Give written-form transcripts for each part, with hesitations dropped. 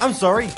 I'm sorry.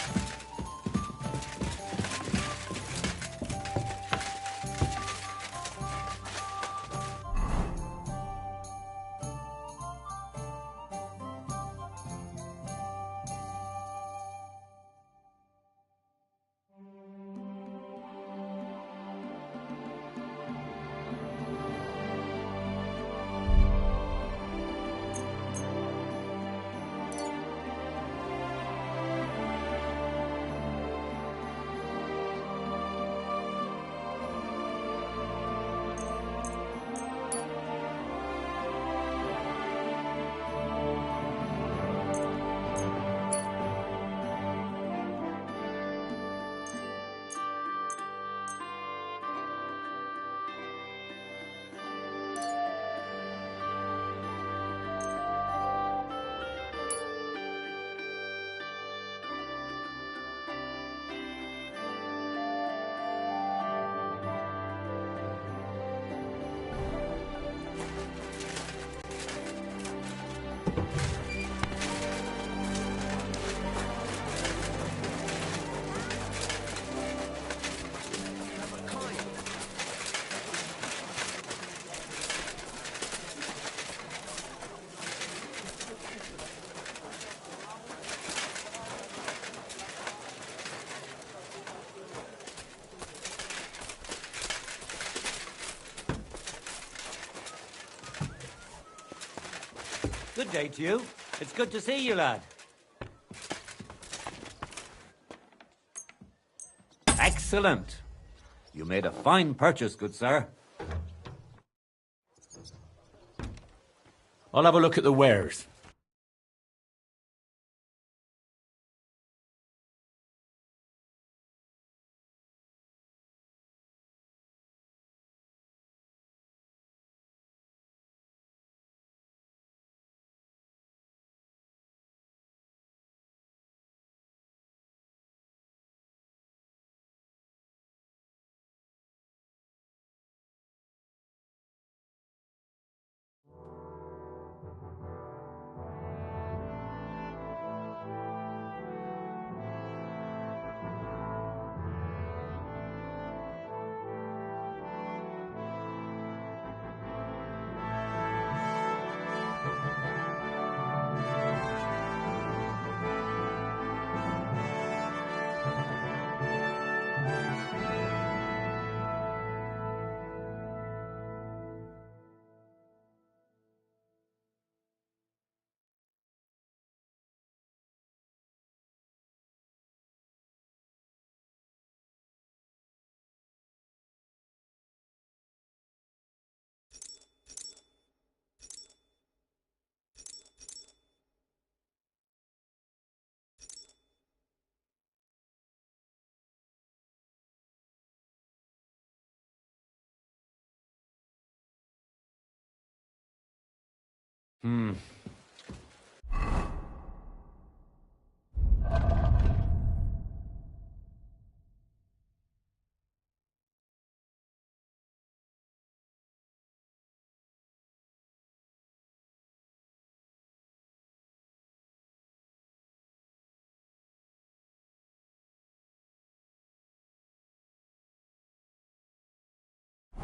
Good day to you. It's good to see you, lad. Excellent. You made a fine purchase, good sir. I'll have a look at the wares.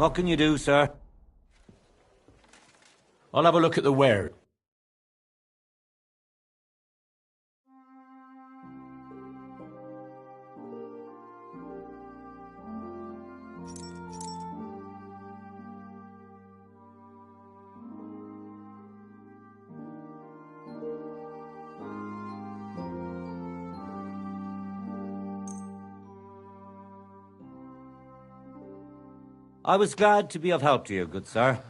What can you do, sir? I'll have a look at the wares. I was glad to be of help to you, good sir.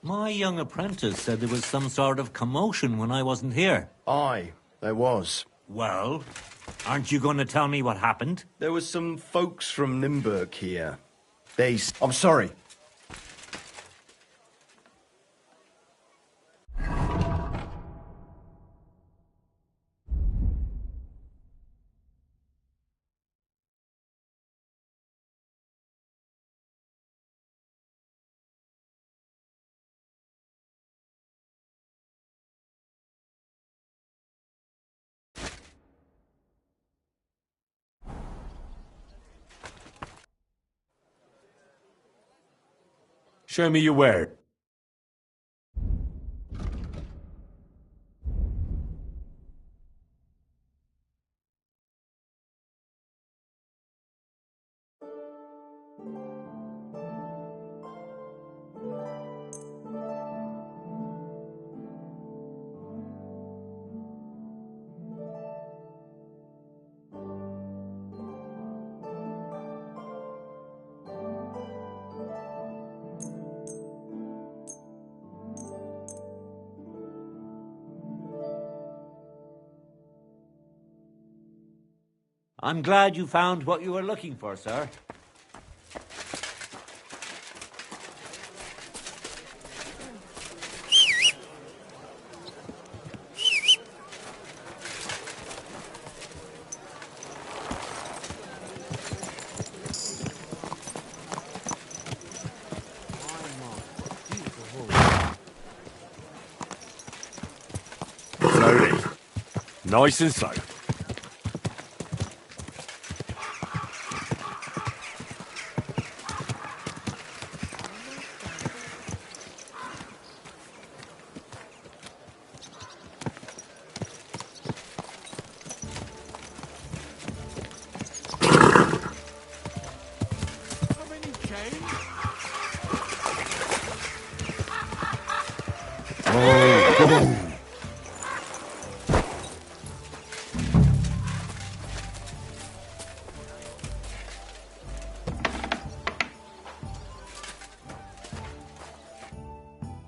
My young apprentice said there was some sort of commotion when I wasn't here. Aye, there was. Well, aren't you going to tell me what happened? There was some folks from Nymburk here. I'm sorry. Show me your wares. I'm glad you found what you were looking for, sir. Slowly. Nice and slow.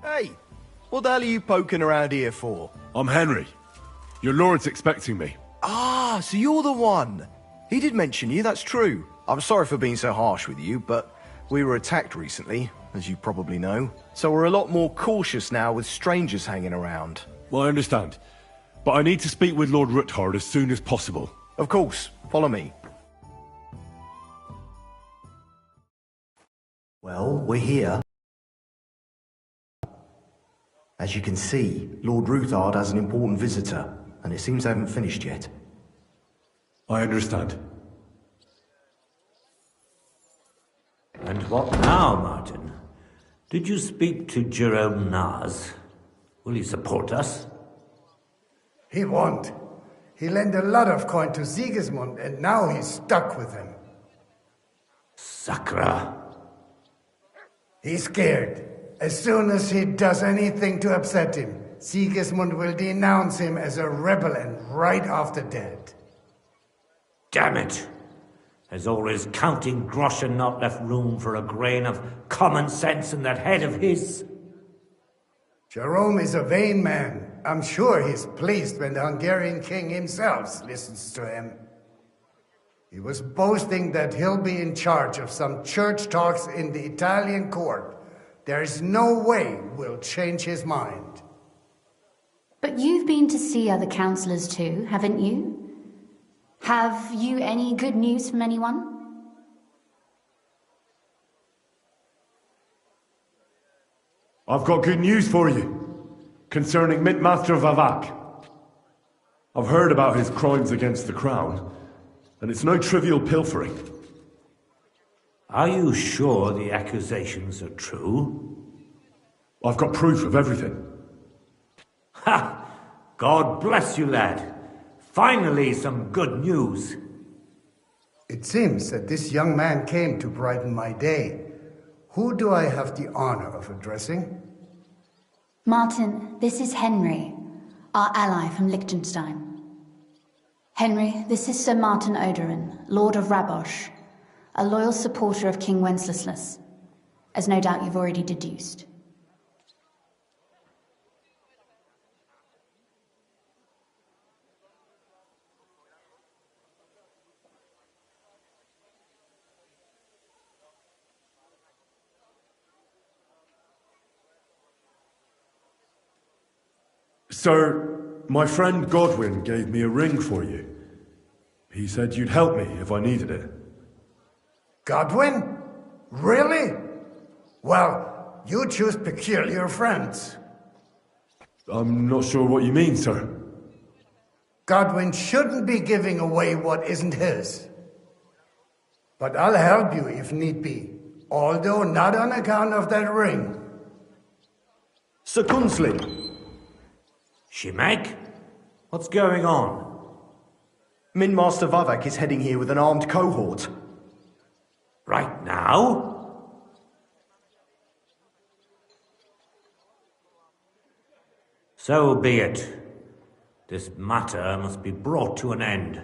Hey, what the hell are you poking around here for? I'm Henry. Your lord's expecting me. Ah, so you're the one. He did mention you, that's true. I'm sorry for being so harsh with you, but we were attacked recently, as you probably know. So we're a lot more cautious now with strangers hanging around. Well, I understand. But I need to speak with Lord Ruthard as soon as possible. Of course, follow me. Well, we're here. As you can see, Lord Ruthard has an important visitor, and it seems they haven't finished yet. I understand. And what now, Martin? Did you speak to Jerome Naz? Will he support us? He won't. He lent a lot of coin to Sigismund, and now he's stuck with him. Sakra. He's scared. As soon as he does anything to upset him, Sigismund will denounce him as a rebel and right after dead. Damn it! Has all his counting groschen not left room for a grain of common sense in that head of his? Jerome is a vain man. I'm sure he's pleased when the Hungarian king himself listens to him. He was boasting that he'll be in charge of some church talks in the Italian court. There is no way we'll change his mind. But you've been to see other councillors too, haven't you? Have you any good news from anyone? I've got good news for you concerning Mintmaster Vavak. I've heard about his crimes against the crown, and it's no trivial pilfering. Are you sure the accusations are true? I've got proof of everything. Ha! God bless you, lad. Finally, some good news. It seems that this young man came to brighten my day. Who do I have the honor of addressing? Martin, this is Henry, our ally from Liechtenstein. Henry, this is Sir Martin Odorin, Lord of Rabosh, a loyal supporter of King Wenceslas, as no doubt you've already deduced. Sir, my friend Godwin gave me a ring for you. He said you'd help me if I needed it. Godwin? Really? Well, you choose peculiar friends. I'm not sure what you mean, sir. Godwin shouldn't be giving away what isn't his. But I'll help you if need be. although not on account of that ring. Sir Gunslin, Shimek? What's going on? Min Master Vavak is heading here with an armed cohort. Right now? So be it. This matter must be brought to an end.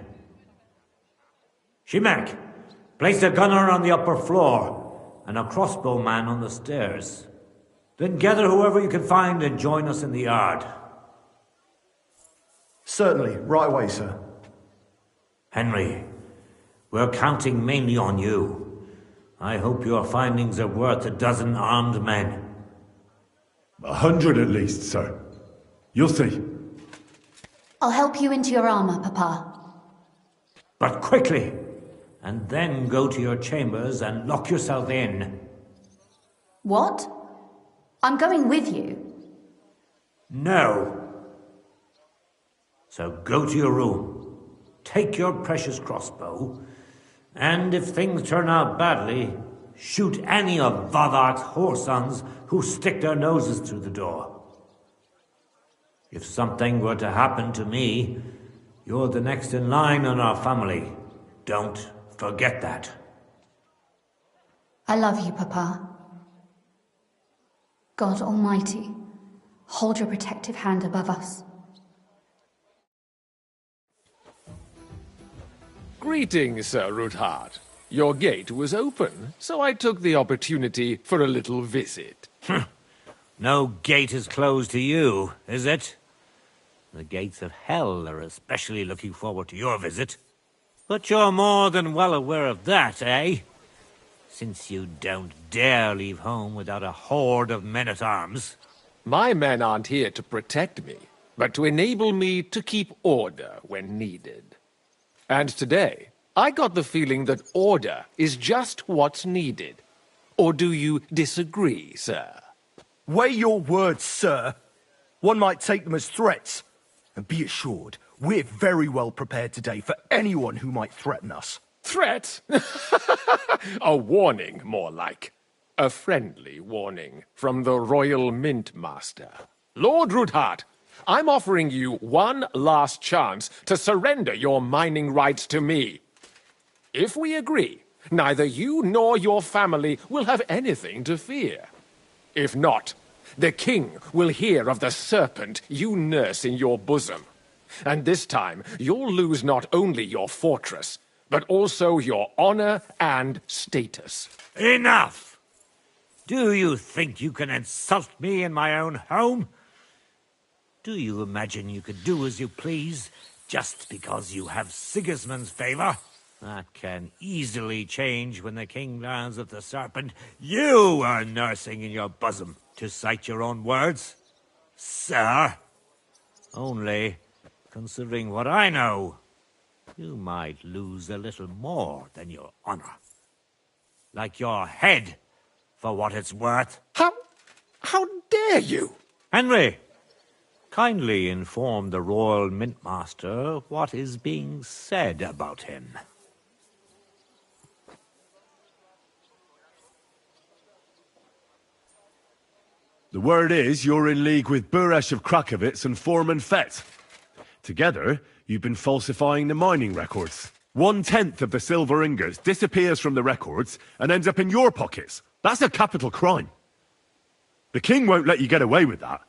Shimek, place a gunner on the upper floor and a crossbowman on the stairs. Then gather whoever you can find and join us in the yard. Certainly, right away, sir. Henry, we're counting mainly on you. I hope your findings are worth 12 armed men. 100 at least, sir. You'll see. I'll help you into your armor, Papa. But quickly, and then go to your chambers and lock yourself in. What? I'm going with you. No. So go to your room, take your precious crossbow, and if things turn out badly, shoot any of Vavak's whoresons who stick their noses through the door. If something were to happen to me, you're the next in line in our family. Don't forget that. I love you, Papa. God Almighty, hold your protective hand above us. Greetings, Sir Ruthard. Your gate was open, so I took the opportunity for a little visit. No gate is closed to you, is it? The gates of hell are especially looking forward to your visit. But you're more than well aware of that, eh? Since you don't dare leave home without a horde of men-at-arms. My men aren't here to protect me, but to enable me to keep order when needed. And today, I got the feeling that order is just what's needed. Or do you disagree, sir? Weigh your words, sir. One might take them as threats. And be assured, we're very well prepared today for anyone who might threaten us. Threat? A warning, more like. A friendly warning from the Royal Mint Master. Lord Ruthard, I'm offering you one last chance to surrender your mining rights to me. If we agree, neither you nor your family will have anything to fear. If not, the king will hear of the serpent you nurse in your bosom. And this time, you'll lose not only your fortress, but also your honor and status. Enough! Do you think you can insult me in my own home? Do you imagine you could do as you please, just because you have Sigismund's favor? That can easily change when the king learns of the serpent you are nursing in your bosom, to cite your own words. Sir, only, considering what I know, you might lose a little more than your honor. Like your head, for what it's worth. How dare you? Henry, kindly inform the Royal Mint Master what is being said about him. The word is you're in league with Buresh of Krakowitz and Foreman Fett. Together, you've been falsifying the mining records. 1/10 of the silver ingots disappears from the records and ends up in your pockets. That's a capital crime. The king won't let you get away with that,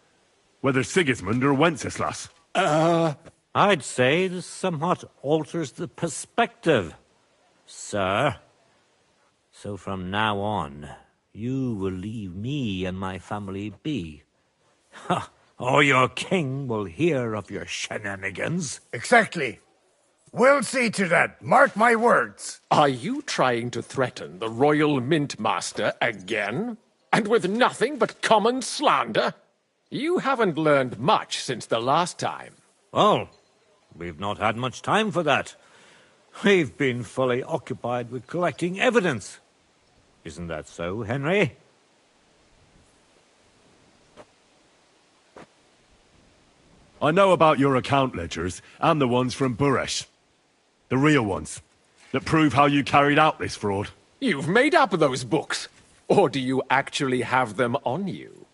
whether Sigismund or Wenceslas. I'd say this somewhat alters the perspective, sir. So from now on, you will leave me and my family be. Or your king will hear of your shenanigans. Exactly. We'll see to that. Mark my words. Are you trying to threaten the Royal Mint Master again? And with nothing but common slander? You haven't learned much since the last time. Well, we've not had much time for that. We've been fully occupied with collecting evidence. Isn't that so, Henry? I know about your account ledgers and the ones from Buresh. The real ones, that prove how you carried out this fraud. You've made up those books. Or do you actually have them on you?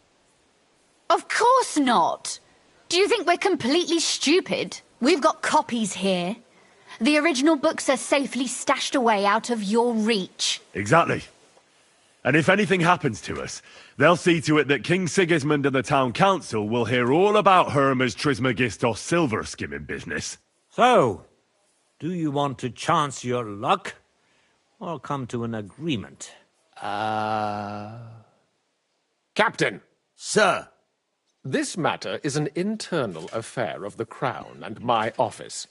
Of course not. Do you think we're completely stupid? We've got copies here. The original books are safely stashed away out of your reach. Exactly. And if anything happens to us, they'll see to it that King Sigismund and the town council will hear all about Hermes Trismegistos silver skimming business. So, do you want to chance your luck, or come to an agreement? Captain, Sir, this matter is an internal affair of the Crown and my office.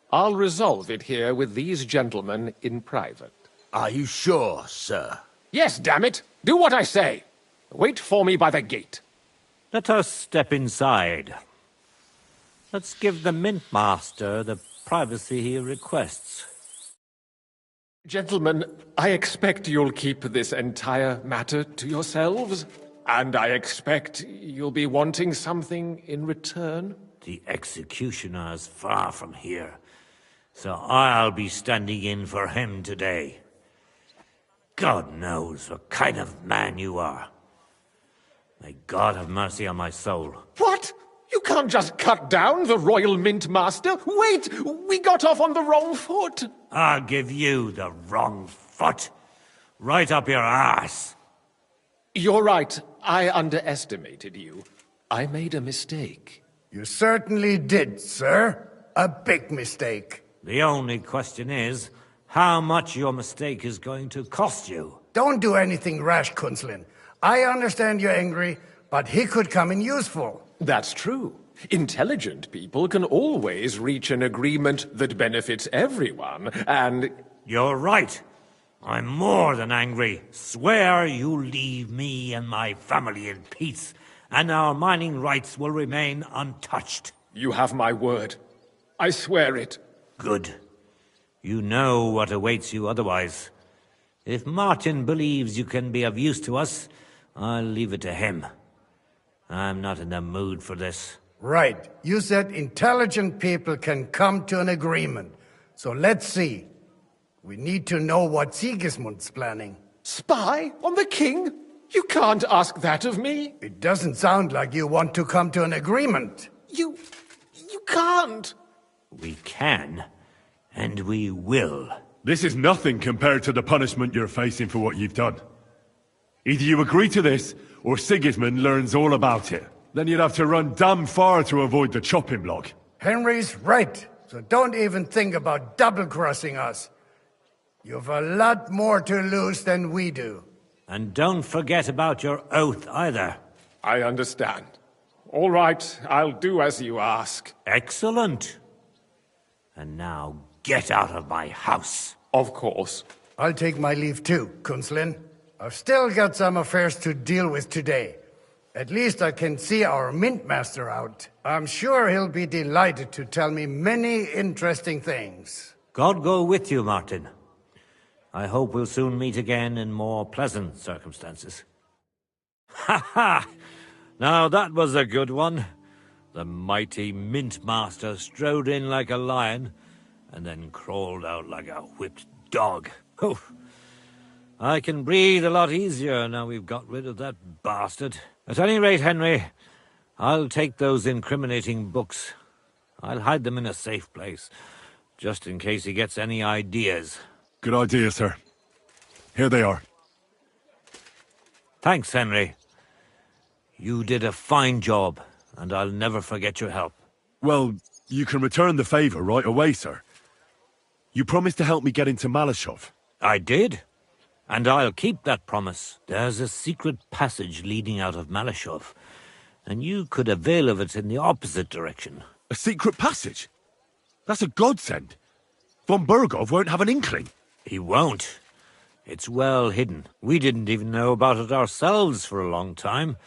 I'll resolve it here with these gentlemen in private. are you sure, sir? Yes, damn it! Do what I say! Wait for me by the gate. Let us step inside. Let's give the Mint Master the privacy he requests. Gentlemen, I expect you'll keep this entire matter to yourselves, and I expect you'll be wanting something in return. The executioner is far from here, so I'll be standing in for him today. God knows what kind of man you are. May God have mercy on my soul. What? You can't just cut down the Royal Mint Master? Wait! We got off on the wrong foot! I'll give you the wrong foot. Right up your ass. You're right. I underestimated you. I made a mistake. You certainly did, sir. A big mistake. The only question is, how much your mistake is going to cost you. Don't do anything rash, Kunslin. I understand you're angry, but he could come in useful. That's true. Intelligent people can always reach an agreement that benefits everyone, and... You're right. I'm more than angry. Swear you leave me and my family in peace, and our mining rights will remain untouched. You have my word. I swear it. Good. You know what awaits you otherwise. If Martin believes you can be of use to us, I'll leave it to him. I'm not in the mood for this. Right. You said intelligent people can come to an agreement. So let's see. We need to know what Sigismund's planning. Spy on the king? You can't ask that of me. It doesn't sound like you want to come to an agreement. You can't. We can, and we will. This is nothing compared to the punishment you're facing for what you've done. Either you agree to this, or Sigismund learns all about it. Then you'd have to run damn far to avoid the chopping block. Henry's right, so don't even think about double-crossing us. You've a lot more to lose than we do. And don't forget about your oath either. I understand. All right, I'll do as you ask. Excellent. And now get out of my house. Of course. I'll take my leave too, Kunslin. I've still got some affairs to deal with today. At least I can see our Mint Master out. I'm sure he'll be delighted to tell me many interesting things. God go with you, Martin. I hope we'll soon meet again in more pleasant circumstances. Ha ha! Now that was a good one. The mighty Mint Master strode in like a lion, and then crawled out like a whipped dog. Oof. I can breathe a lot easier now we've got rid of that bastard. At any rate, Henry, I'll take those incriminating books. I'll hide them in a safe place, just in case he gets any ideas. Good idea, sir. Here they are. Thanks, Henry. You did a fine job, and I'll never forget your help. Well, you can return the favor right away, sir. You promised to help me get into Malashov. I did, and I'll keep that promise. There's a secret passage leading out of Malashov, and you could avail of it in the opposite direction. A secret passage? That's a godsend. Von Burgov won't have an inkling. He won't. It's well hidden. We didn't even know about it ourselves for a long time,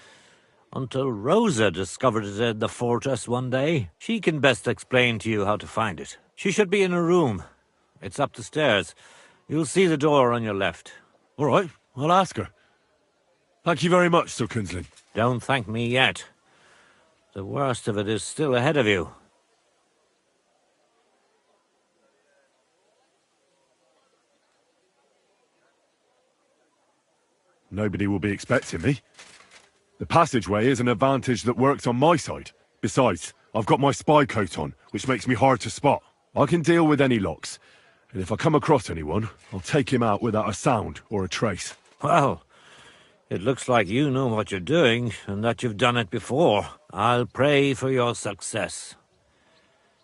until Rosa discovered it in the fortress one day. She can best explain to you how to find it. She should be in a room. It's up the stairs. You'll see the door on your left. All right, I'll ask her. Thank you very much, Sir Kunslin. Don't thank me yet. The worst of it is still ahead of you. Nobody will be expecting me. The passageway is an advantage that works on my side. Besides, I've got my spy coat on, which makes me hard to spot. I can deal with any locks, and if I come across anyone, I'll take him out without a sound or a trace. Well, it looks like you know what you're doing, and that you've done it before. I'll pray for your success.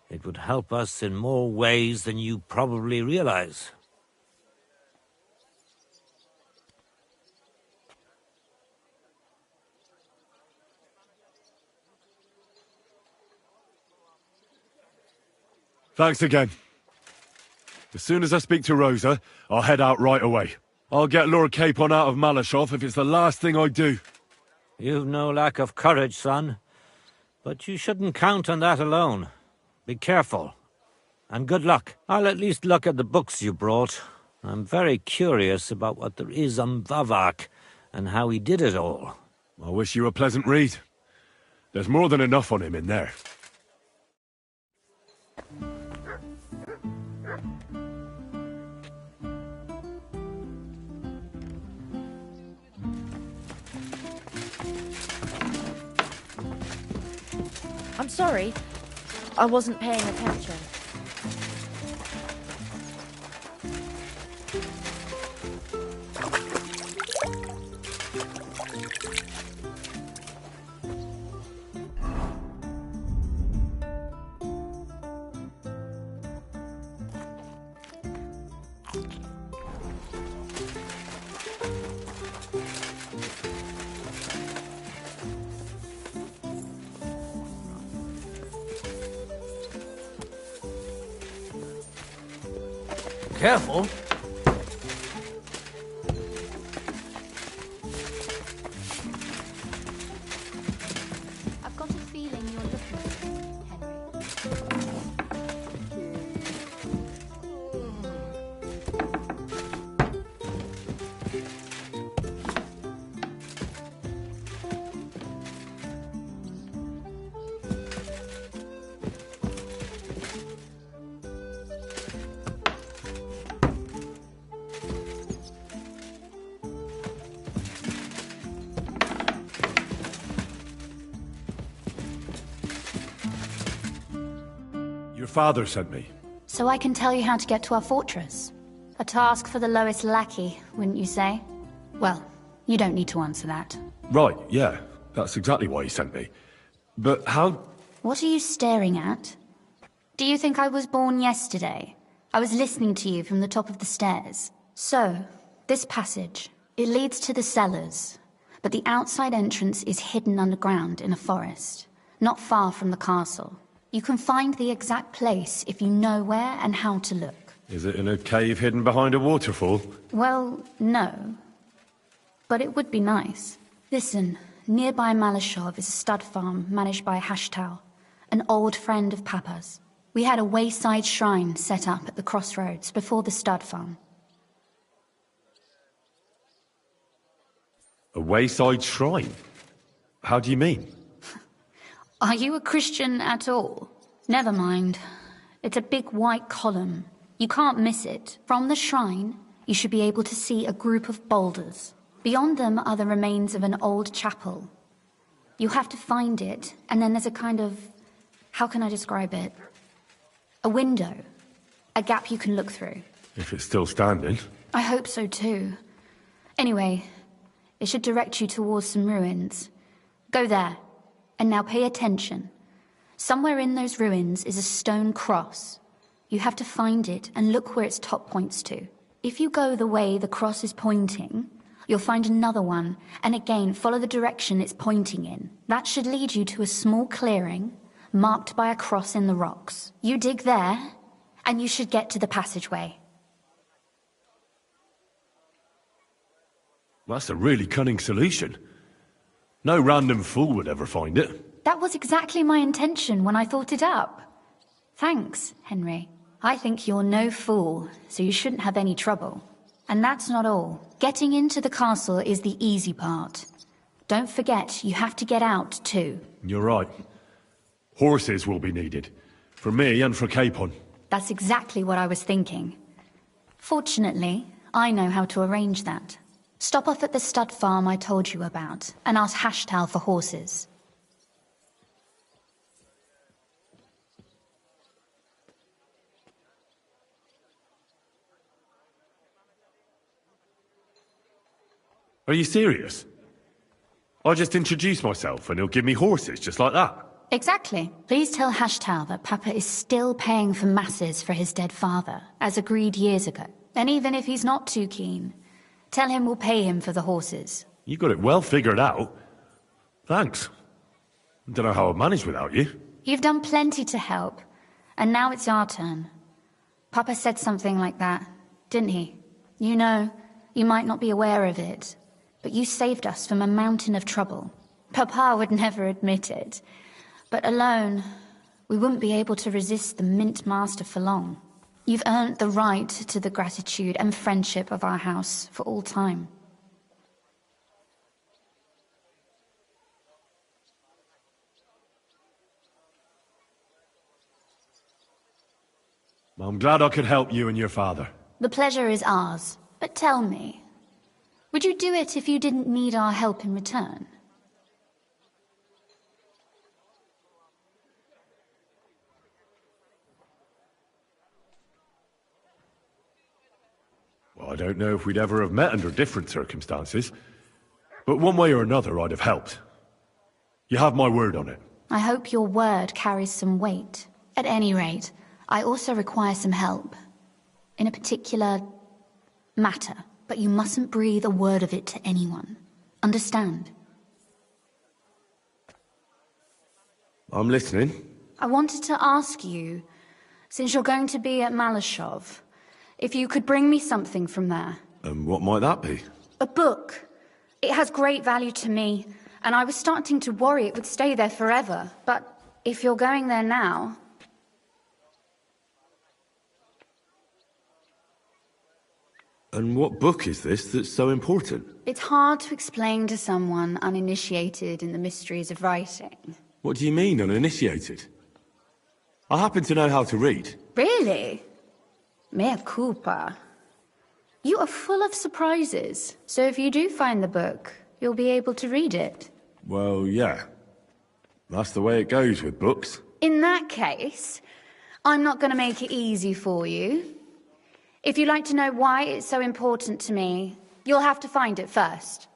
It would help us in more ways than you probably realize. Thanks again. As soon as I speak to Rosa, I'll head out right away. I'll get Lord Capon out of Malashov if it's the last thing I do. You've no lack of courage, son. But you shouldn't count on that alone. Be careful. And good luck. I'll at least look at the books you brought. I'm very curious about what there is on Vavak and how he did it all. I wish you a pleasant read. There's more than enough on him in there. I'm sorry. I wasn't paying attention. Careful. I've got a feeling you're looking for me, Henry. Your father sent me. So I can tell you how to get to our fortress. A task for the lowest lackey, wouldn't you say? Well, you don't need to answer that. Right, yeah. That's exactly why he sent me. But how... What are you staring at? Do you think I was born yesterday? I was listening to you from the top of the stairs. So, this passage, it leads to the cellars, but the outside entrance is hidden underground in a forest, not far from the castle. You can find the exact place if you know where and how to look. Is it in a cave hidden behind a waterfall? Well, no. But it would be nice. Listen, nearby Malashov is a stud farm managed by Hashtal, an old friend of Papa's. We had a wayside shrine set up at the crossroads before the stud farm. A wayside shrine? How do you mean? Are you a Christian at all? Never mind. It's a big white column. You can't miss it. From the shrine, you should be able to see a group of boulders. Beyond them are the remains of an old chapel. You have to find it, and then there's a kind of... how can I describe it? A window. A gap you can look through. If it's still standing. I hope so too. Anyway, it should direct you towards some ruins. Go there. And now pay attention. Somewhere in those ruins is a stone cross. You have to find it and look where its top points to. If you go the way the cross is pointing, you'll find another one, and again follow the direction it's pointing in. That should lead you to a small clearing, marked by a cross in the rocks. You dig there, and you should get to the passageway. That's a really cunning solution. No random fool would ever find it. That was exactly my intention when I thought it up. Thanks, Henry. I think you're no fool, so you shouldn't have any trouble. And that's not all. Getting into the castle is the easy part. Don't forget, you have to get out, too. You're right. Horses will be needed. For me and for Capon. That's exactly what I was thinking. Fortunately, I know how to arrange that. Stop off at the stud farm I told you about, and ask Hashtal for horses. Are you serious? I'll just introduce myself and he'll give me horses just like that. Exactly. Please tell Hashtal that Papa is still paying for masses for his dead father, as agreed years ago. And even if he's not too keen, tell him we'll pay him for the horses. You got it well figured out. Thanks. Don't know how I'd manage without you. You've done plenty to help, and now it's our turn. Papa said something like that, didn't he? You know, you might not be aware of it, but you saved us from a mountain of trouble. Papa would never admit it. But alone, we wouldn't be able to resist the Mint Master for long. You've earned the right to the gratitude and friendship of our house for all time. I'm glad I could help you and your father. The pleasure is ours. But tell me, would you do it if you didn't need our help in return? Well, I don't know if we'd ever have met under different circumstances, but one way or another I'd have helped. You have my word on it. I hope your word carries some weight. At any rate, I also require some help. In a particular matter, but you mustn't breathe a word of it to anyone. Understand? I'm listening. I wanted to ask you, since you're going to be at Malashov, if you could bring me something from there. And what might that be? A book. It has great value to me, and I was starting to worry it would stay there forever. But if you're going there now... And what book is this that's so important? It's hard to explain to someone uninitiated in the mysteries of writing. What do you mean, uninitiated? I happen to know how to read. Really? Mea culpa. You are full of surprises, so if you do find the book, you'll be able to read it. Well, yeah. That's the way it goes with books. In that case, I'm not going to make it easy for you. If you'd like to know why it's so important to me, you'll have to find it first.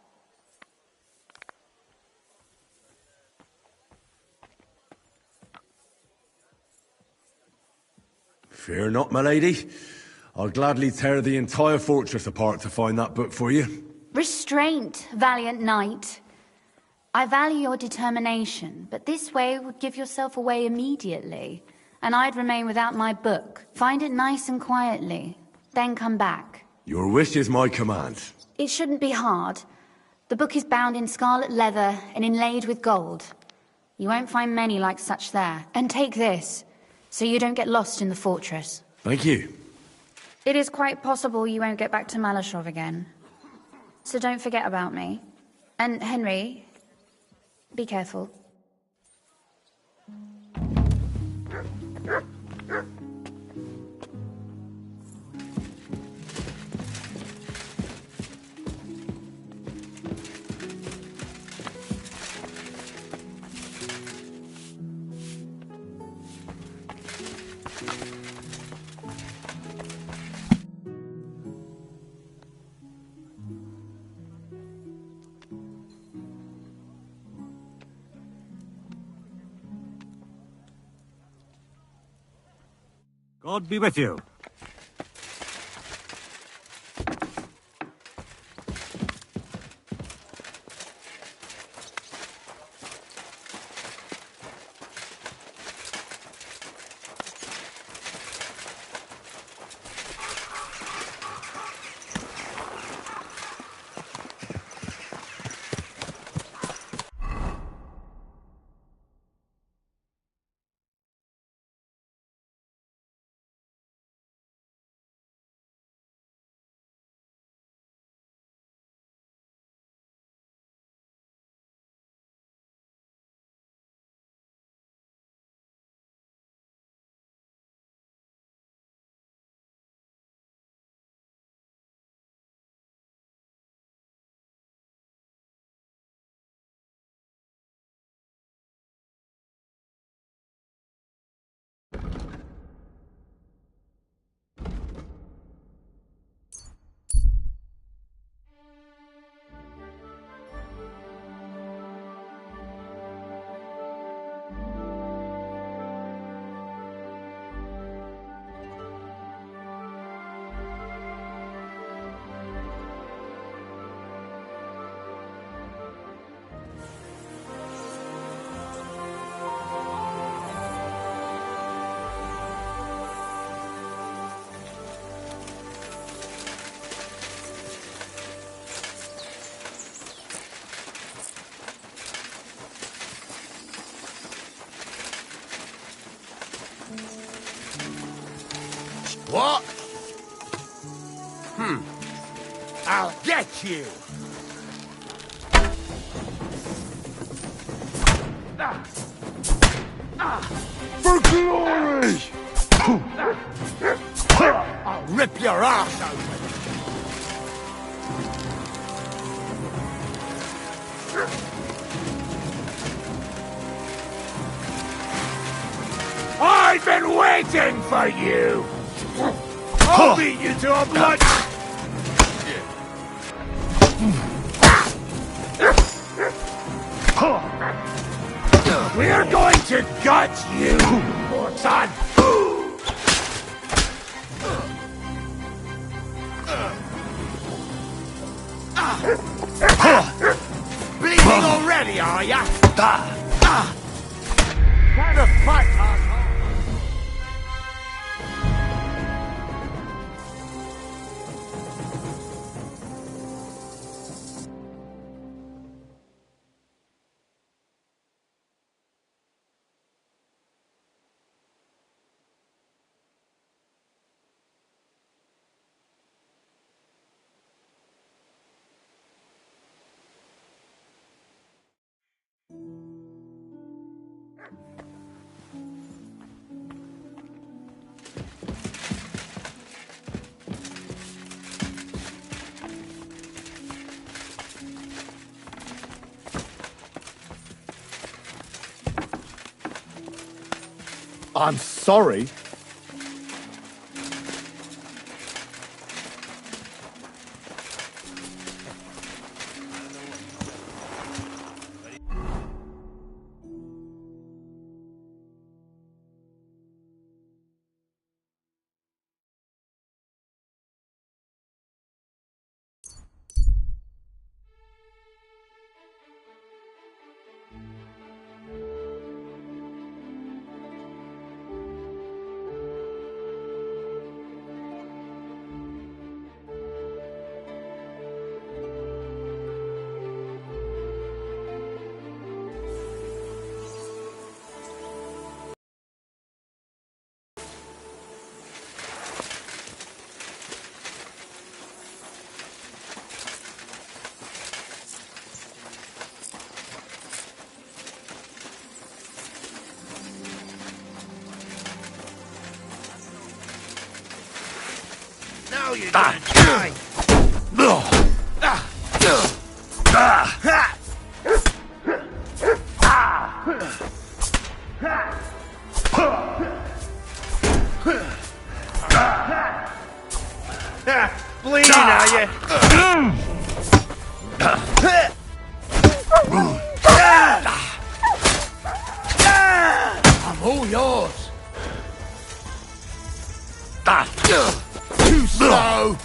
Fear not, my lady. I'll gladly tear the entire fortress apart to find that book for you. Restraint, valiant knight. I value your determination, but this way would give yourself away immediately, and I'd remain without my book. Find it nice and quietly, then come back. Your wish is my command. It shouldn't be hard. The book is bound in scarlet leather and inlaid with gold. You won't find many like such there. And take this, so you don't get lost in the fortress. Thank you. It is quite possible you won't get back to Malashov again. So don't forget about me. And Henry, be careful. God be with you. What? I'll get you! For glory! I'll rip your ass open! I've been waiting for you! I'll beat you to a blood... We're going to gut you, Morton! Bleeding already, are ya? Kind of fight, I'm sorry. Now you're gonna die! Bleeding, are you? I'm all yours. Too slow.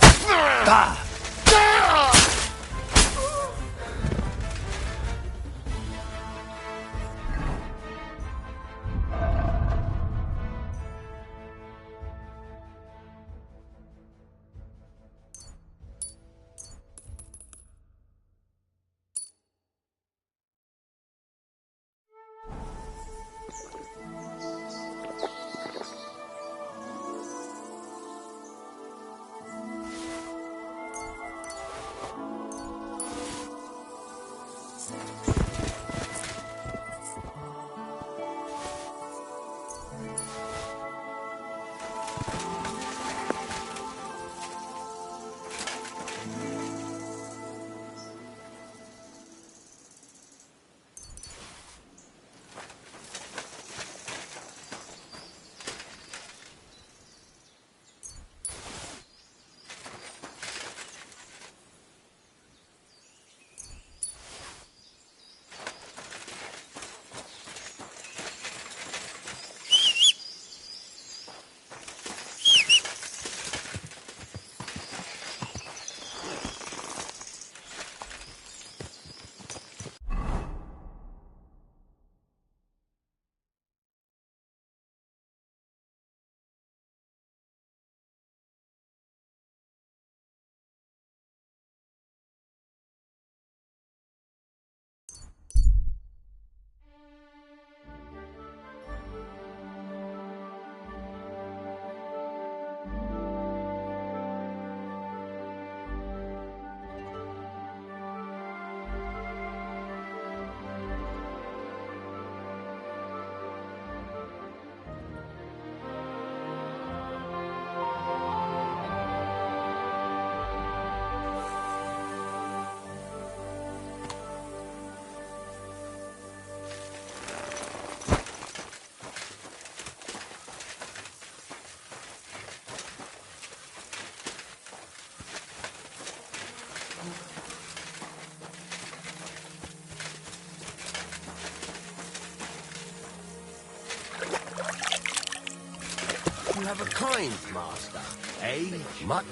kind, Master. Eh, Mutt?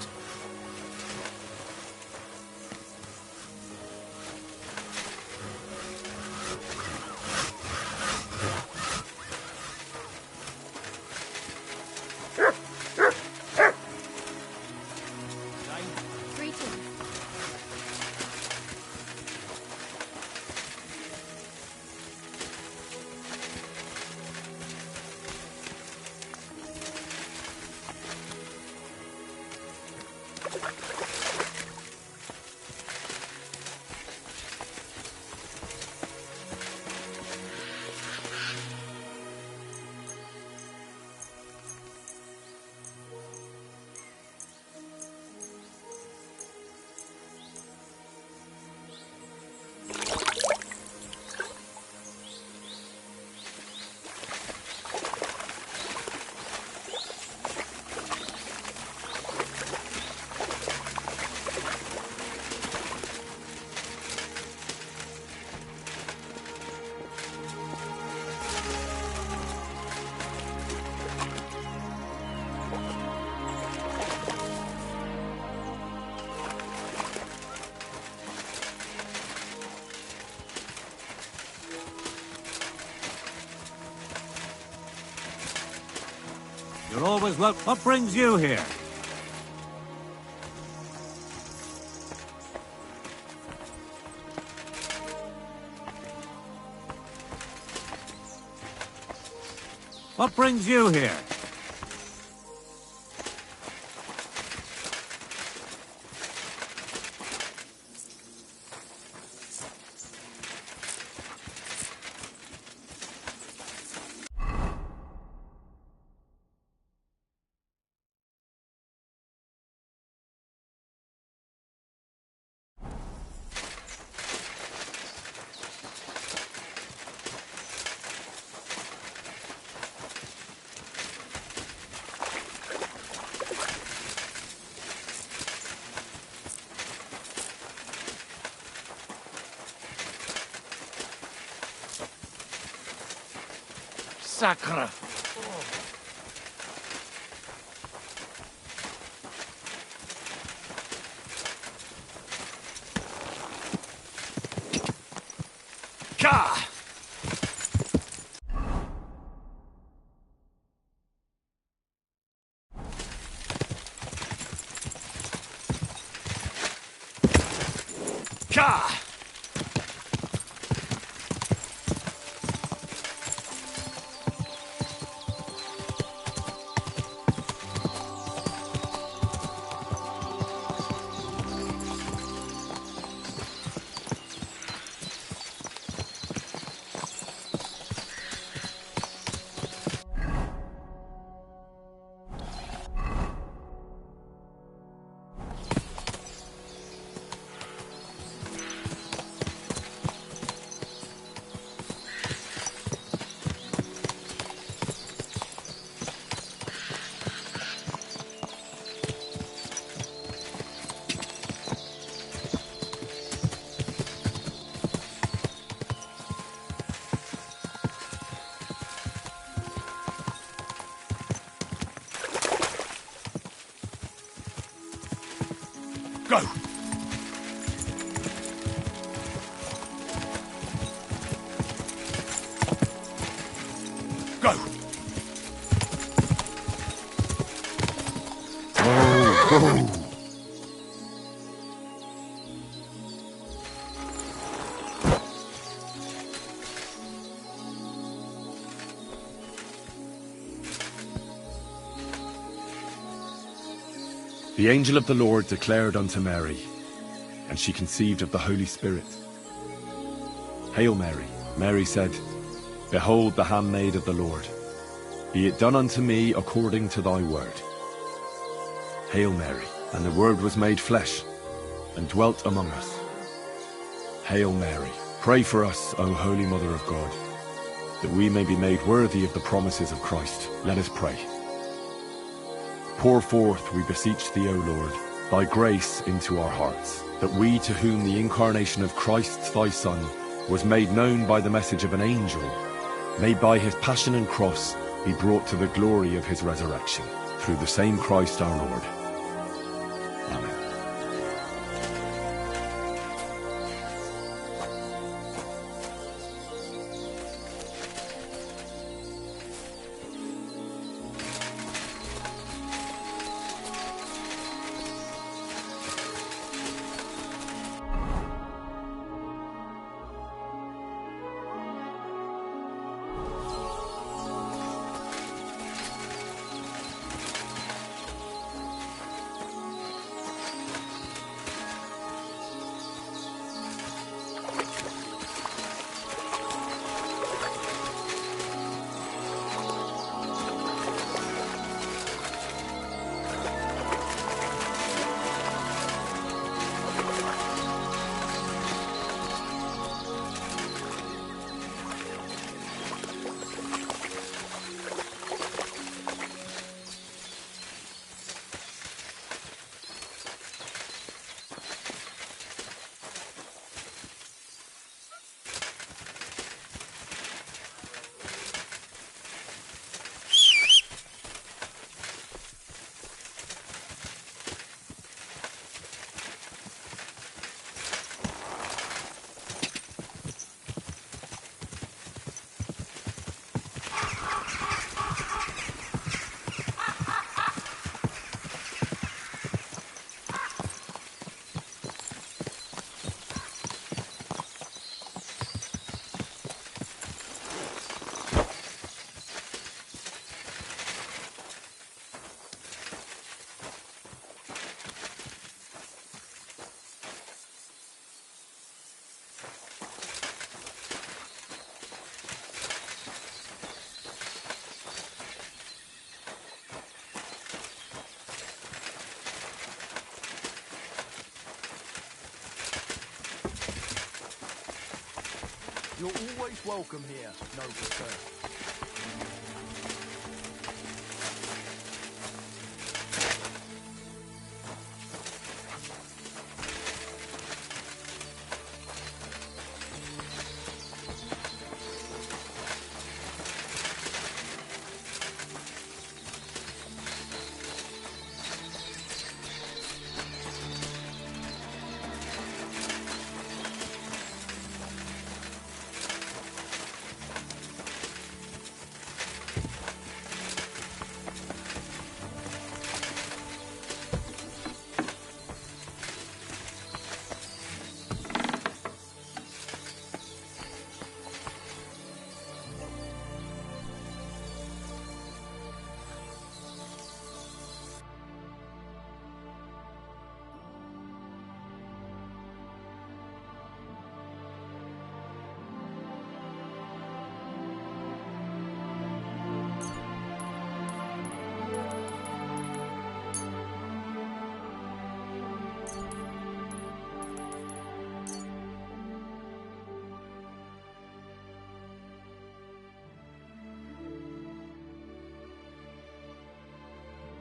You're always welcome. What brings you here? What brings you here? Sacre. Ka! Ka! Go! Go! Oh. The angel of the Lord declared unto Mary, and she conceived of the Holy Spirit. Hail Mary, Mary said, Behold the handmaid of the Lord. Be it done unto me according to thy word. Hail Mary, and the Word was made flesh, and dwelt among us. Hail Mary, pray for us, O Holy Mother of God, that we may be made worthy of the promises of Christ. Let us pray. Pour forth, we beseech thee, O Lord, thy grace into our hearts, that we, to whom the incarnation of Christ thy Son was made known by the message of an angel, may by his passion and cross be brought to the glory of his resurrection. through the same Christ our Lord. Amen. You're always welcome here, noble sir.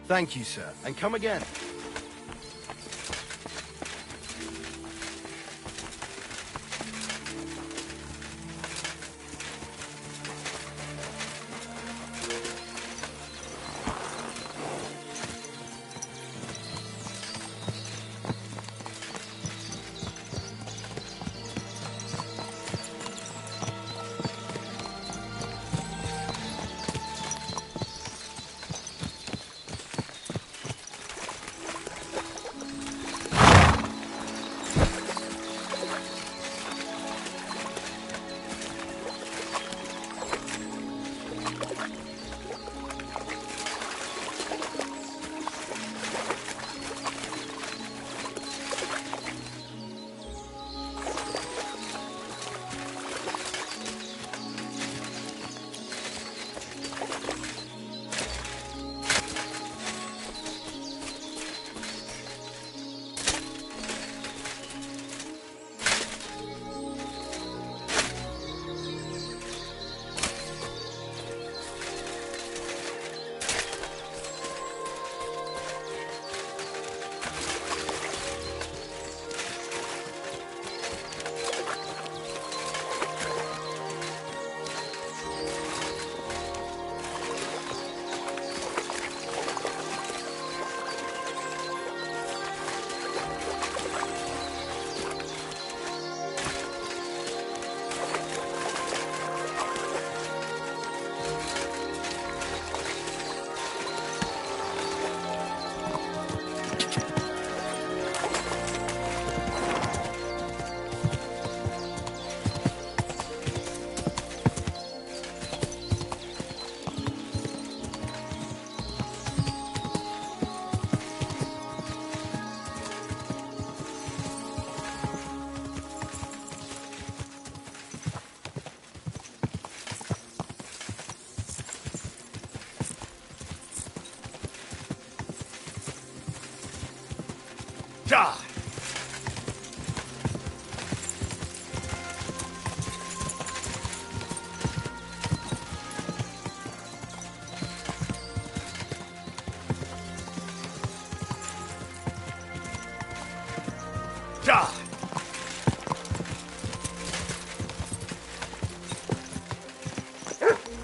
Thank you, sir, and come again.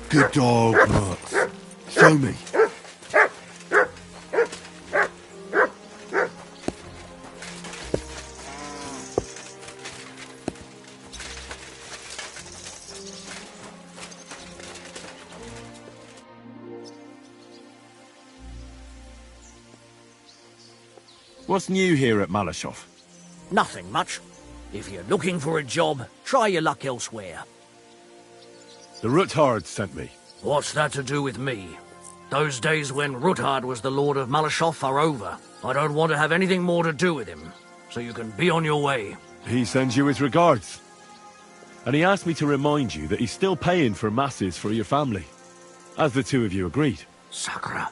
Good dog, Mutz. Show me. What's new here at Malashov? Nothing much. If you're looking for a job, try your luck elsewhere. The Ruthards sent me. What's that to do with me? Those days when Ruthard was the Lord of Malashov are over. I don't want to have anything more to do with him, so you can be on your way. He sends you his regards. And he asked me to remind you that he's still paying for masses for your family, as the two of you agreed. Sakura.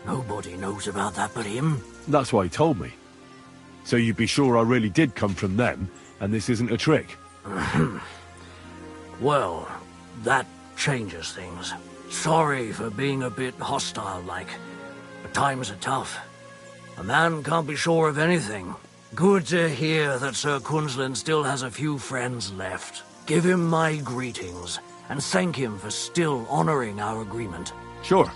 Nobody knows about that but him. That's why he told me. So you'd be sure I really did come from them, and this isn't a trick. Well, that changes things. Sorry for being a bit hostile-like, but times are tough. A man can't be sure of anything. Good to hear that Sir Kunzlin still has a few friends left. Give him my greetings, and thank him for still honoring our agreement. Sure.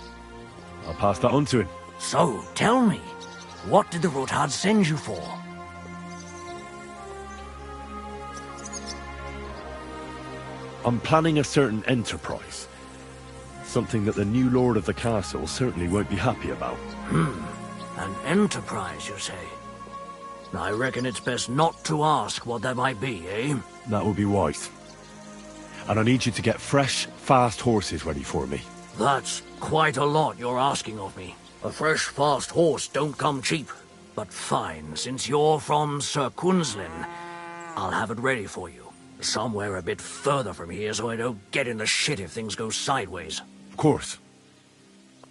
I'll pass that on to him. So, tell me, what did the Ruthard send you for? I'm planning a certain enterprise. Something that the new lord of the castle certainly won't be happy about. An enterprise, you say? I reckon it's best not to ask what that might be, eh? That would be wise. And I need you to get fresh, fast horses ready for me. That's quite a lot you're asking of me. A fresh, fast horse don't come cheap. But fine, since you're from Sir Kunzlin, I'll have it ready for you. Somewhere a bit further from here so I don't get in the shit if things go sideways. Of course.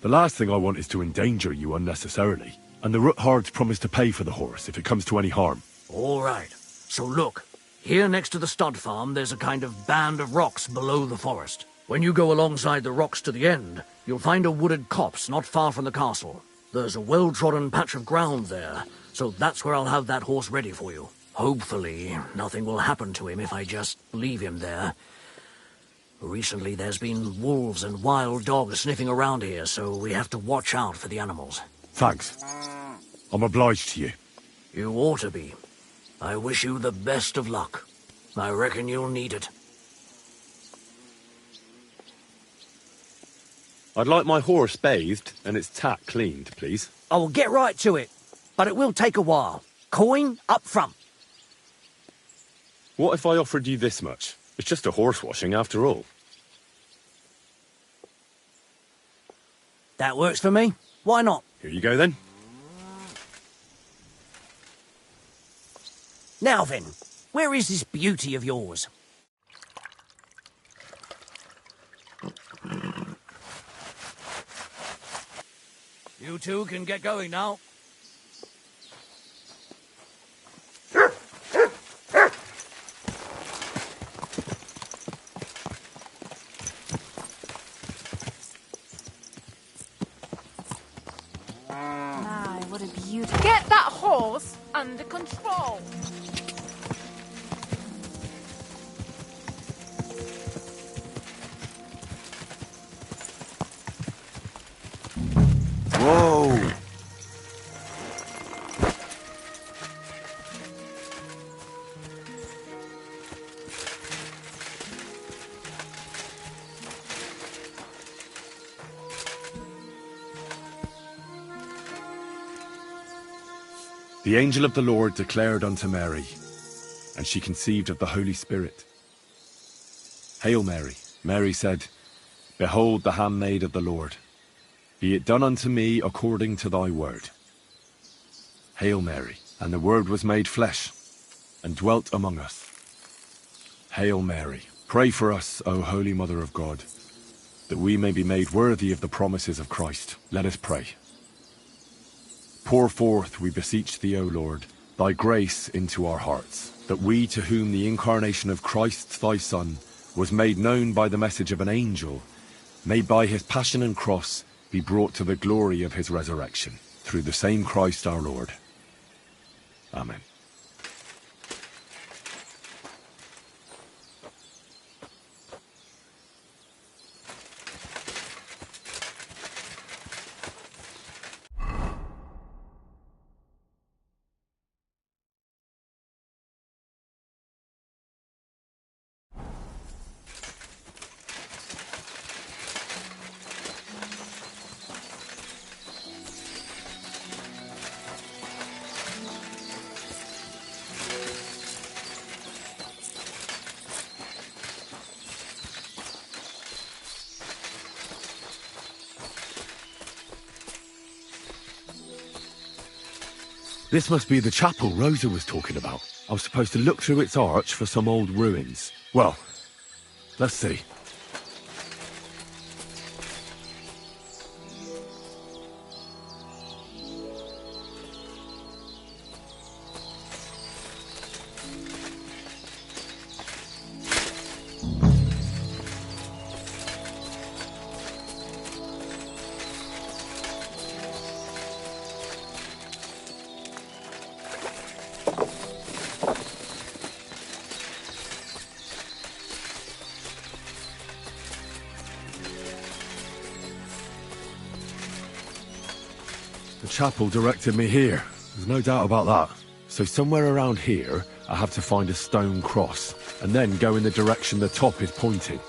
The last thing I want is to endanger you unnecessarily. And the Ruthards promise to pay for the horse if it comes to any harm. All right. So look, here next to the stud farm there's a kind of band of rocks below the forest. When you go alongside the rocks to the end, you'll find a wooded copse not far from the castle. There's a well-trodden patch of ground there, so that's where I'll have that horse ready for you. Hopefully, nothing will happen to him if I just leave him there. Recently, there's been wolves and wild dogs sniffing around here, so we have to watch out for the animals. Thanks. I'm obliged to you. You ought to be. I wish you the best of luck. I reckon you'll need it. I'd like my horse bathed and its tack cleaned, please. I will get right to it, but it will take a while. Coin up front. What if I offered you this much? It's just a horse washing after all. That works for me. Why not? Here you go then. Now then, where is this beauty of yours? You two can get going now. My, what a beauty. Get that horse under control. Whoa! The angel of the Lord declared unto Mary, and she conceived of the Holy Spirit. Hail Mary. Mary said, Behold the handmaid of the Lord. Be it done unto me according to thy word. Hail Mary. And the Word was made flesh, and dwelt among us. Hail Mary. Pray for us, O Holy Mother of God, that we may be made worthy of the promises of Christ. Let us pray. Pour forth, we beseech thee, O Lord, thy grace into our hearts, that we, to whom the incarnation of Christ thy Son was made known by the message of an angel, may by his passion and cross be brought to the glory of his resurrection, through the same Christ our Lord. Amen. This must be the chapel Rosa was talking about. I was supposed to look through its arch for some old ruins. Well, let's see. The chapel directed me here. There's no doubt about that. So somewhere around here, I have to find a stone cross, and then go in the direction the top is pointing.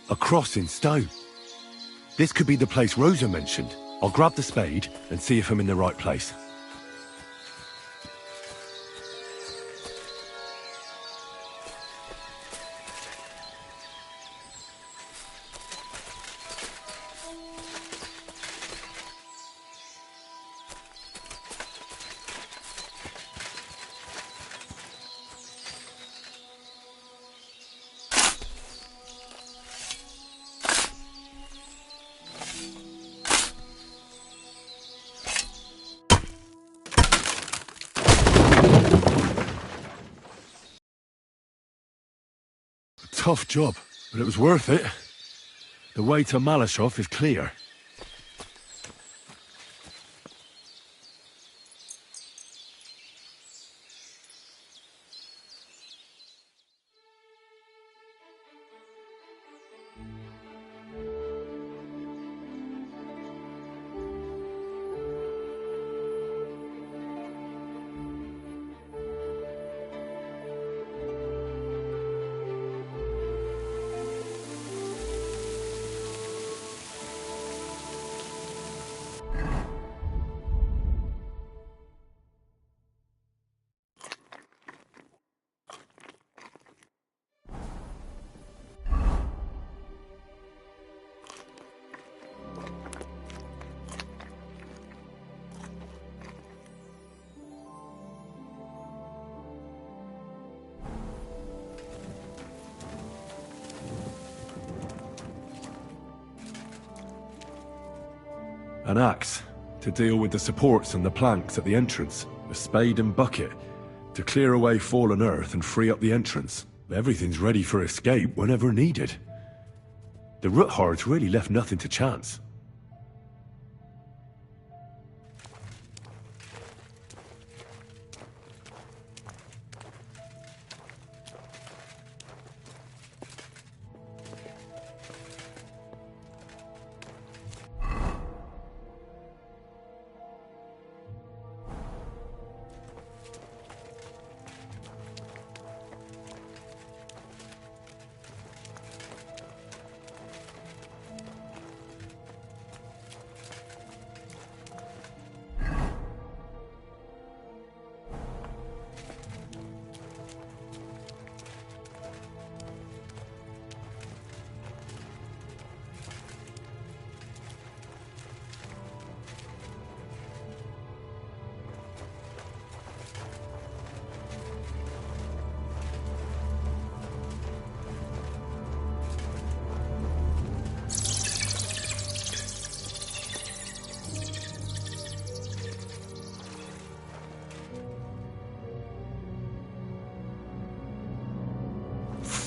A cross in stone. This could be the place Rosa mentioned. I'll grab the spade and see if I'm in the right place. Tough job, but it was worth it. The way to Malashov is clear. An axe, to deal with the supports and the planks at the entrance. A spade and bucket, to clear away fallen earth and free up the entrance. Everything's ready for escape whenever needed. The Ruthards really left nothing to chance.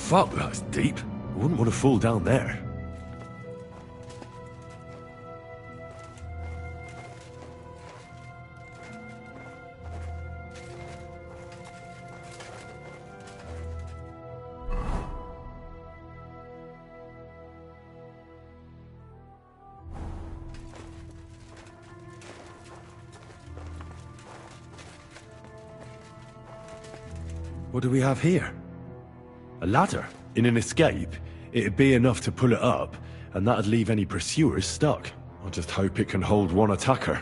Fuck, that's deep. I wouldn't want to fall down there. What do we have here? A ladder? In an escape, it'd be enough to pull it up, and that'd leave any pursuers stuck. I just hope it can hold one attacker.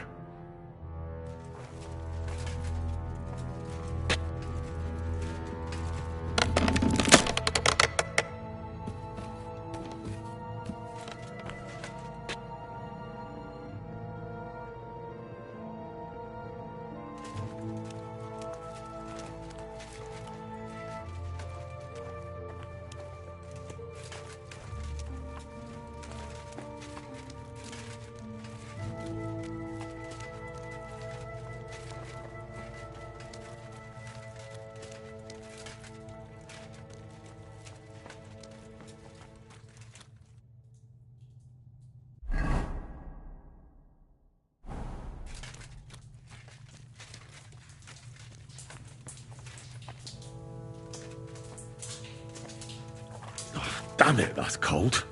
Damn it, that's cold.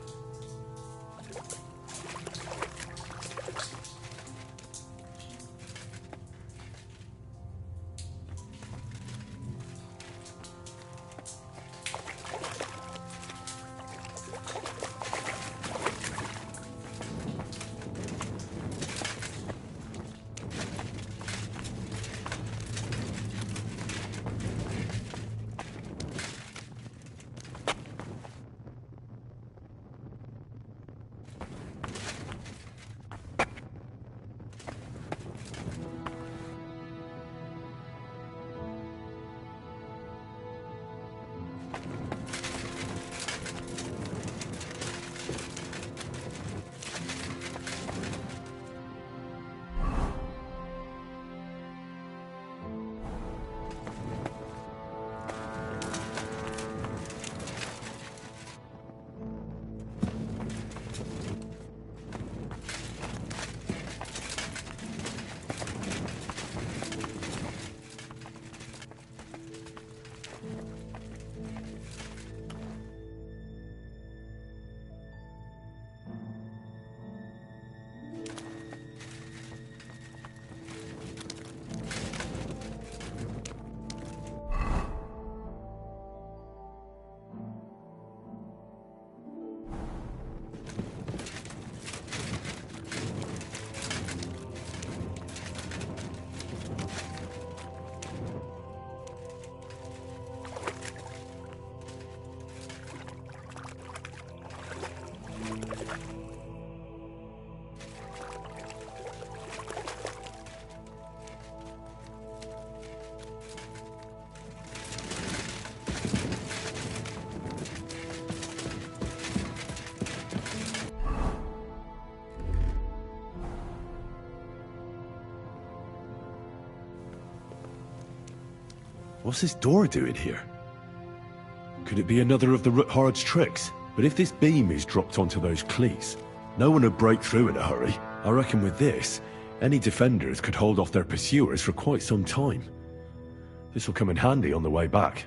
What's this door doing here? Could it be another of the Ruthard's tricks? But if this beam is dropped onto those cleats, no one would break through in a hurry. I reckon with this, any defenders could hold off their pursuers for quite some time. This will come in handy on the way back.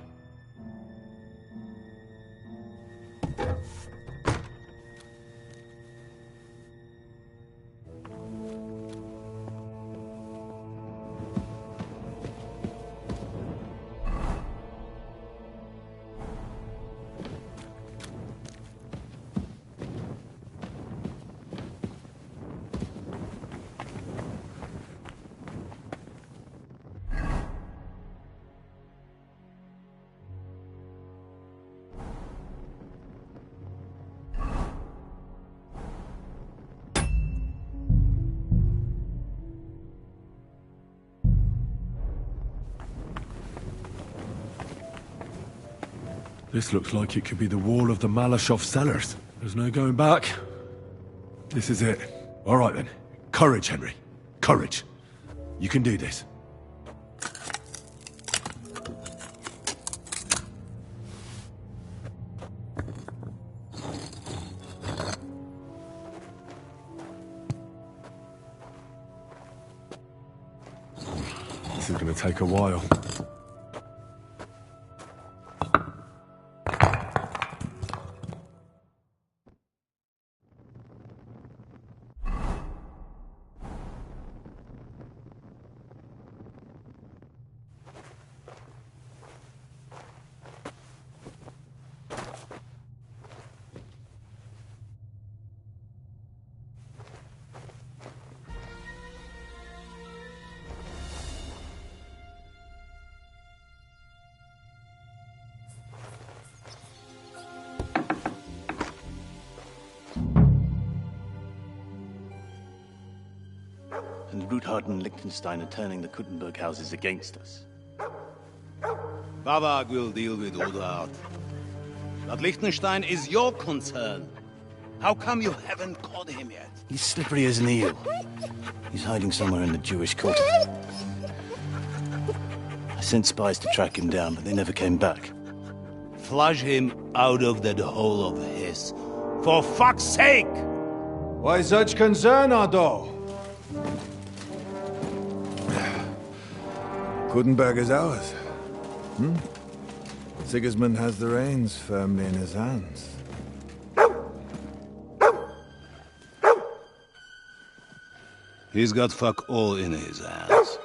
This looks like it could be the wall of the Malashov cellars. There's no going back. This is it. All right then. Courage, Henry. Courage. You can do this. This is gonna take a while. And Ruthard and Liechtenstein are turning the Kuttenberg houses against us. Bavag will deal with Ruthard. But Liechtenstein is your concern. How come you haven't caught him yet? He's slippery as an eel. He's hiding somewhere in the Jewish quarter. I sent spies to track him down, but they never came back. Flush him out of that hole of his. For fuck's sake! Why such concern, Otto? Kuttenberg is ours. Sigismund has the reins firmly in his hands. He's got fuck all in his hands.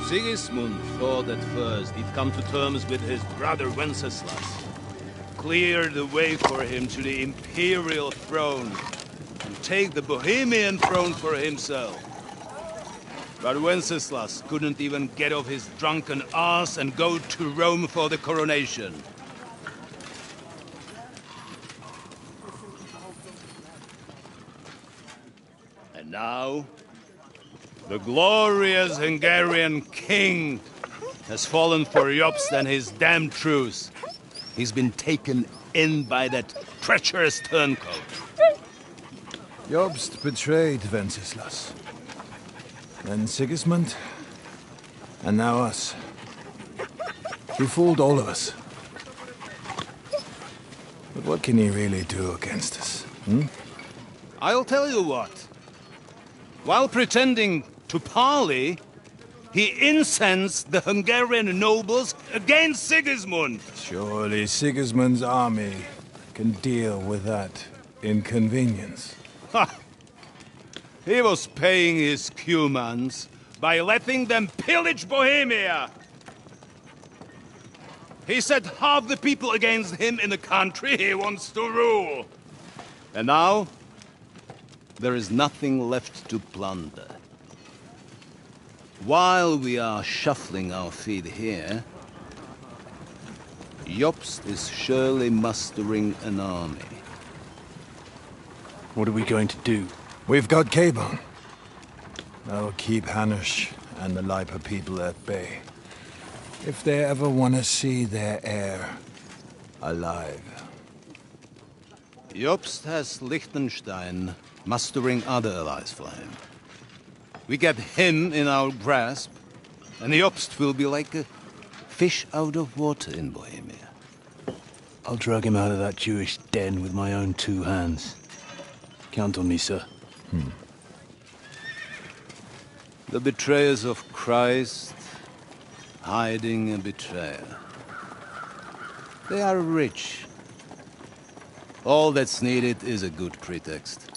Sigismund thought at first he'd come to terms with his brother Wenceslas, clear the way for him to the imperial throne, and take the Bohemian throne for himself. But Wenceslas couldn't even get off his drunken ass and go to Rome for the coronation. And now, the glorious Hungarian king has fallen for Jobst and his damned truce. He's been taken in by that treacherous turncoat. Jobst betrayed Wenceslas. Then Sigismund, and now us. He fooled all of us. But what can he really do against us? I'll tell you what. While pretending to parley, he incensed the Hungarian nobles against Sigismund. Surely Sigismund's army can deal with that inconvenience. Ha! He was paying his Cumans by letting them pillage Bohemia. He set half the people against him in the country he wants to rule. And now, there is nothing left to plunder. While we are shuffling our feet here, Jobst is surely mustering an army. What are we going to do? We've got Cabon. That'll keep Hanush and the Leipa people at bay. If they ever want to see their heir alive. Jobst has Liechtenstein mustering other allies for him. We get him in our grasp, and Jobst will be like a fish out of water in Bohemia. I'll drag him out of that Jewish den with my own two hands. Count on me, sir. The betrayers of Christ, hiding a betrayer. They are rich. All that's needed is a good pretext.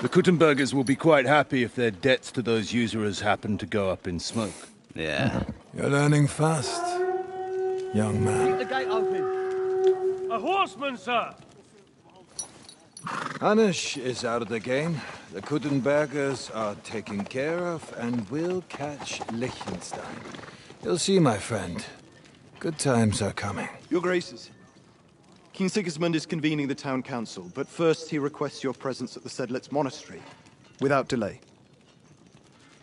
The Kuttenbergers will be quite happy if their debts to those usurers happen to go up in smoke. Yeah. You're learning fast, young man. Keep the gate open. A horseman, sir! Hanush is out of the game. The Kuttenbergers are taken care of, and we'll catch Liechtenstein. You'll see, my friend. Good times are coming. Your Graces, King Sigismund is convening the town council, but first he requests your presence at the Sedlitz monastery, without delay.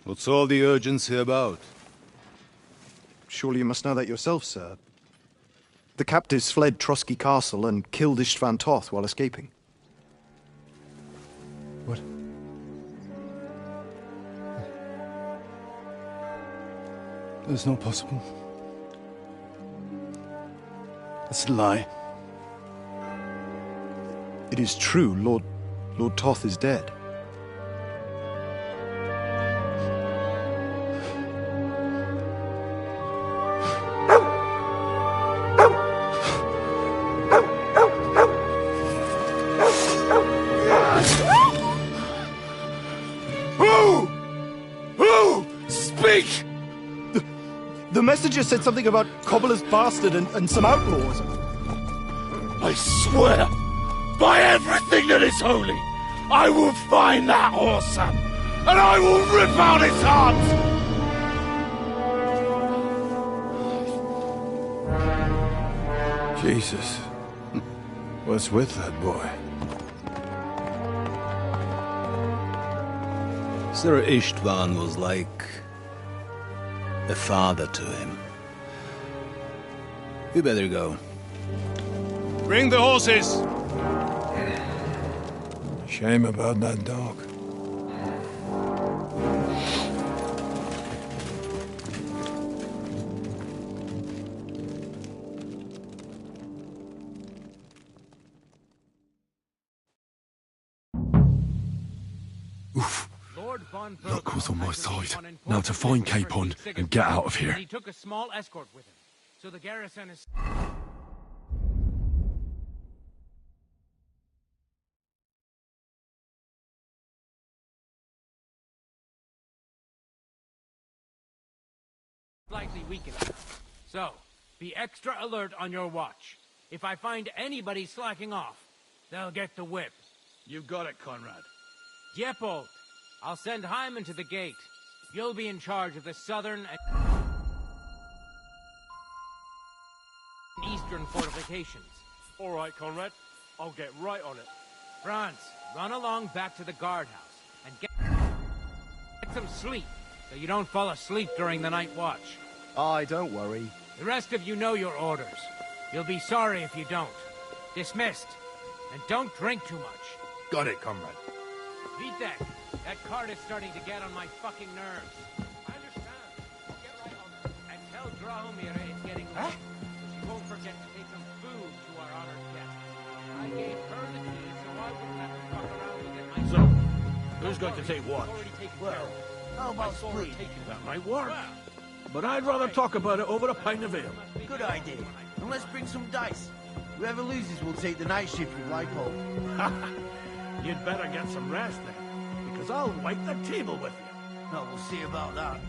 What's all the urgency about? Surely you must know that yourself, sir. The captives fled Trotsky Castle and killed Istvan Toth while escaping. What? That's not possible. That's a lie. It is true, Lord Toth is dead. Who? Speak! The messenger said something about Cobbler's bastard and some outlaws. I swear, by everything that is holy, I will find that whoreson, and I will rip out its heart! Jesus. What's with that boy? Sir Istvan was like a father to him. You better go. Bring the horses! Shame about that dog. Luck was on my side. Now to find Capon and get out of here. He took a small escort with him, so the garrison is... slightly weakened. So, be extra alert on your watch. If I find anybody slacking off, they'll get the whip. You've got it, Conrad. Diepold, I'll send Hyman to the gate. You'll be in charge of the southern and eastern fortifications. All right, Conrad. I'll get right on it. Franz, run along back to the guardhouse and get some sleep, so you don't fall asleep during the night watch. Aye, don't worry. The rest of you know your orders. You'll be sorry if you don't. Dismissed. And don't drink too much. Got it, comrade. Beat that. That cart is starting to get on my fucking nerves. I understand. Get right on it. And tell Drahomir it's getting late. She won't forget to take some food to our honored guests. I gave her the key so I wouldn't have to fuck around with it myself. So, who's going to take what? Well, how about split? That might work. But I'd rather talk about it over a pint of ale. Good idea. And let's bring some dice. Whoever loses will take the night shift with Leipold. You'd better get some rest then, because I'll wipe the table with you. No, we'll see about that.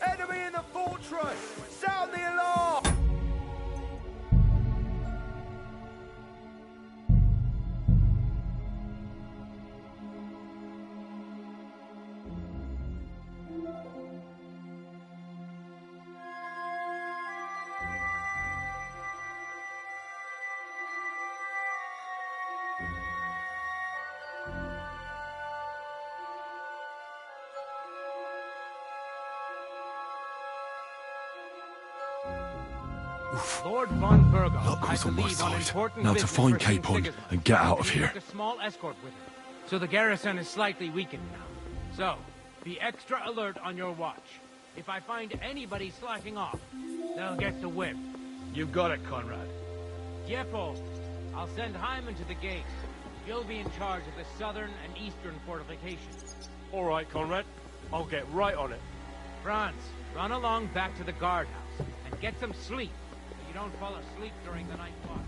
Enemy in the fortress! Sound the alarm! Lord von Burgos, Luck was I on my believe on side. important Now to business find for King Capon Sigismund. and get out of He here. took a small escort with him, so the garrison is slightly weakened now. So, be extra alert on your watch. If I find anybody slacking off, they'll get the whip. You've got it, Conrad. Diepold, I'll send Hyman to the gate. You'll be in charge of the southern and eastern fortifications. All right, Conrad. I'll get right on it. Franz, run along back to the guardhouse and get some sleep, so you don't fall asleep during the night watch.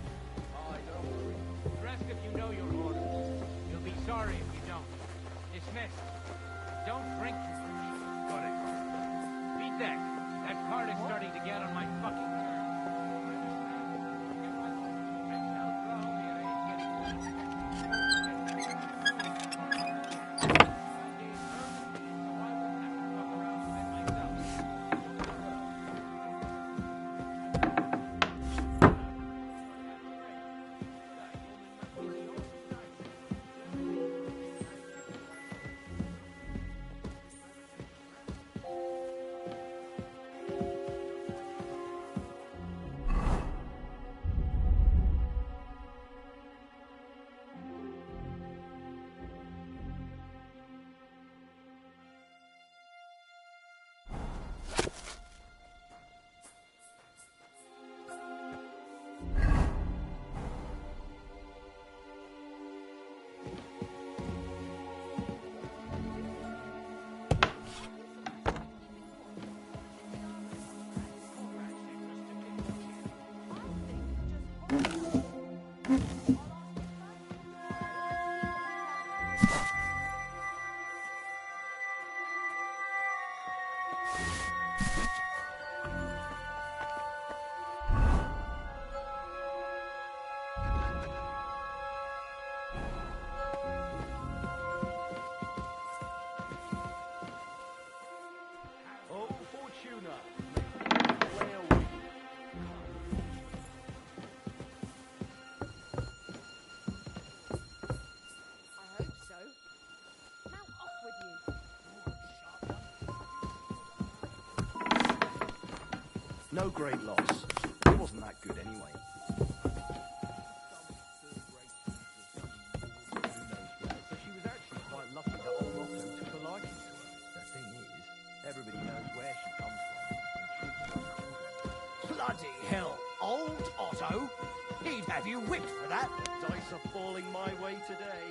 The rest of you know your orders. You'll be sorry if you don't. Dismissed. Don't drink too much. Got it. Beat that. That cart is starting to get on my fucking nerves. No great loss. It wasn't that good anyway. So she was actually quite lucky that old Otto took a liking to her. The thing is, everybody knows where she comes from and treats her accordingly. Bloody hell, old Otto? He'd have you whipped for that. The dice are falling my way today.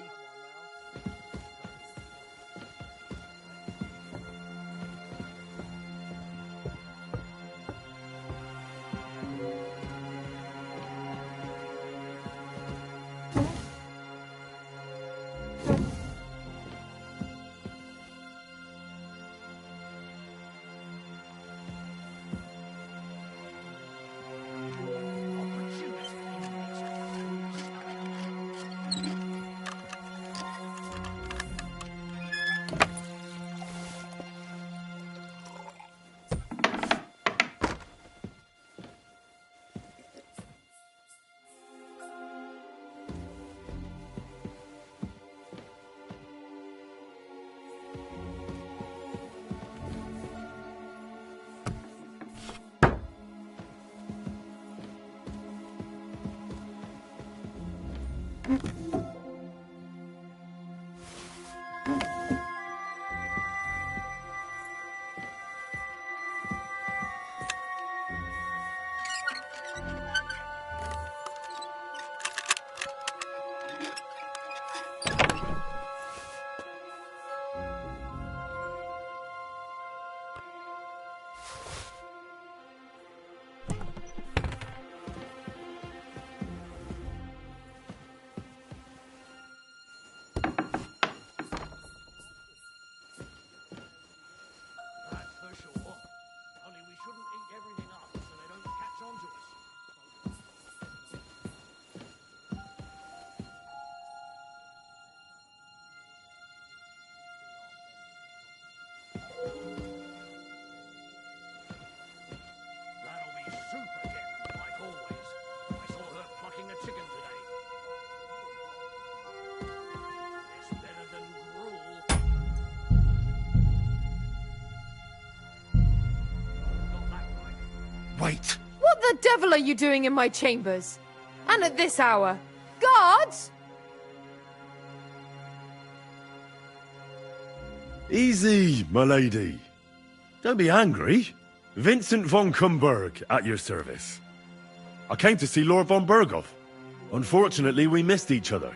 Wait! What the devil are you doing in my chambers? And at this hour? Guards! Easy, my lady. Don't be angry. Vincent von Kumberg at your service. I came to see Lord von Berghoff. Unfortunately, we missed each other,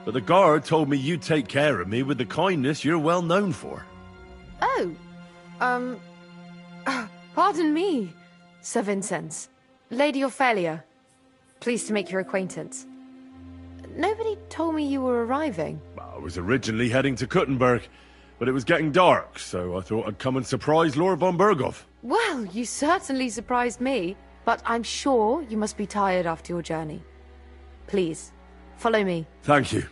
but the guard told me you'd take care of me with the kindness you're well known for. Oh, pardon me, Sir Vincenz. Lady Ophelia. Pleased to make your acquaintance. Nobody told me you were arriving. I was originally heading to Kuttenberg, but it was getting dark, so I thought I'd come and surprise Lord von Berghoff. Well, you certainly surprised me, but I'm sure you must be tired after your journey. Please, follow me. Thank you.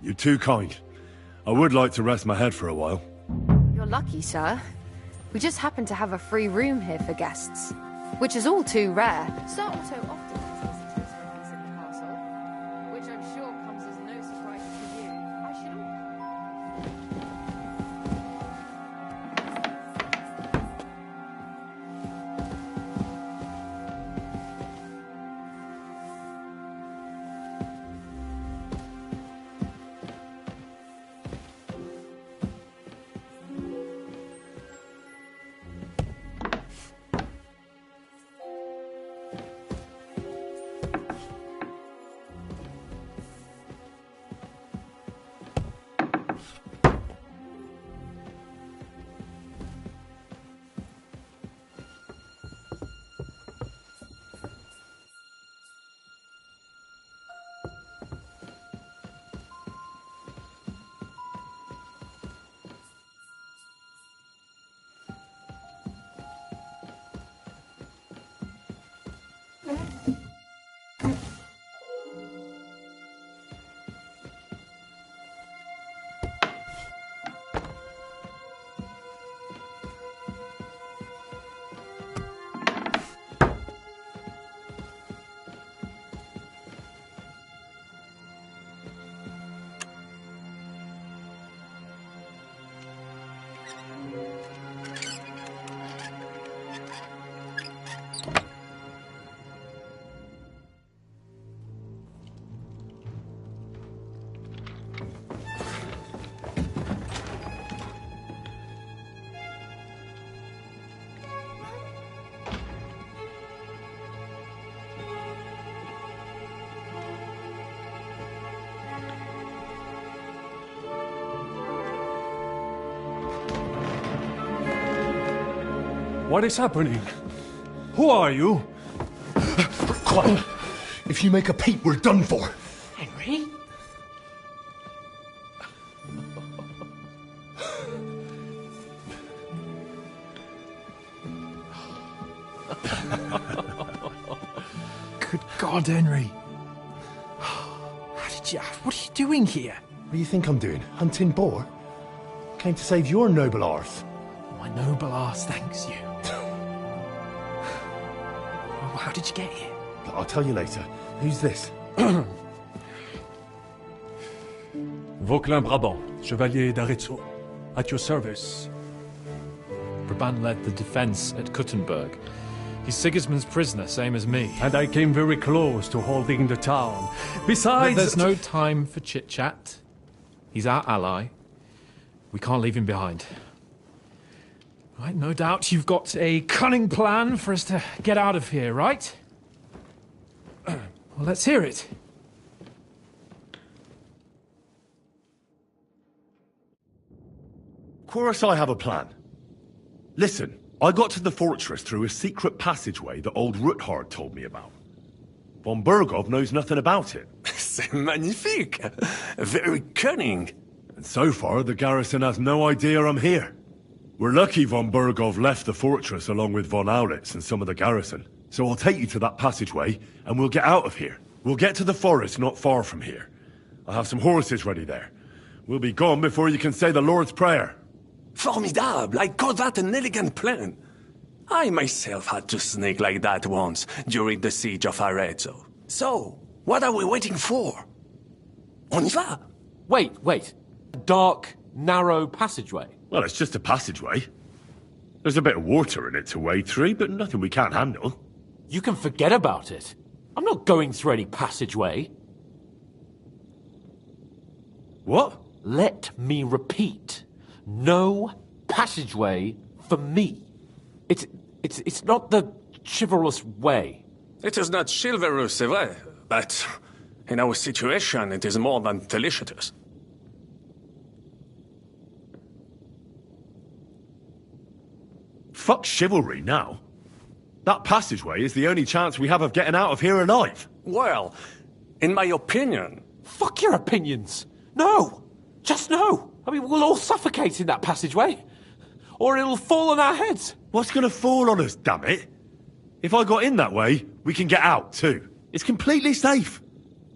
You're too kind. I would like to rest my head for a while. You're lucky, sir. We just happen to have a free room here for guests, which is all too rare. Sir Otto often lets visitors from City Castle, which I'm sure comes as no surprise to you. I should What is happening? Who are you? Quiet. If you make a peep, we're done for. Henry? Good God, Henry. What are you doing here? What do you think I'm doing? Hunting boar? Came to save your noble arse. My noble arse thanks you. Well, how did you get here? I'll tell you later. Who's this? Vauquelin Brabant, Chevalier d'Arezzo. At your service. Brabant led the defense at Kuttenberg. He's Sigismund's prisoner, same as me. And I came very close to holding the town. Besides... But there's no time for chit-chat. He's our ally. We can't leave him behind. Right, no doubt you've got a cunning plan for us to get out of here, right? Well, let's hear it. Of course I have a plan. Listen, I got to the fortress through a secret passageway that old Ruthard told me about. Von Bergov knows nothing about it. C'est magnifique! Very cunning. And so far, the garrison has no idea I'm here. We're lucky von Bergov left the fortress along with von Aulitz and some of the garrison. So I'll take you to that passageway, and we'll get out of here. We'll get to the forest not far from here. I'll have some horses ready there. We'll be gone before you can say the Lord's Prayer. Formidable! I call that an elegant plan. I myself had to sneak like that once during the siege of Arezzo. So, what are we waiting for? On y va! Wait. Dark, narrow passageway. Well, it's just a passageway. There's a bit of water in it to wade through, but nothing we can't handle. You can forget about it. I'm not going through any passageway. What? Let me repeat. No passageway for me. It's not the chivalrous way. It is not chivalrous, c'est vrai, but in our situation, it is more than delicious. Fuck chivalry now. That passageway is the only chance we have of getting out of here alive. Well, in my opinion... Fuck your opinions. No. Just no. I mean, we'll all suffocate in that passageway. Or it'll fall on our heads. What's gonna fall on us, damn it? If I got in that way, we can get out, too. It's completely safe.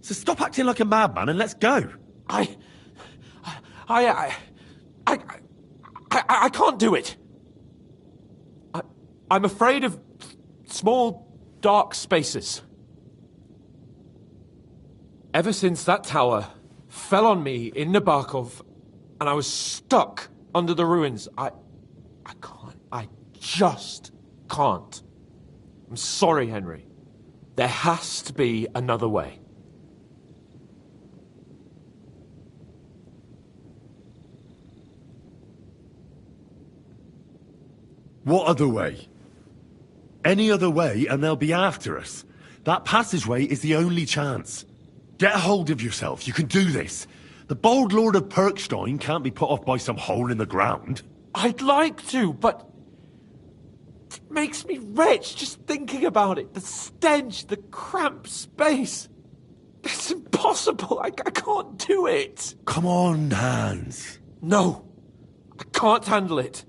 So stop acting like a madman and let's go. I can't do it. I'm afraid of small, dark spaces. Ever since that tower fell on me in Nabokov, and I was stuck under the ruins, I just can't. I'm sorry, Henry. There has to be another way. What other way? Any other way and they'll be after us. That passageway is the only chance. Get a hold of yourself. You can do this. The bold Lord of Perkstein can't be put off by some hole in the ground. I'd like to, but it makes me wretched just thinking about it. The stench, the cramped space. It's impossible. I can't do it. Come on, Hans. No, I can't handle it.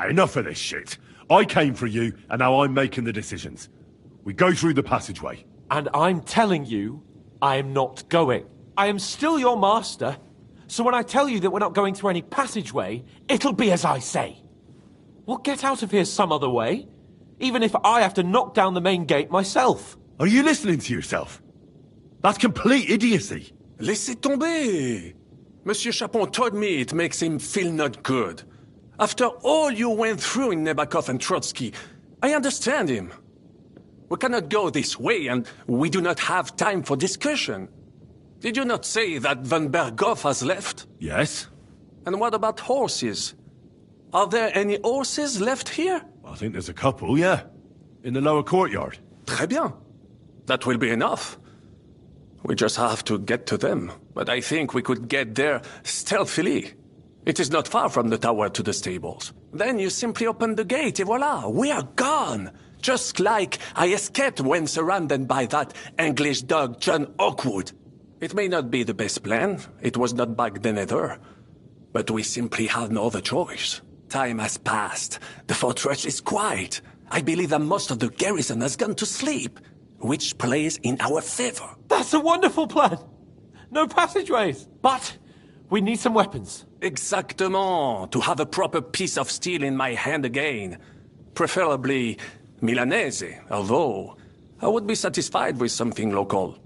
Enough of this shit. I came for you, and now I'm making the decisions. We go through the passageway. And I'm telling you, I am not going. I am still your master, so when I tell you that we're not going through any passageway, it'll be as I say. We'll get out of here some other way, even if I have to knock down the main gate myself. Are you listening to yourself? That's complete idiocy. Laissez tomber. Monsieur Chapon told me it makes him feel not good. After all you went through in Nabokov and Trotsky, I understand him. We cannot go this way, and we do not have time for discussion. Did you not say that von Bergov has left? Yes. And what about horses? Are there any horses left here? I think there's a couple, yeah. In the lower courtyard. Très bien. That will be enough. We just have to get to them, but I think we could get there stealthily. It is not far from the tower to the stables. Then you simply open the gate, et voila, we are gone! Just like I escaped when surrounded by that English dog John Oakwood. It may not be the best plan, it was not back then either, but we simply had no other choice. Time has passed, the fortress is quiet. I believe that most of the garrison has gone to sleep, which plays in our favor. That's a wonderful plan! No passageways! But we need some weapons. Exactement, to have a proper piece of steel in my hand again. Preferably Milanese, although I would be satisfied with something local.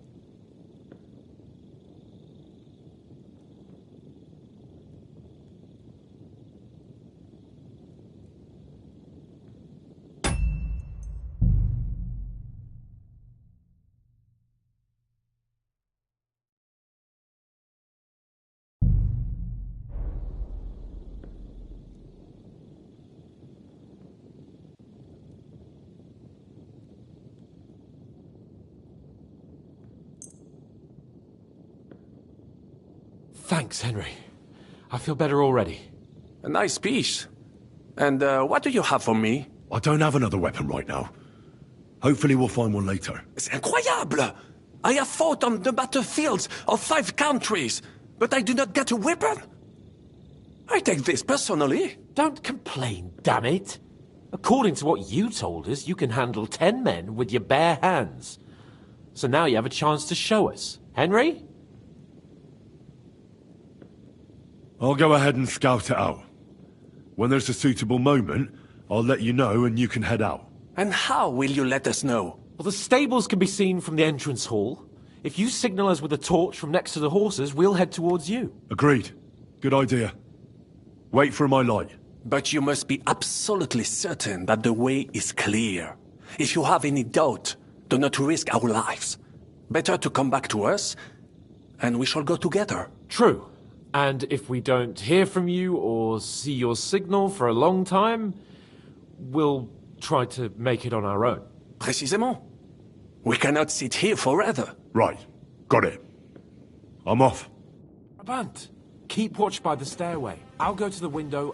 Thanks, Henry. I feel better already. A nice piece. And what do you have for me? I don't have another weapon right now. Hopefully we'll find one later. C'est incroyable! I have fought on the battlefields of 5 countries, but I do not get a weapon. I take this personally. Don't complain, damn it. According to what you told us, you can handle 10 men with your bare hands. So now you have a chance to show us. Henry? I'll go ahead and scout it out. When there's a suitable moment, I'll let you know and you can head out. And how will you let us know? Well, the stables can be seen from the entrance hall. If you signal us with a torch from next to the horses, we'll head towards you. Agreed. Good idea. Wait for my light. But you must be absolutely certain that the way is clear. If you have any doubt, do not risk our lives. Better to come back to us, and we shall go together. True. And if we don't hear from you or see your signal for a long time, we'll try to make it on our own. Précisément. We cannot sit here forever. Right. Got it. I'm off. Brabant, keep watch by the stairway. I'll go to the window.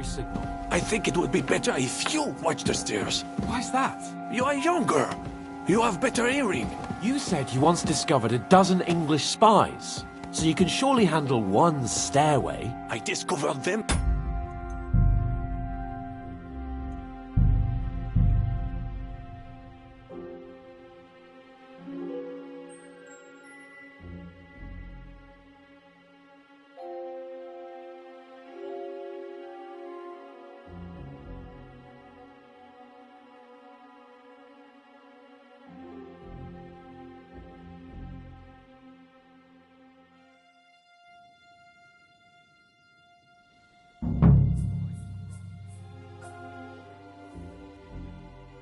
Signal. I think it would be better if you watch the stairs. Why's that? You are younger. You have better hearing. You said you once discovered a dozen English spies, so you can surely handle one stairway. I discovered them.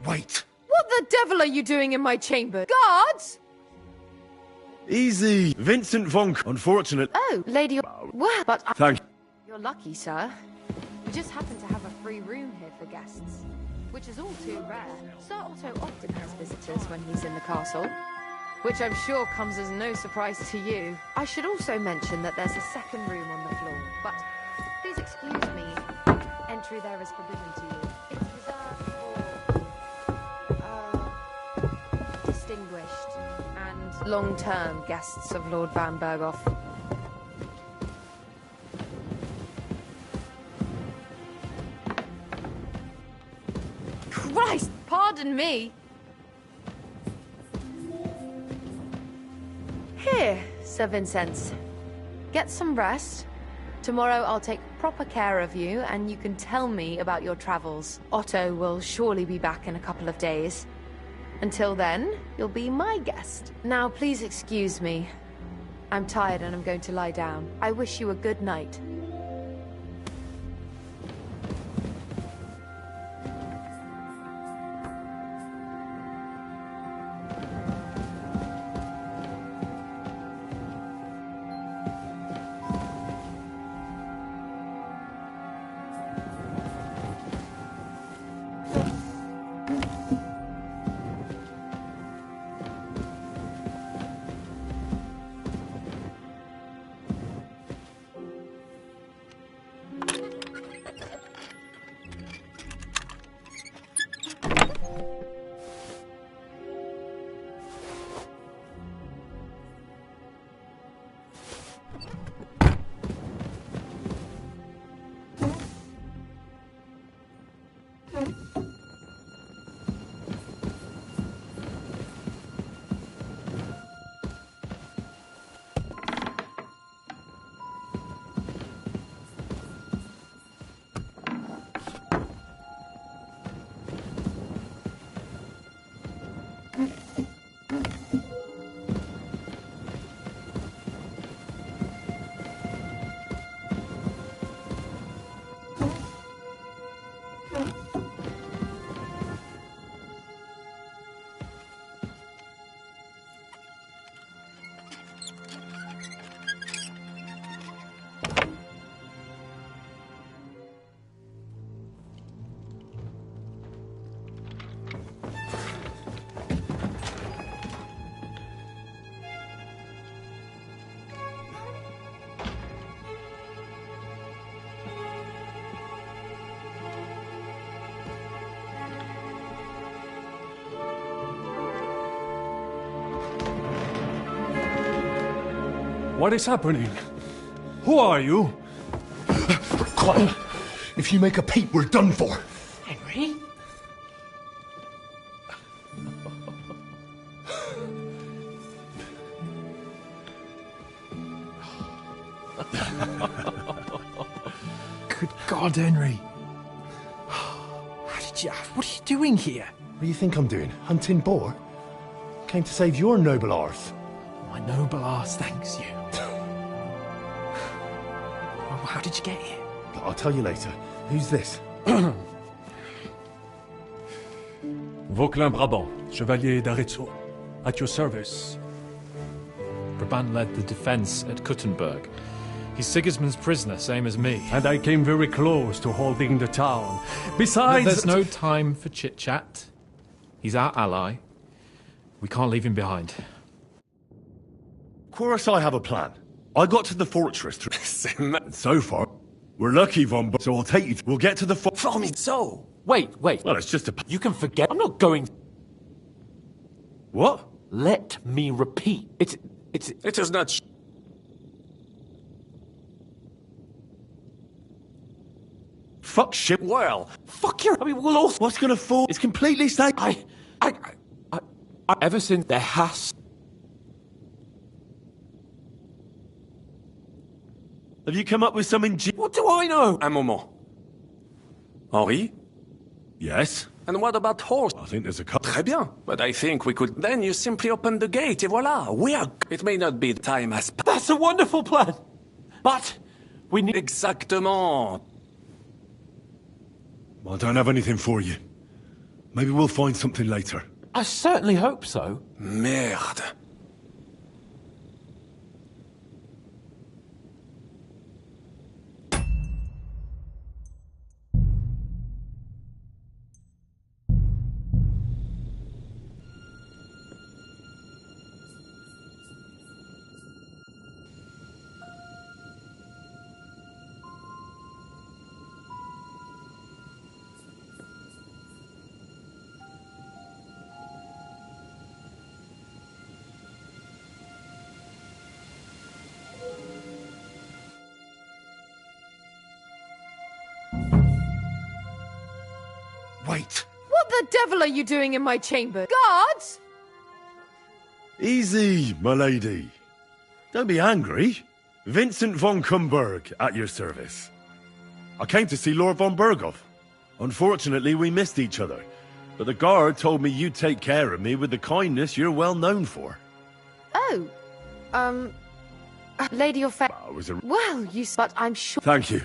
Wait. What the devil are you doing in my chamber? Guards! Easy. Vincent Vonk. Unfortunate. Oh, Lady... Well, but... Thank you. You're lucky, sir. We just happen to have a free room here for guests, which is all too rare. Sir Otto often has visitors when he's in the castle, which I'm sure comes as no surprise to you. I should also mention that there's a second room on the floor, but please excuse me. Entry there is forbidden to you. It's reserved for distinguished and long-term guests of Lord Van Berghoff. Christ, pardon me. Here, Sir Vincent. Get some rest. Tomorrow I'll take proper care of you, and you can tell me about your travels. Otto will surely be back in a couple of days. Until then, you'll be my guest. Now, please excuse me. I'm tired and I'm going to lie down. I wish you a good night. What is happening? Who are you? Quiet. If you make a peep, we're done for. Henry? Good God, Henry. How did you... What are you doing here? What do you think I'm doing? Hunting boar? Came to save your noble arse. My noble arse thanks you. Well, how did you get here? I'll tell you later. Who's this? Vauquelin Brabant, Chevalier d'Arezzo. At your service. Brabant led the defense at Kuttenberg. He's Sigismund's prisoner, same as me. And I came very close to holding the town. Besides... There's no time for chit-chat. He's our ally. We can't leave him behind. Of course I have a plan. I got to the fortress so far, we're lucky, Von so I'll take you. We'll get to the So? Wait. Well, it's just a... You can forget. I'm not going... What? Let me repeat. It is not... Fuck shit. Well, fuck your... I mean, we'll all... What's gonna fall? It's completely safe. Ever since there has... Have you come up with some What do I know? Un moment. Henri? Yes? And what about horse? I think there's a couple. Très bien. But I think we could... Then you simply open the gate, et voilà. We are... It may not be the time as... That's a wonderful plan. But we need... Exactement. I don't have anything for you. Maybe we'll find something later. I certainly hope so. Merde. Wait. What the devil are you doing in my chamber? Guards! Easy, my lady. Don't be angry. Vincent von Kumberg, at your service. I came to see Lord von Berghoff. Unfortunately, we missed each other. But the guard told me you'd take care of me with the kindness you're well known for. Oh, Lady of Fair. Well, but I'm sure. Thank you.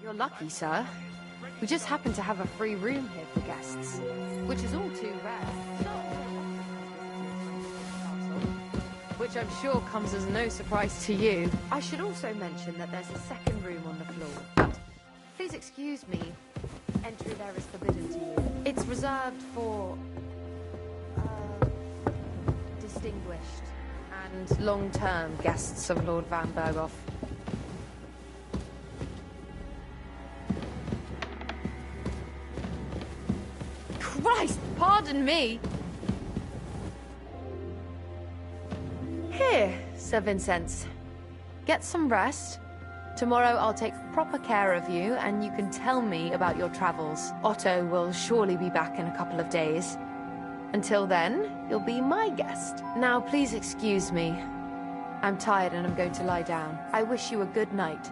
You're lucky, sir. We just happen to have a free room here for guests, which is all too rare. Which I'm sure comes as no surprise to you. I should also mention that there's a second room on the floor. But please excuse me. Entry there is forbidden to you. It's reserved for distinguished and long-term guests of Lord Van Berghoff. Christ, pardon me! Here, Sir Vincent. Get some rest. Tomorrow I'll take proper care of you, and you can tell me about your travels. Otto will surely be back in a couple of days. Until then, you'll be my guest. Now, please excuse me. I'm tired and I'm going to lie down. I wish you a good night.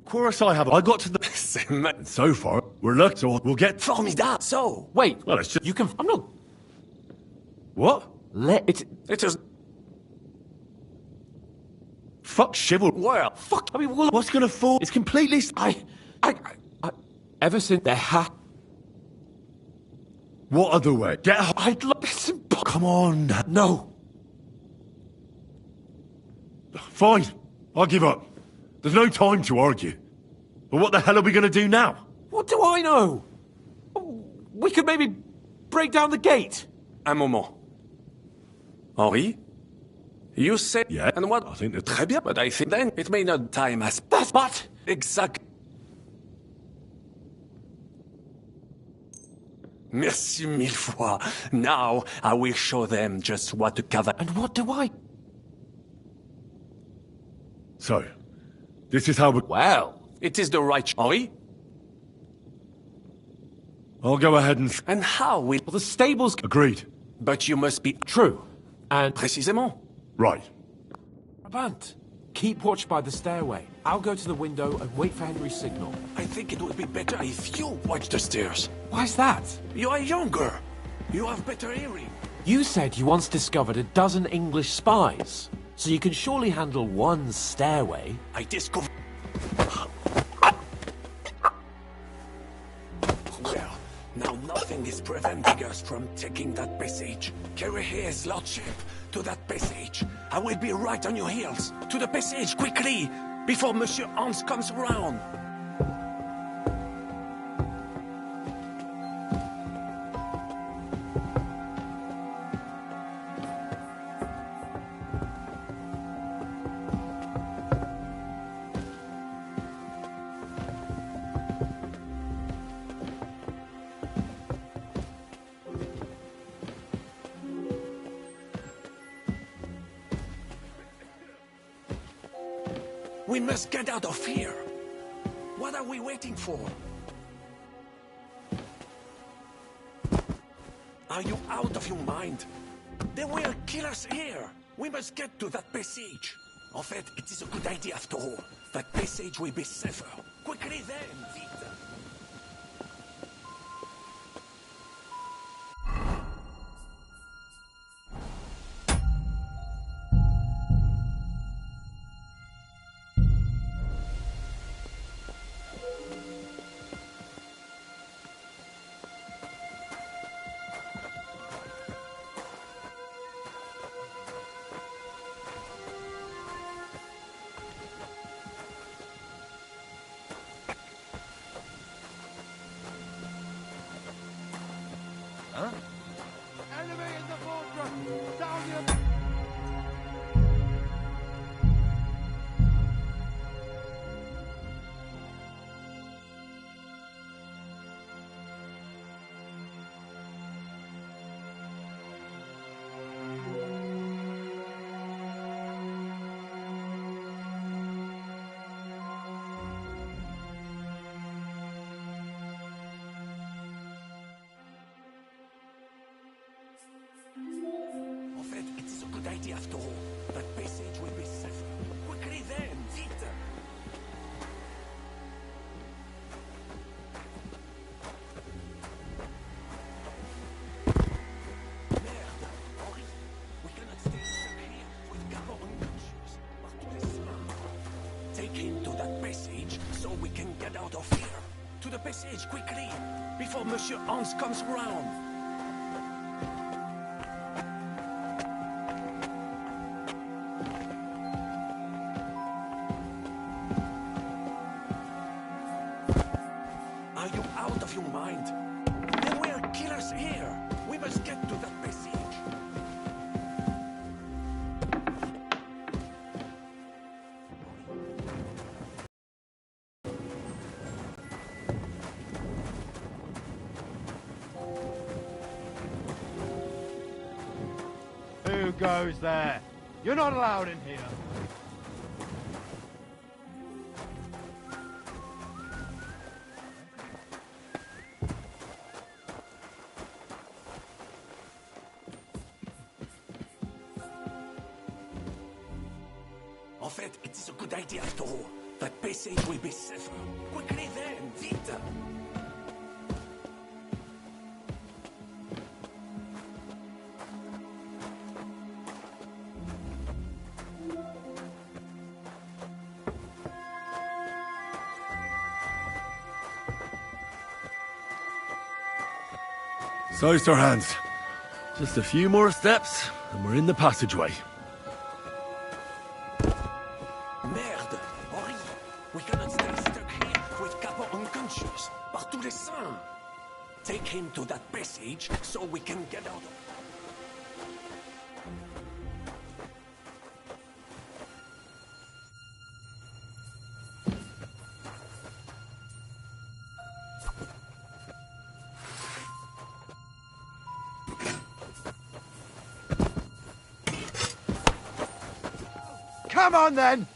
Of course I have. I got to the... So far, we're lucky, so we'll get... Formidable. So, wait. Well, it's just... You can... I'm not... What? It is... Fuck chivalry. Well, fuck. I mean, what's gonna fall? It's completely... Ever since there What other way? Get out. I'd love... It's impossible. Come on. No. Fine. I'll give up. There's no time to argue. But what the hell are we going to do now? What do I know? We could maybe break down the gate. Un moment. Henri? You said... Yeah. And what? I think that... Très bien, but I think then it may not time as... That's but... Exact. Merci mille fois. Now I will show them just what to cover. And what do I... So, this is how we... Well, it is the right... Henri? I'll go ahead and... And how will... Well, the stables... Agreed. But you must be... True. And... Précisément. Right. Brabant, keep watch by the stairway. I'll go to the window and wait for Henry's signal. I think it would be better if you watch the stairs. Why's that? You are younger. You have better hearing. You said you once discovered a dozen English spies. So you can surely handle one stairway. I discovered... Well, now nothing is preventing us from taking that passage. Carry his lordship to that passage. I will be right on your heels. To the passage, quickly, before Monsieur Hans comes around. We must get out of here. What are we waiting for? Are you out of your mind? They will kill us here. We must get to that passage. En fait, it is a good idea after all. That passage will be safer. Quickly then, vite. Huh? Enemy in the fortress! Down your... En fait, it is a good idea after all. That passage will be safer. Quickly then, vite! Merde, Henri, we cannot stay stuck here with Gabor unconscious. Partout les saints. Take him to that passage so we can get out of here. To the passage, quickly, before Monsieur Hans comes around. Are you out of your mind? There were killers here. We must get to that passage. Who goes there? You're not allowed in here. En fait, it is a good idea after all. That passage will be safer. Quickly then, vite! So, Sir Hans, just a few more steps, and we're in the passageway. Merde, Henri, we cannot stay stuck here with Gabor unconscious. Par tous les saints! Take him to that passage so we can get out of... Come on then!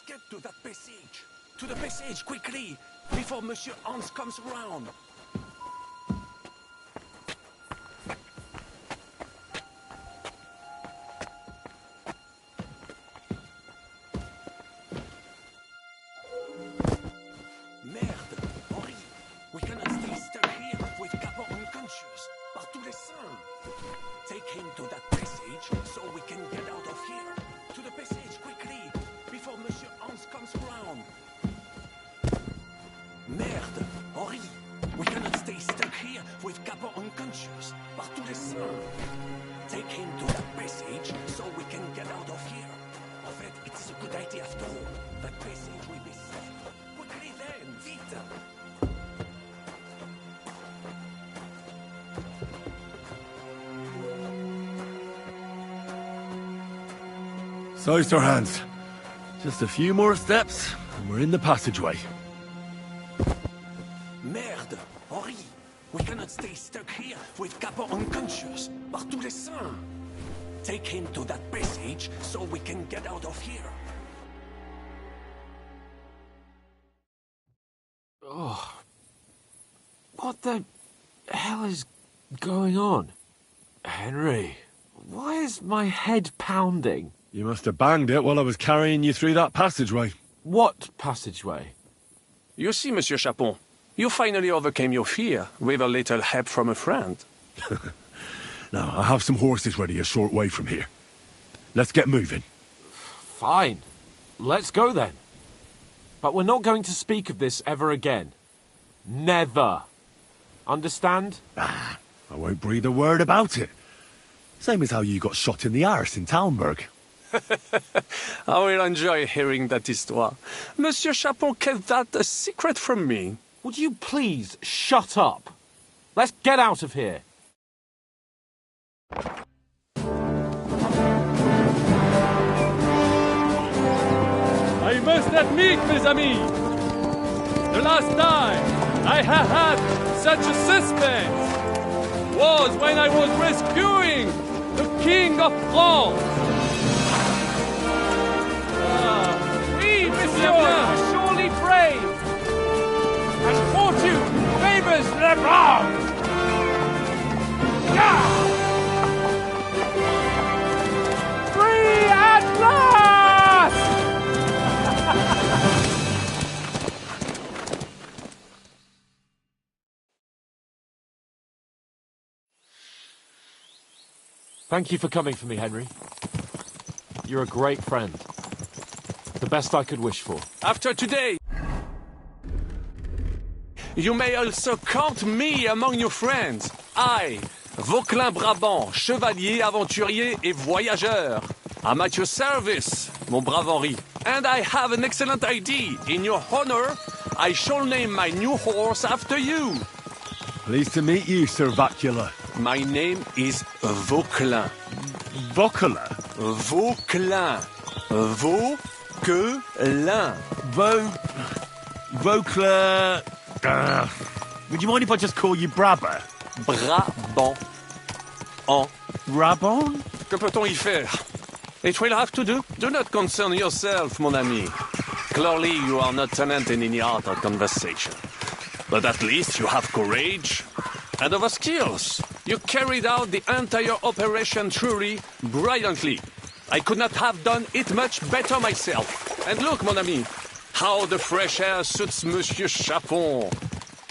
Get to that passage. To the passage, quickly, before Monsieur Hans comes around. Merde, Henri, we cannot stay stuck here with Gabor unconscious. Par tous les saints. Take him to that passage so we can get out of here. To the passage, quickly, before Monsieur Hans comes around. Merde, Henri, we cannot stay stuck here with Gabor unconscious. Par tous les saints. Take him to that passage so we can get out of here. En fait, it is a good idea after all. That passage will be safe. Quickly then, vite! So, Sir Hans, just a few more steps, We're in the passageway. Merde! Henri! We cannot stay stuck here with Capon unconscious. Par tous les saints! Take him to that passage so we can get out of here. Oh. What the hell is going on? Henry, why is my head pounding? You must have banged it while I was carrying you through that passageway. What passageway? You see, Monsieur Chapon, you finally overcame your fear with a little help from a friend. Now, I have some horses ready a short way from here. Let's get moving. Fine. Let's go then. But we're not going to speak of this ever again. Never. Understand? I won't breathe a word about it. Same as how you got shot in the arse in Talmberg. I will enjoy hearing that histoire. Monsieur Chapon kept that a secret from me. Would you please shut up? Let's get out of here. I must admit, mes amis, the last time I have had such a suspense was when I was rescuing the King of France. Oui, monsieur, are surely brave. And fortune favors the brave. Free at last! Thank you for coming for me, Henry. You're a great friend. The best I could wish for. After today, you may also count me among your friends. I, Vauquelin Brabant, chevalier, aventurier et voyageur. I'm at your service, mon brave Henri. And I have an excellent idea. In your honor, I shall name my new horse after you. Pleased to meet you, Sir Vacula. My name is Vauquelin. Vauquelin? Vauquelin. Vauquelin. Vauquelin... would you mind if I just call you Brabber? Brabant. Brabant? Que peut-on y faire? It will have to do. Do not concern yourself, mon ami. Clearly, you are not tenant in any art or conversation. But at least you have courage and other skills. You carried out the entire operation truly brilliantly. I could not have done it much better myself. And look, mon ami, how the fresh air suits Monsieur Chapon.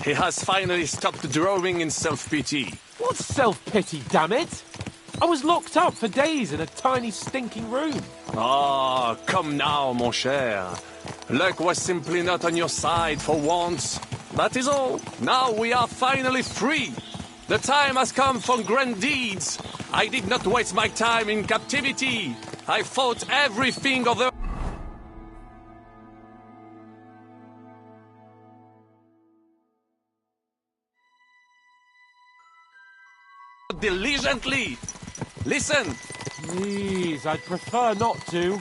He has finally stopped drawing in self-pity. What self-pity, damn it? I was locked up for days in a tiny stinking room. Ah, come now, mon cher. Luck was simply not on your side for once. That is all. Now we are finally free. The time has come for grand deeds. I did not waste my time in captivity. I fought everything of the... diligently. Listen. Please, I'd prefer not to.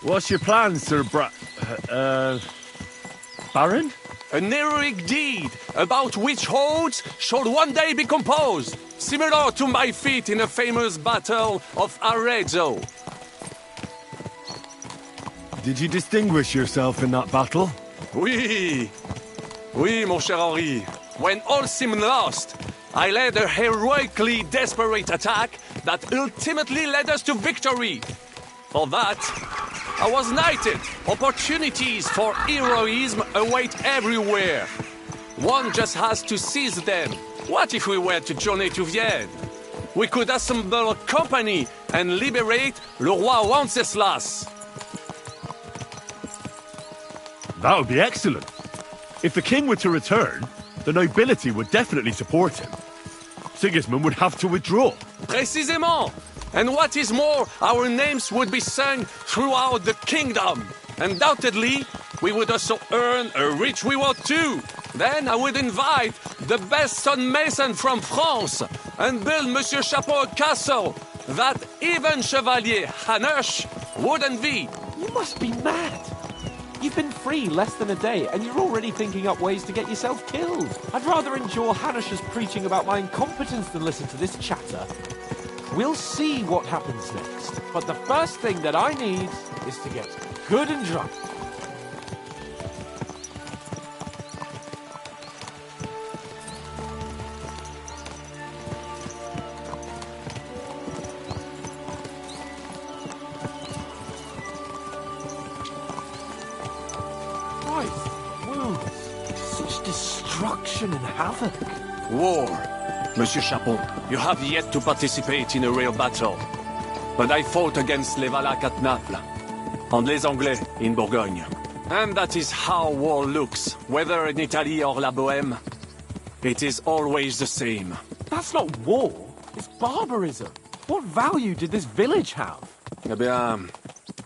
What's your plan, Sir Baron? An heroic deed about which odes shall one day be composed, similar to my feat in the famous Battle of Arezzo. Did you distinguish yourself in that battle? Oui, mon cher Henri. When all seemed lost, I led a heroically desperate attack that ultimately led us to victory. For that, I was knighted. Opportunities for heroism await everywhere. One just has to seize them. What if we were to journey to Vienne? We could assemble a company and liberate Le Roi Wenceslas. That would be excellent. If the king were to return, the nobility would definitely support him. Sigismund would have to withdraw. Précisément. And what is more, our names would be sung throughout the kingdom. Undoubtedly, we would also earn a rich reward too. Then I would invite the best stonemason from France and build Monsieur Chapon a castle that even Chevalier Hanush would envy. You must be mad. You've been free less than a day, and you're already thinking up ways to get yourself killed. I'd rather endure Hanish's preaching about my incompetence than listen to this chatter. We'll see what happens next, but the first thing that I need is to get good and drunk. Destruction and havoc. War. Monsieur Chapon, you have yet to participate in a real battle. But I fought against les Valaques at Naples, and les Anglais in Bourgogne. And that is how war looks, whether in Italy or La Bohème. It is always the same. That's not war, it's barbarism. What value did this village have? Eh bien,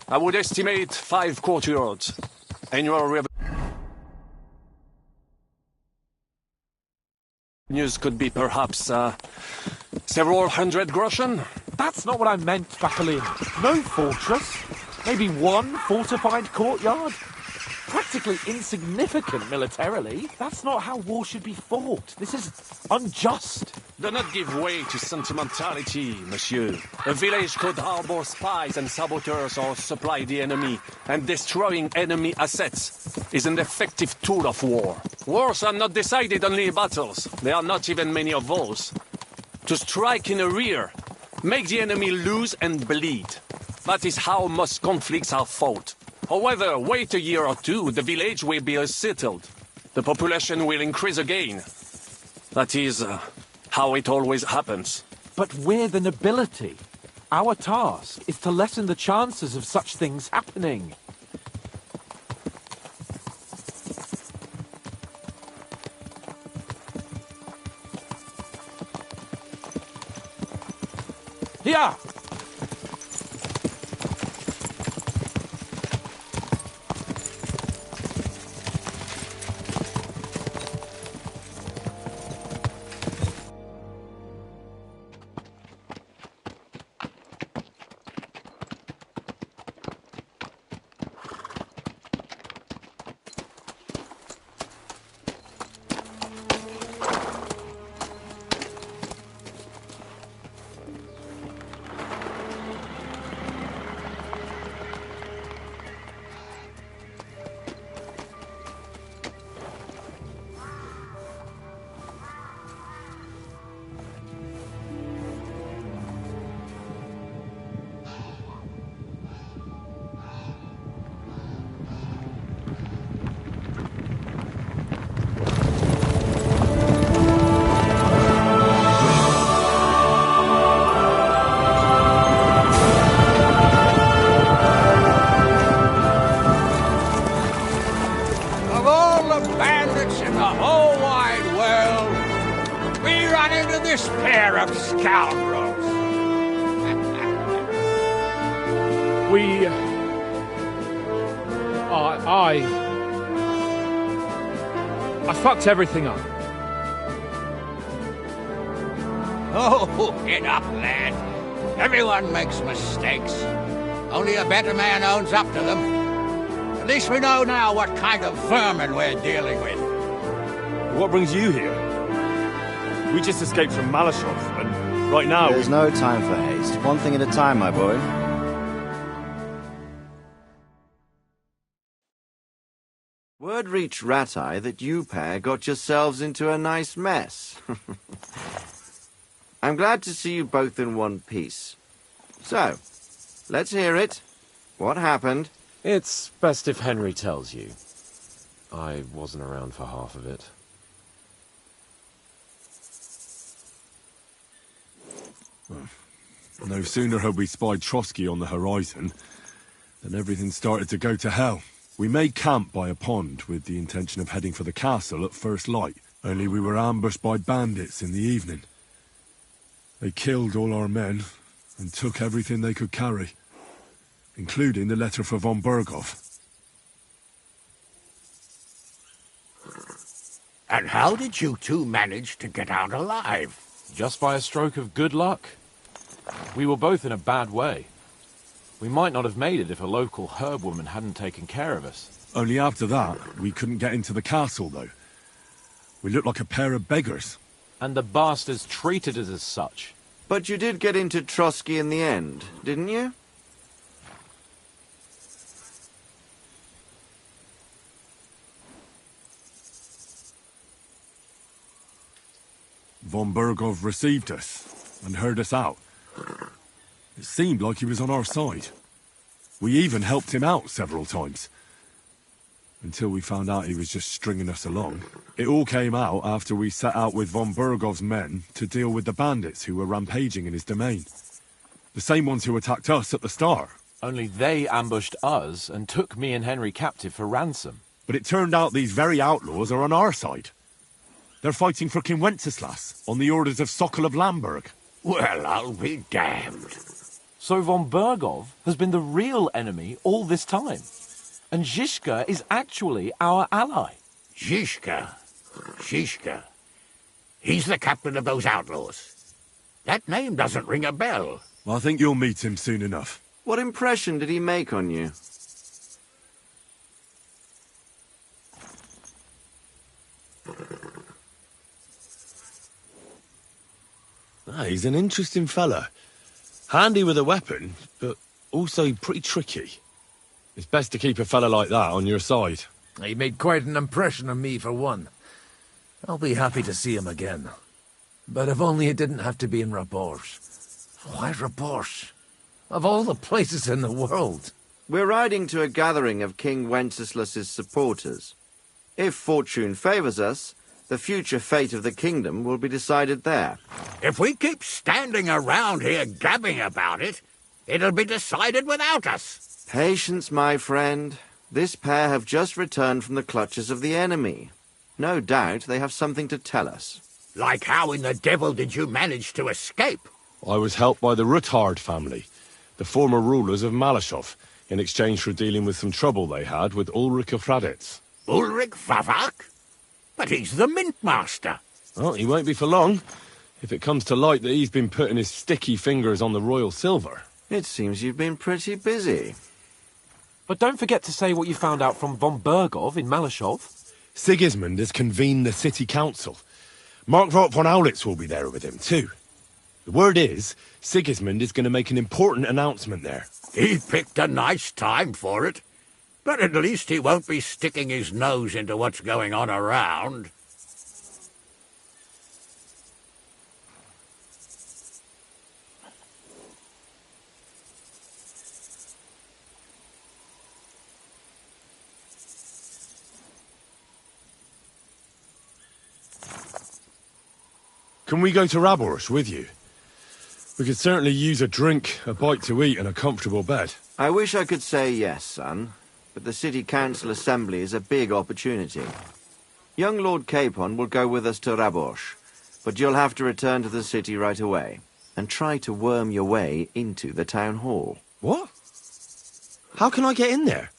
I would estimate 5 courtyards. Annual revenues could be perhaps several hundred groschen. That's not what I meant, Battalion. No fortress. Maybe one fortified courtyard. Practically insignificant militarily. That's not how war should be fought. This is unjust. Do not give way to sentimentality, monsieur. A village could harbor spies and saboteurs or supply the enemy, and destroying enemy assets is an effective tool of war. Wars are not decided only in battles. There are not even many of those. To strike in the rear, make the enemy lose and bleed. That is how most conflicts are fought. However, wait a year or two, the village will be settled. The population will increase again. That is how it always happens. But we're the nobility. Our task is to lessen the chances of such things happening. Here! this pair of scoundrels. I fucked everything up. Oh, get up, lad. Everyone makes mistakes. Only a better man owns up to them. At least we know now what kind of vermin we're dealing with. What brings you here? We just escaped from Malashov, and right now... There's no time for haste. One thing at a time, my boy. Word reached Rattay that you pair got yourselves into a nice mess. I'm glad to see you both in one piece. So, let's hear it. What happened? It's best if Henry tells you. I wasn't around for half of it. No sooner had we spied Trotsky on the horizon than everything started to go to hell. We made camp by a pond with the intention of heading for the castle at first light, only we were ambushed by bandits in the evening. They killed all our men and took everything they could carry, including the letter for von Berghoff. And how did you two manage to get out alive? Just by a stroke of good luck. We were both in a bad way. We might not have made it if a local herb woman hadn't taken care of us. Only after that, we couldn't get into the castle, though. We looked like a pair of beggars. And the bastards treated us as such. But you did get into Trotsky in the end, didn't you? Von Bergov received us and heard us out. It seemed like he was on our side. We even helped him out several times. Until we found out he was just stringing us along. It all came out after we set out with von Bergov's men to deal with the bandits who were rampaging in his domain. The same ones who attacked us at the start. Only they ambushed us and took me and Henry captive for ransom. But it turned out these very outlaws are on our side. They're fighting for King Wenceslas on the orders of Sokol of Lamberg. Well, I'll be damned. So von Bergov has been the real enemy all this time. And Zizka is actually our ally. Zizka? Zizka? He's the captain of those outlaws. That name doesn't ring a bell. Well, I think you'll meet him soon enough. What impression did he make on you? He's an interesting fella. Handy with a weapon, but also pretty tricky. It's best to keep a fella like that on your side. He made quite an impression on me, for one. I'll be happy to see him again. But if only it didn't have to be in Rabosh. Why Rabosh? Of all the places in the world. We're riding to a gathering of King Wenceslas's supporters. If fortune favors us, the future fate of the kingdom will be decided there. If we keep standing around here gabbing about it, it'll be decided without us. Patience, my friend. This pair have just returned from the clutches of the enemy. No doubt they have something to tell us. Like how in the devil did you manage to escape? I was helped by the Ruthard family, the former rulers of Malashov, in exchange for dealing with some trouble they had with Ulrich of Raditz. Ulrich Vavak? But he's the Mint Master. Well, he won't be for long, if it comes to light that he's been putting his sticky fingers on the royal silver. It seems you've been pretty busy. But don't forget to say what you found out from von Bergov in Malashov. Sigismund has convened the city council. Markvart von Aulitz will be there with him, too. The word is, Sigismund is going to make an important announcement there. He picked a nice time for it. But at least he won't be sticking his nose into what's going on around. Can we go to Rabosh with you? We could certainly use a drink, a bite to eat, and a comfortable bed. I wish I could say yes, son. But the City Council Assembly is a big opportunity. Young Lord Capon will go with us to Rabosh, but you'll have to return to the city right away, and try to worm your way into the town hall. What? How can I get in there?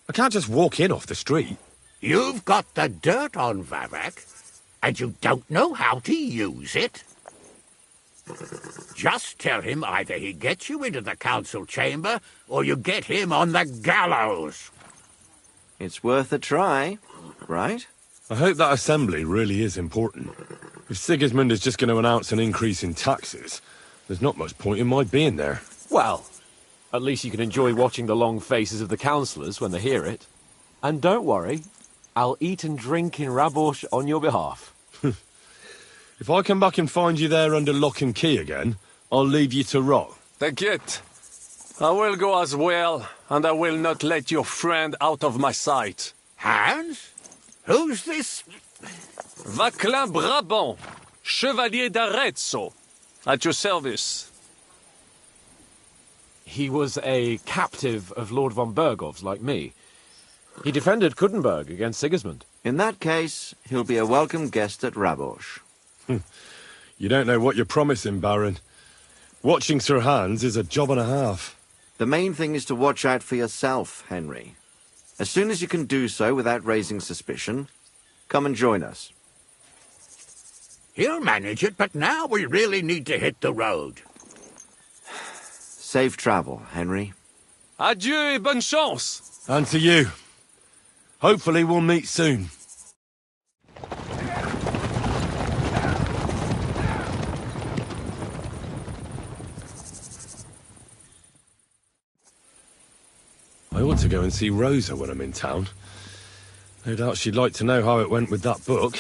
I can't just walk in off the street. You've got the dirt on Vavak, and you don't know how to use it. Just tell him either he gets you into the council chamber, or you get him on the gallows. It's worth a try, right? I hope that assembly really is important. If Sigismund is just going to announce an increase in taxes, there's not much point in my being there. Well, at least you can enjoy watching the long faces of the councillors when they hear it. And don't worry, I'll eat and drink in Rabosh on your behalf. If I come back and find you there under lock and key again, I'll leave you to rot. Take it. I will go as well, and I will not let your friend out of my sight. Hans? Who's this? Vaclain Brabant, Chevalier d'Arezzo, at your service. He was a captive of Lord von Bergov's, like me. He defended Kuttenberg against Sigismund. In that case, he'll be a welcome guest at Rabosh. You don't know what you're promising, Baron. Watching Sir Hans is a job and a half. The main thing is to watch out for yourself, Henry. As soon as you can do so without raising suspicion, come and join us. He'll manage it, but now we really need to hit the road. Safe travel, Henry. Adieu et bonne chance! And to you. Hopefully we'll meet soon. I ought to go and see Rosa when I'm in town. No doubt she'd like to know how it went with that book.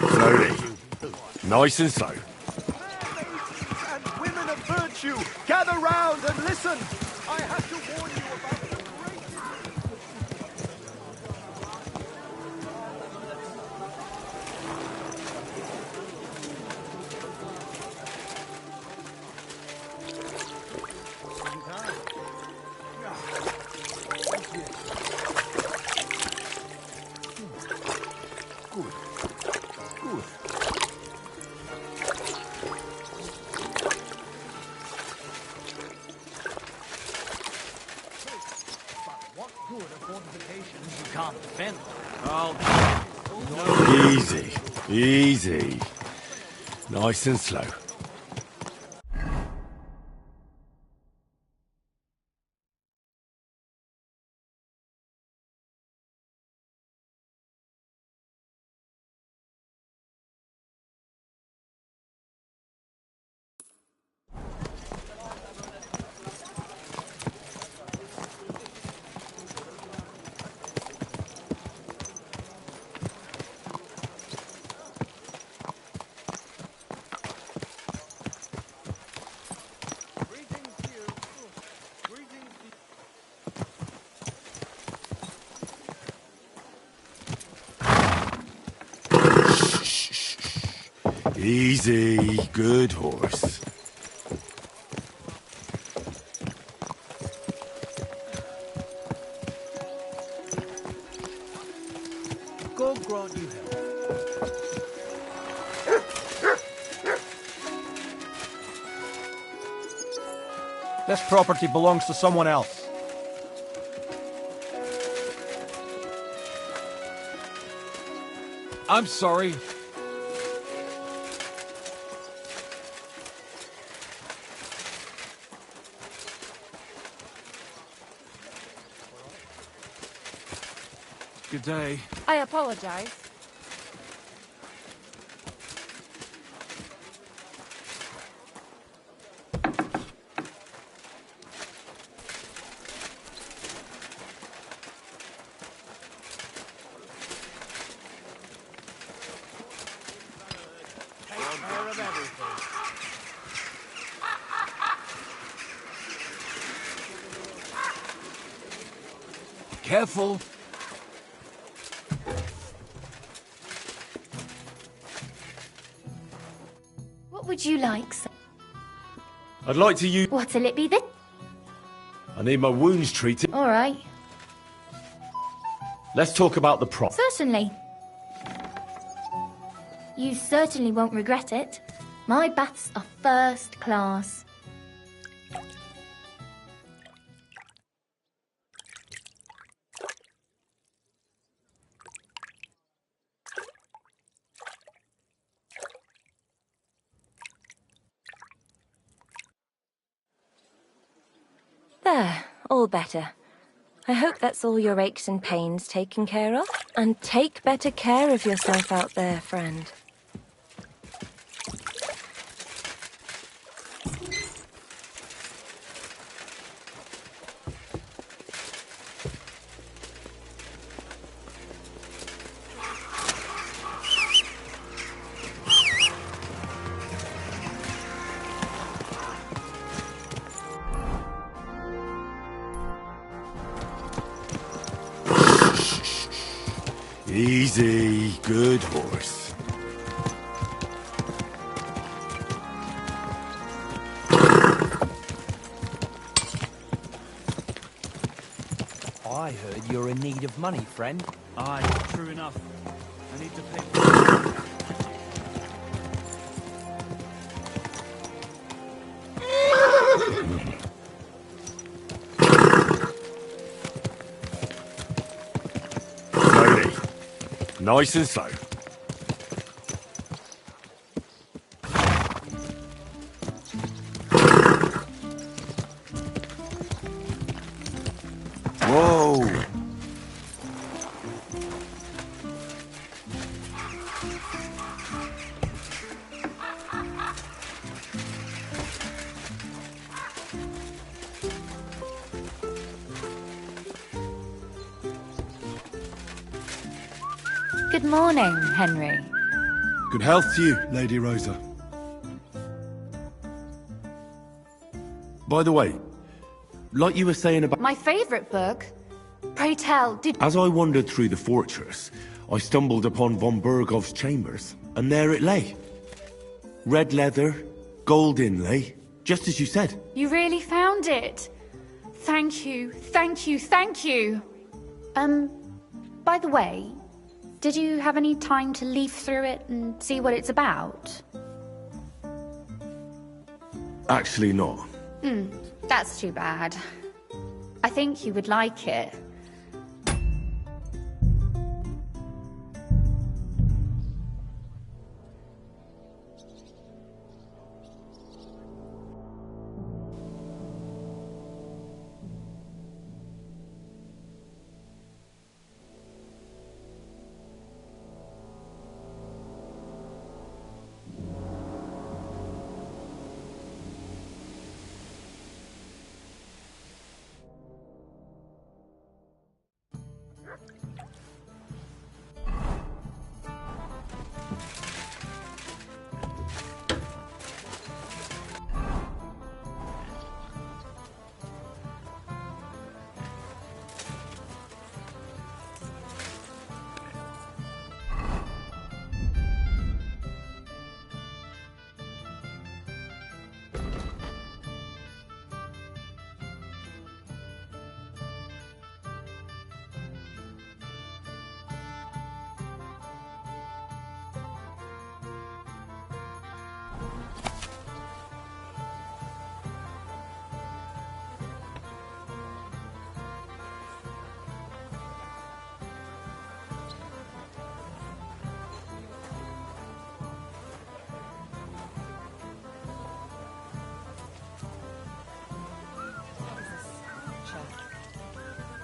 Slowly. Nice and slow. And women of virtue, gather round and listen. I have to warn you about the Easy. Easy. Nice and slow. Easy. Good horse. God grant you health. This property belongs to someone else. I'm sorry. Good day. I apologize. Careful. What would you like, sir? I'd like to use... What'll it be then? I need my wounds treated. All right. Let's talk about the prop. Certainly. You certainly won't regret it. My baths are first class. There, all better. I hope that's all your aches and pains taken care of. And take better care of yourself out there, friend. Easy, good horse. I heard you're in need of money, friend. Aye, true enough. I need to pay. Slowly. Nice and slow. Whoa! Good morning, Henry. Good health to you, Lady Rosa. By the way, like you were saying about... My favourite book. Pray tell, did... As I wandered through the fortress, I stumbled upon von Bergov's chambers, and there it lay. Red leather, gold inlay, just as you said. You really found it? Thank you, thank you, thank you. By the way, did you have any time to leaf through it and see what it's about? Actually not. That's too bad. I think you would like it.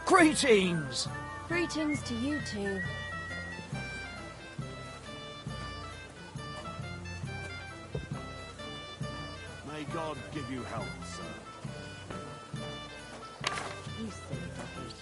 Greetings! Greetings to you too. May God give you health, sir. You silly doggy.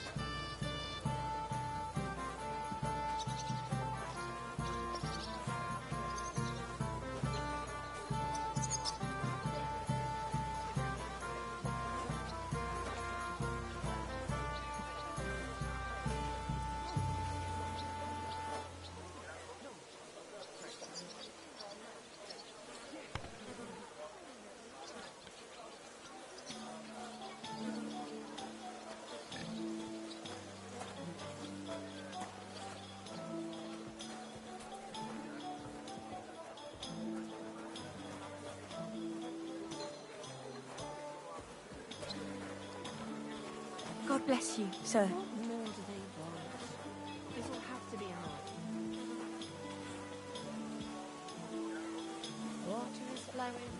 God bless you, sir. This will have to be enough. Water is flowing.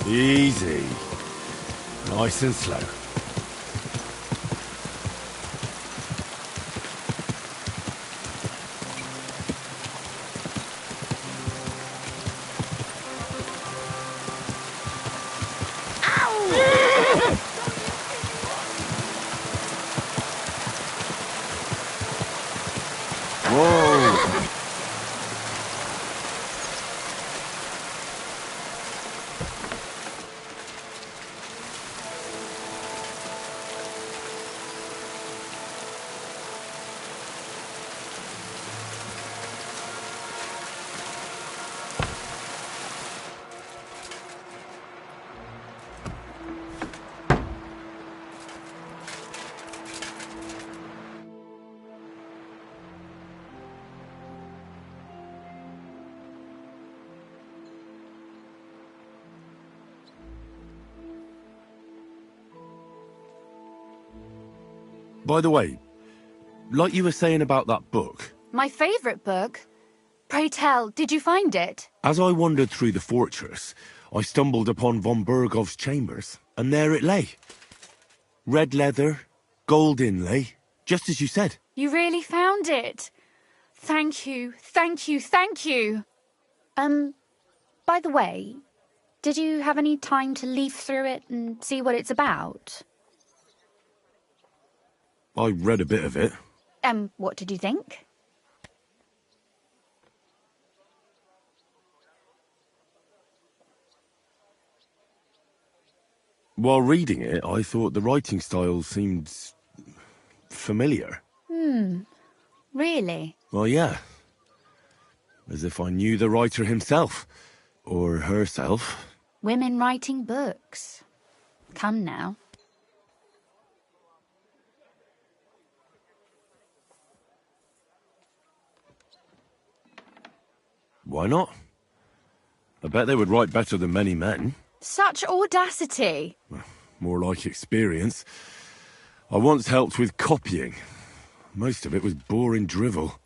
Easy. Nice and slow. Whoa! By the way, like you were saying about that book, My favourite book? Pray tell, did you find it? as I wandered through the fortress, I stumbled upon von Bergov's chambers, and there it lay. Red leather, gold inlay, just as you said. You really found it? Thank you, thank you, thank you. By the way, did you have any time to leaf through it and see what it's about? I read a bit of it. What did you think? While reading it, I thought the writing style seemed familiar. Really? Well, yeah. As if I knew the writer himself. Or herself. Women writing books. Come now. Why not? I bet they would write better than many men. Such audacity. More like experience. I once helped with copying. Most of it was boring drivel.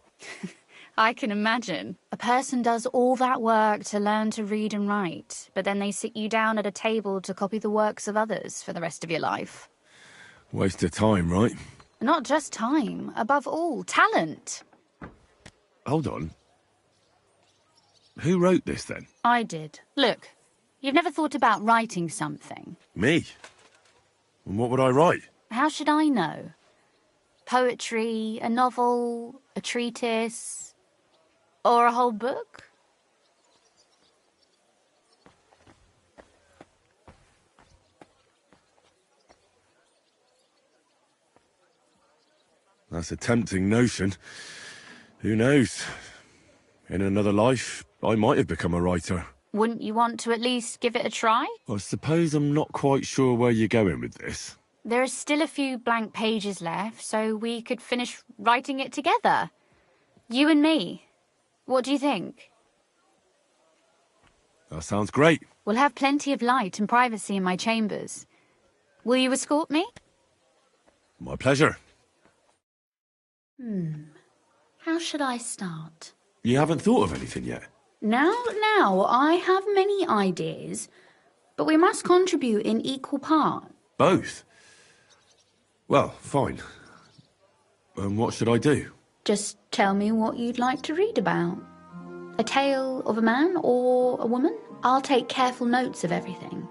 I can imagine. A person does all that work to learn to read and write, but then they sit you down at a table to copy the works of others for the rest of your life. Waste of time, right? Not just time, above all, talent. Hold on. Who wrote this, then? I did. Look, you've never thought about writing something. Me? And what would I write? How should I know? Poetry, a novel, a treatise, or a whole book? That's a tempting notion. Who knows? In another life, I might have become a writer. Wouldn't you want to at least give it a try? I suppose I'm not quite sure where you're going with this. There are still a few blank pages left, so we could finish writing it together. You and me. What do you think? That sounds great. We'll have plenty of light and privacy in my chambers. Will you escort me? My pleasure. How should I start? You haven't thought of anything yet? Now, I have many ideas, but we must contribute in equal part. Both? Well, fine. And what should I do? Just tell me what you'd like to read about. A tale of a man or a woman? I'll take careful notes of everything.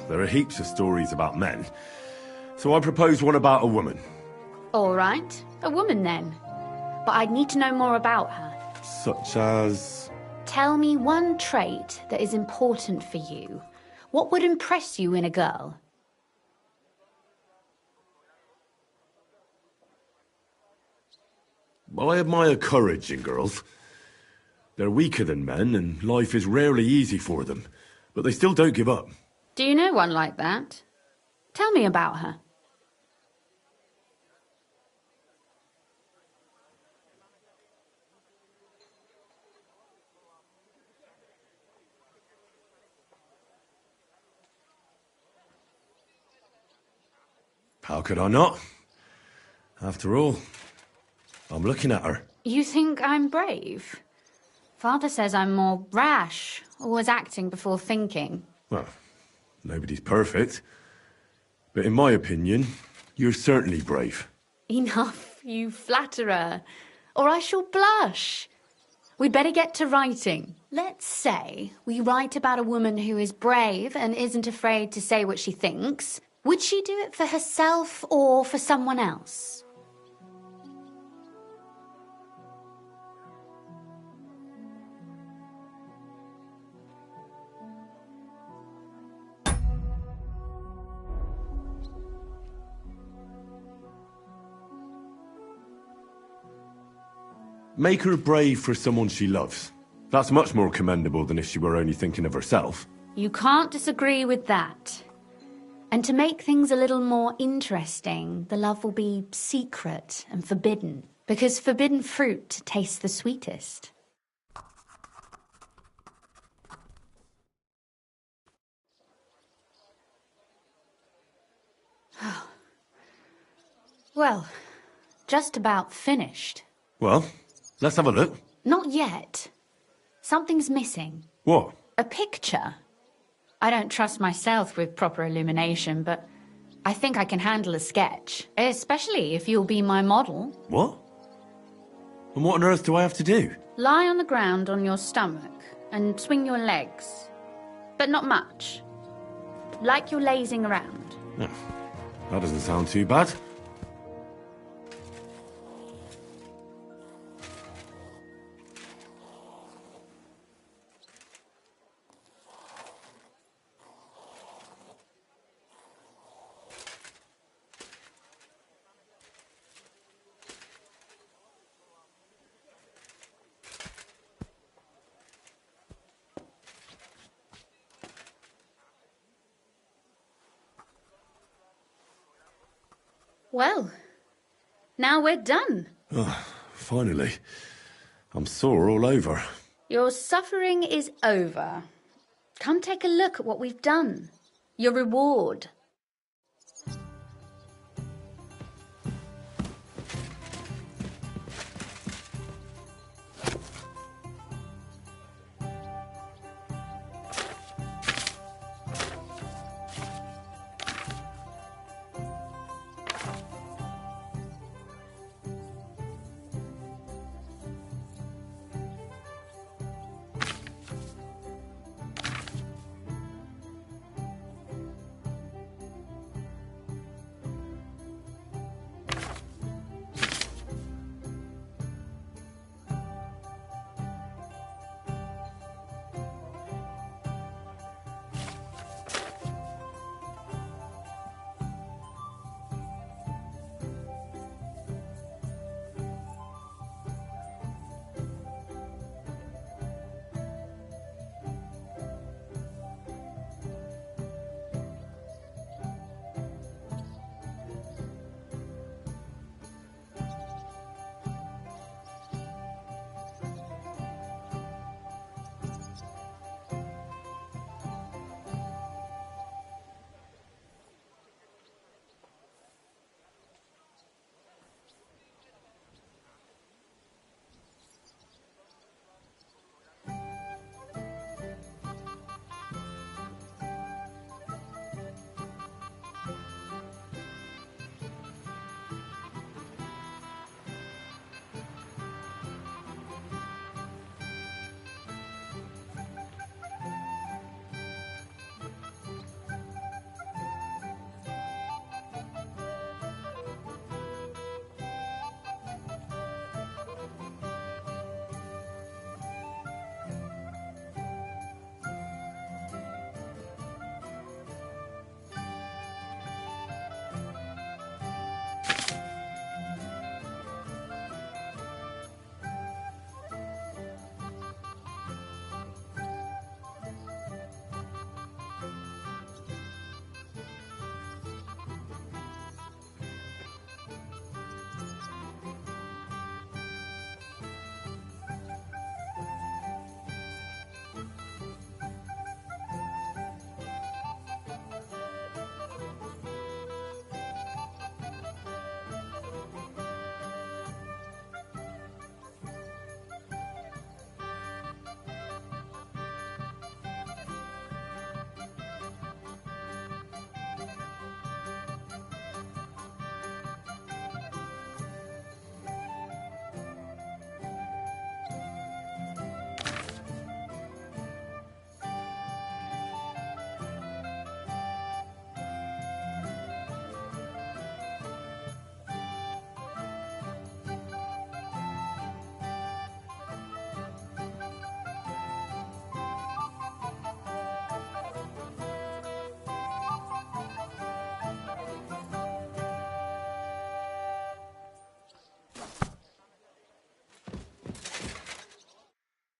There are heaps of stories about men. So I propose one about a woman. All right, a woman then. But I'd need to know more about her. Such as... Tell me one trait that is important for you. What would impress you in a girl? I admire courage in girls. They're weaker than men, and life is rarely easy for them. But they still don't give up. Do you know one like that? Tell me about her. How could I not? After all, I'm looking at her. You think I'm brave? Father says I'm more rash, always acting before thinking. Well, nobody's perfect. But in my opinion, you're certainly brave. Enough, you flatterer, or I shall blush. We'd better get to writing. Let's say we write about a woman who is brave and isn't afraid to say what she thinks. Would she do it for herself or for someone else? Make her brave for someone she loves. That's much more commendable than if she were only thinking of herself. You can't disagree with that. And to make things a little more interesting, the love will be secret and forbidden, because forbidden fruit tastes the sweetest. Well, just about finished. Well, let's have a look. Not yet. Something's missing. What? A picture. I don't trust myself with proper illumination, but I think I can handle a sketch. Especially if you'll be my model. What? And what on earth do I have to do? Lie on the ground on your stomach and swing your legs. But not much. Like you're lazing around. Oh, that doesn't sound too bad. Well, now we're done. Oh, finally. I'm sore all over. Your suffering is over. Come take a look at what we've done. Your reward.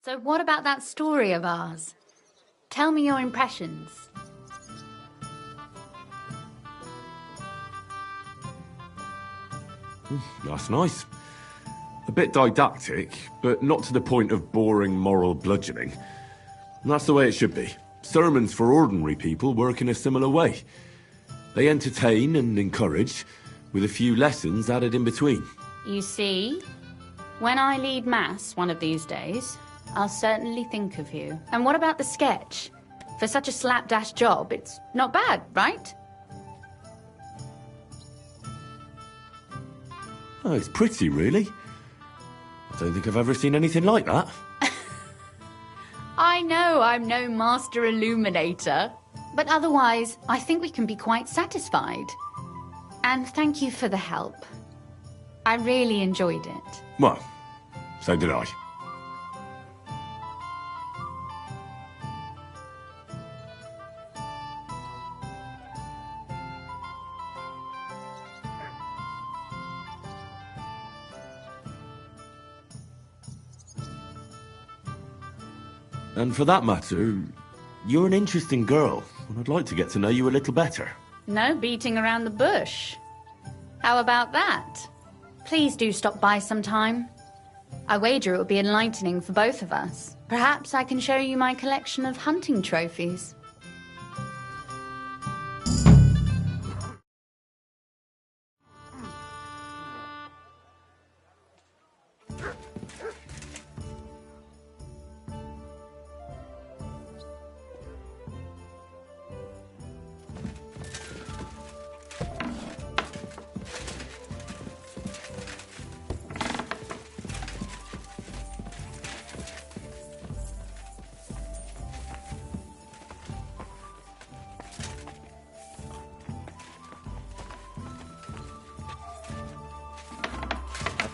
So what about that story of ours? Tell me your impressions. That's nice. A bit didactic, but not to the point of boring moral bludgeoning. And that's the way it should be. Sermons for ordinary people work in a similar way. They entertain and encourage, with a few lessons added in between. You see, when I lead Mass one of these days, I'll certainly think of you. And what about the sketch? For such a slapdash job, it's not bad, right? Oh, it's pretty, really. I don't think I've ever seen anything like that. I know I'm no master illuminator, but otherwise, I think we can be quite satisfied. And thank you for the help. I really enjoyed it. Well, so did I. And for that matter, you're an interesting girl, and I'd like to get to know you a little better. No beating around the bush. How about that? Please do stop by sometime. I wager it would be enlightening for both of us. Perhaps I can show you my collection of hunting trophies.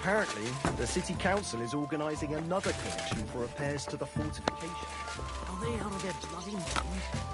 Apparently, the city council is organising another collection for repairs to the fortification. Are they out of their bloody minds?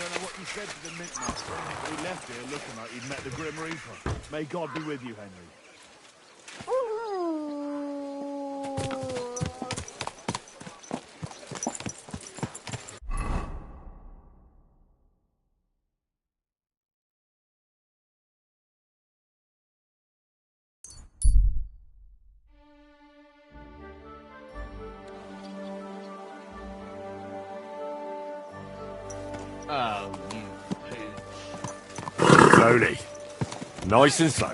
don't know what you said to the Mint Master, but he left here looking like he'd met the Grim Reaper. May God be with you, Henry. Oh, you pooch. Slowly. Nice and slow.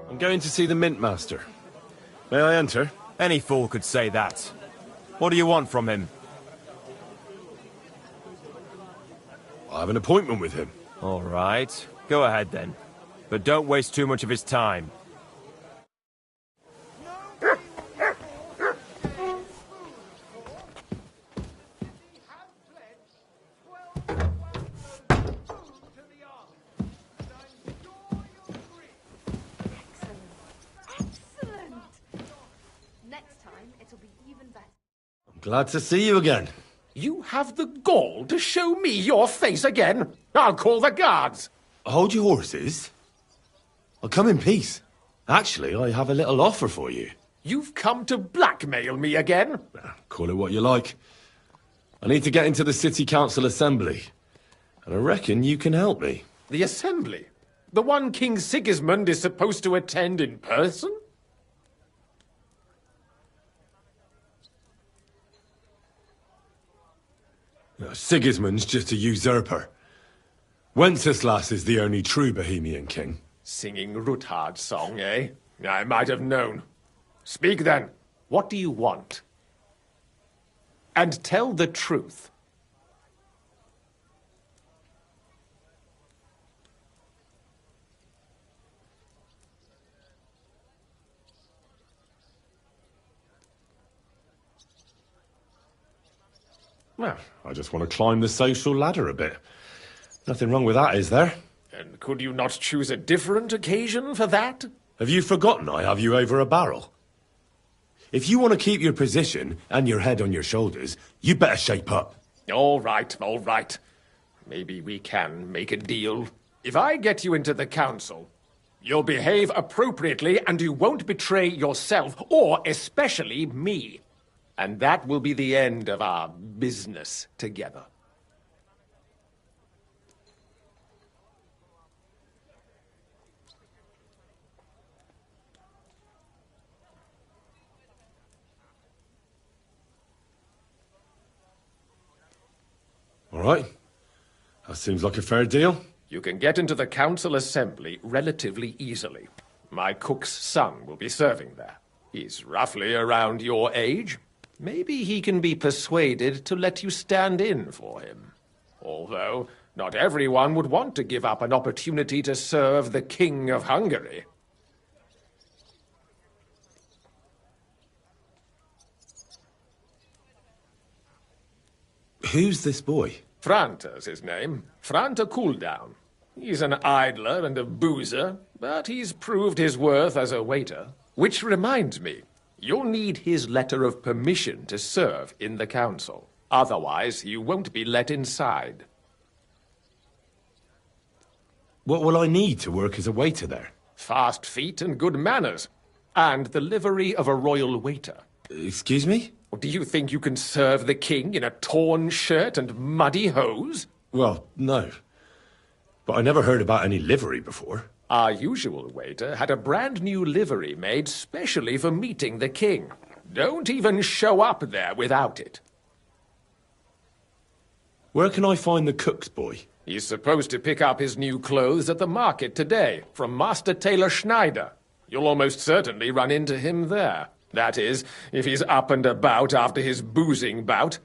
I'm going to see the Mint Master. May I enter? Any fool could say that. What do you want from him? I have an appointment with him. All right. Go ahead then. But don't waste too much of his time. Glad to see you again. You have the gall to show me your face again? I'll call the guards. Hold your horses. I'll come in peace. Actually, I have a little offer for you. You've come to blackmail me again? Call it what you like. I need to get into the City Council Assembly. And I reckon you can help me. The Assembly? The one King Sigismund is supposed to attend in person? Sigismund's just a usurper. Wenceslas is the only true Bohemian king. Singing Ruthard's song, eh? I might have known. Speak then. What do you want? And tell the truth. Well, I just want to climb the social ladder a bit. Nothing wrong with that, is there? And could you not choose a different occasion for that? Have you forgotten I have you over a barrel? If you want to keep your position and your head on your shoulders, you better shape up. All right, all right. Maybe we can make a deal. If I get you into the council, you'll behave appropriately and you won't betray yourself, or especially me. And that will be the end of our business together. All right. That seems like a fair deal. You can get into the council assembly relatively easily. My cook's son will be serving there. He's roughly around your age. Maybe he can be persuaded to let you stand in for him. Although, not everyone would want to give up an opportunity to serve the King of Hungary. Who's this boy? Franta's his name. Franta Cooldown. He's an idler and a boozer, but he's proved his worth as a waiter. Which reminds me, you'll need his letter of permission to serve in the council. Otherwise, you won't be let inside. What will I need to work as a waiter there? Fast feet and good manners. And the livery of a royal waiter. Excuse me? Do you think you can serve the king in a torn shirt and muddy hose? Well, no. But I never heard about any livery before. Our usual waiter had a brand new livery made specially for meeting the king. Don't even show up there without it. Where can I find the cook's boy? He's supposed to pick up his new clothes at the market today from Master Tailor Schneider. You'll almost certainly run into him there. That is, if he's up and about after his boozing bout.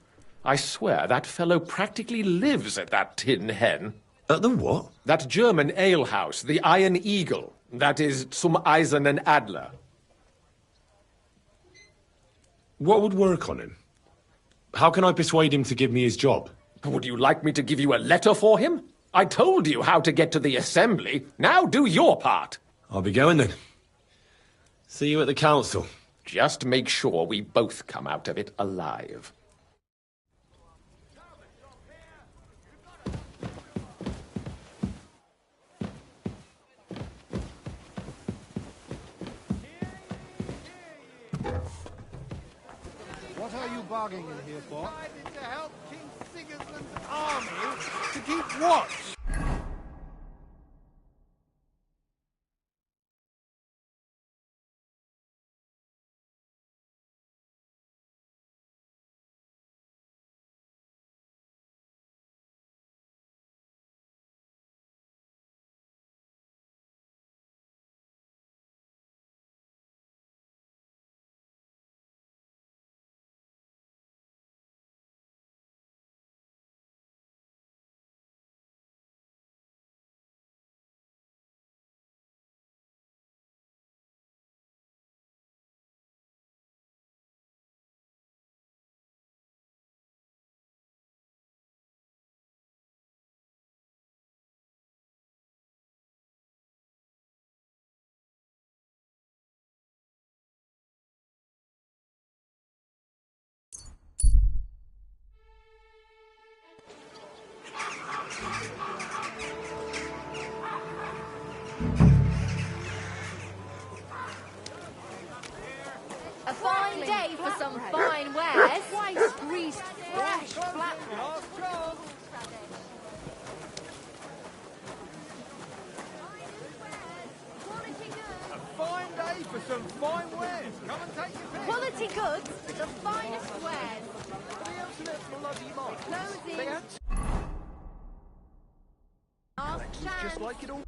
I swear that fellow practically lives at that Tin Hen. At the what? That German alehouse, the Iron Eagle. That is Zum Eisernen Adler. What would work on him? How can I persuade him to give me his job? Would you like me to give you a letter for him? I told you how to get to the assembly. Now do your part. I'll be going then. See you at the council. Just make sure we both come out of it alive. What are you bargaining in here for? To help King Sigismund's army to keep watch. A fine day for some fine wares. Twice greased, fresh flatbread. A fine day for some fine wares. Come and take your pick. Quality goods, the finest wares. Clothing. Just like it all.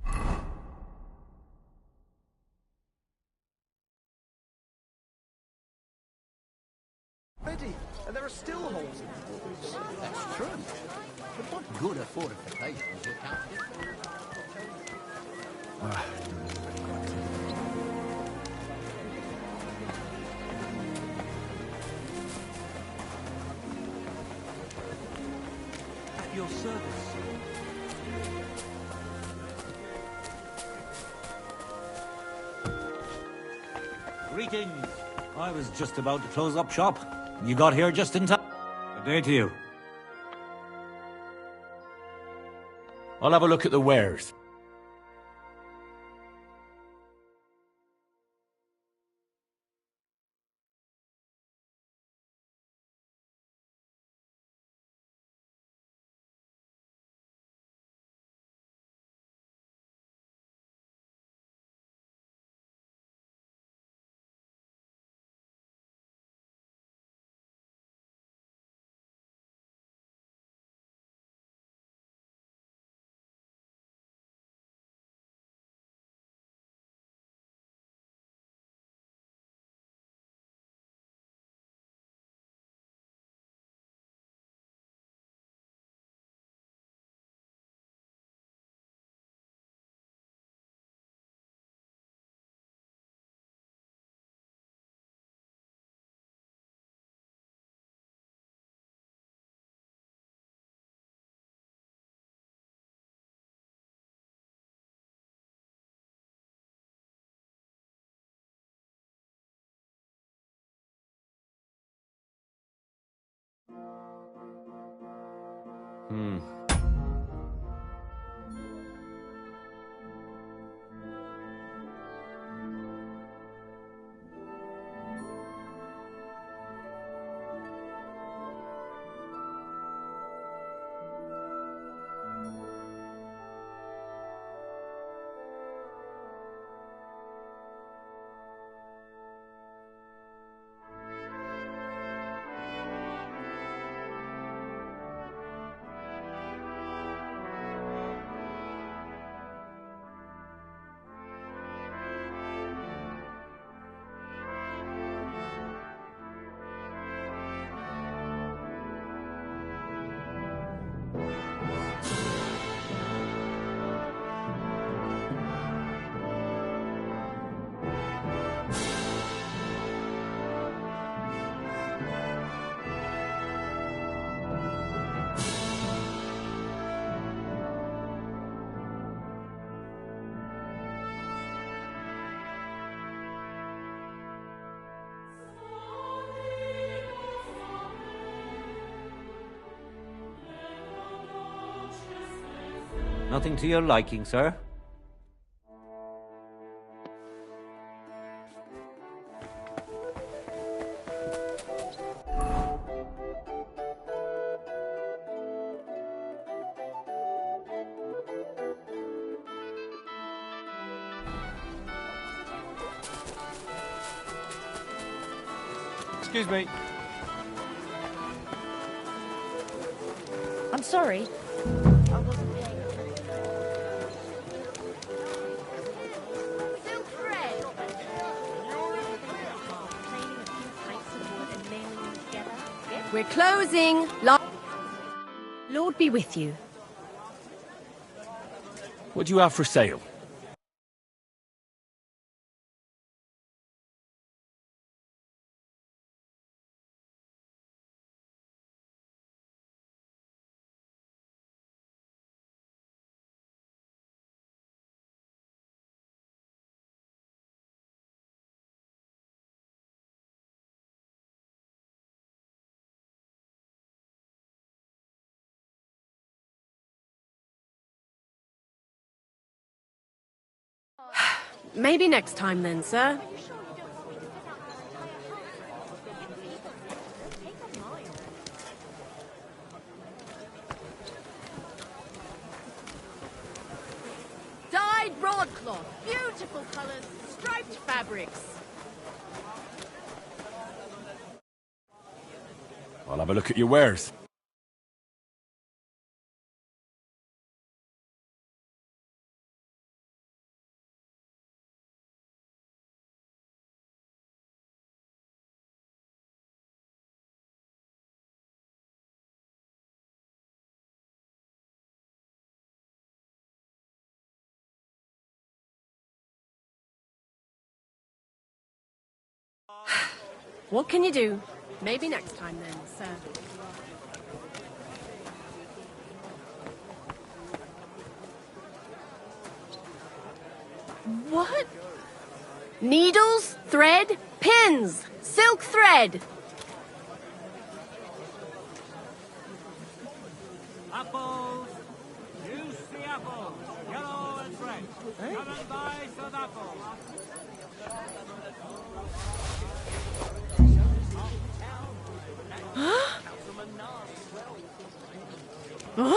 Ready, and there are still holes in the walls. That's true. But what good are fortifications without it? At your service. Greetings. I was just about to close up shop. You got here just in time. Good day to you. I'll have a look at the wares. Nothing to your liking, sir? Excuse me. I'm sorry. We're closing. Lord be with you. What do you have for sale? Maybe next time then, sir. Dyed broadcloth, beautiful colours, striped fabrics. I'll have a look at your wares. What can you do? Maybe next time then, sir. What? Needles, thread, pins, silk thread. Apples! Juicy apples! Yellow and fresh! Come and buy some apples! Huh? Huh?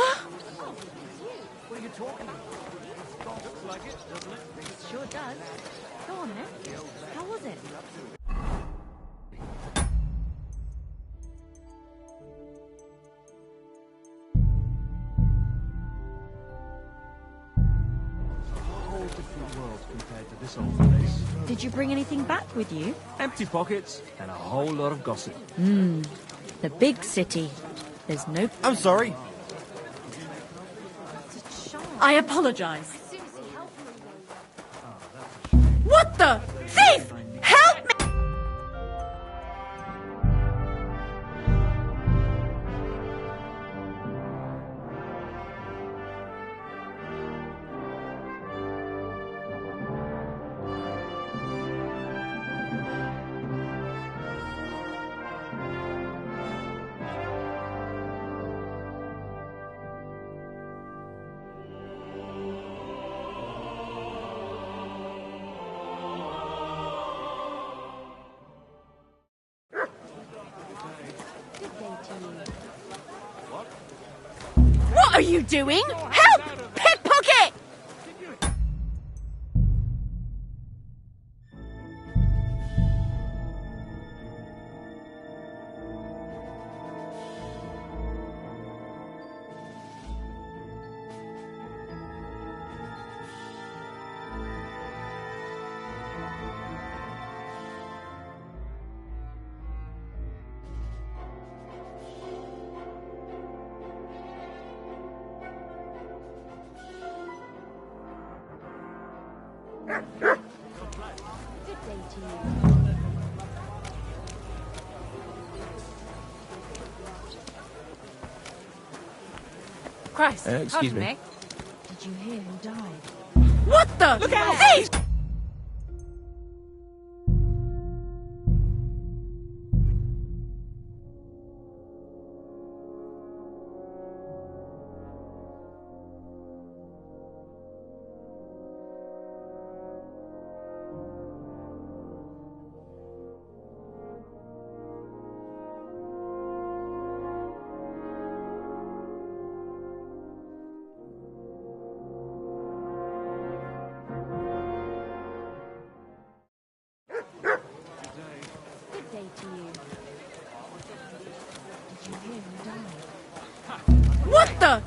What are you talking about? Looks like it, doesn't it? Sure does. Go on then. How was it? A whole different world compared to this old place. Did you bring anything back with you? Empty pockets and a whole lot of gossip. The big city. There's no... I'm sorry. I apologize. What the? Thief! Help me! What are you doing? Help! Pickpocket! Christ. Excuse me. Did you hear who died? What the? Look out! Thief! What the?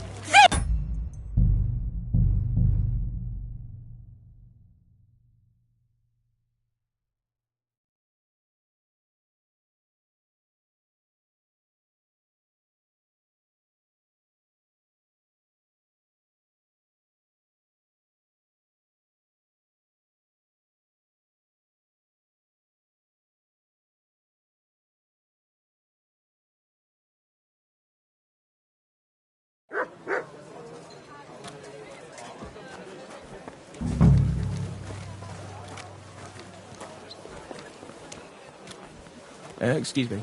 Excuse me.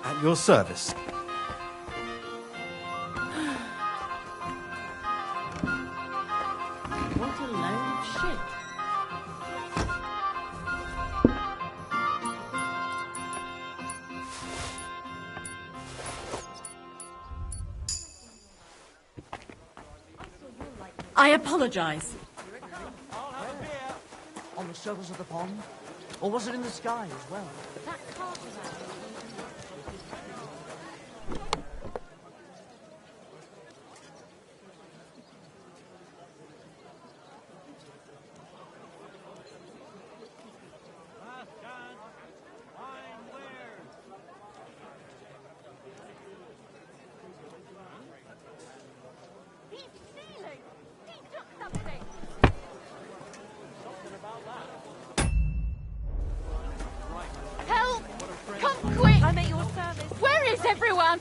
At your service. What a load of shit. I apologize. On the surface of the pond? Or was it in the sky as well? Help! Come quick! I'm at your service. Where is everyone?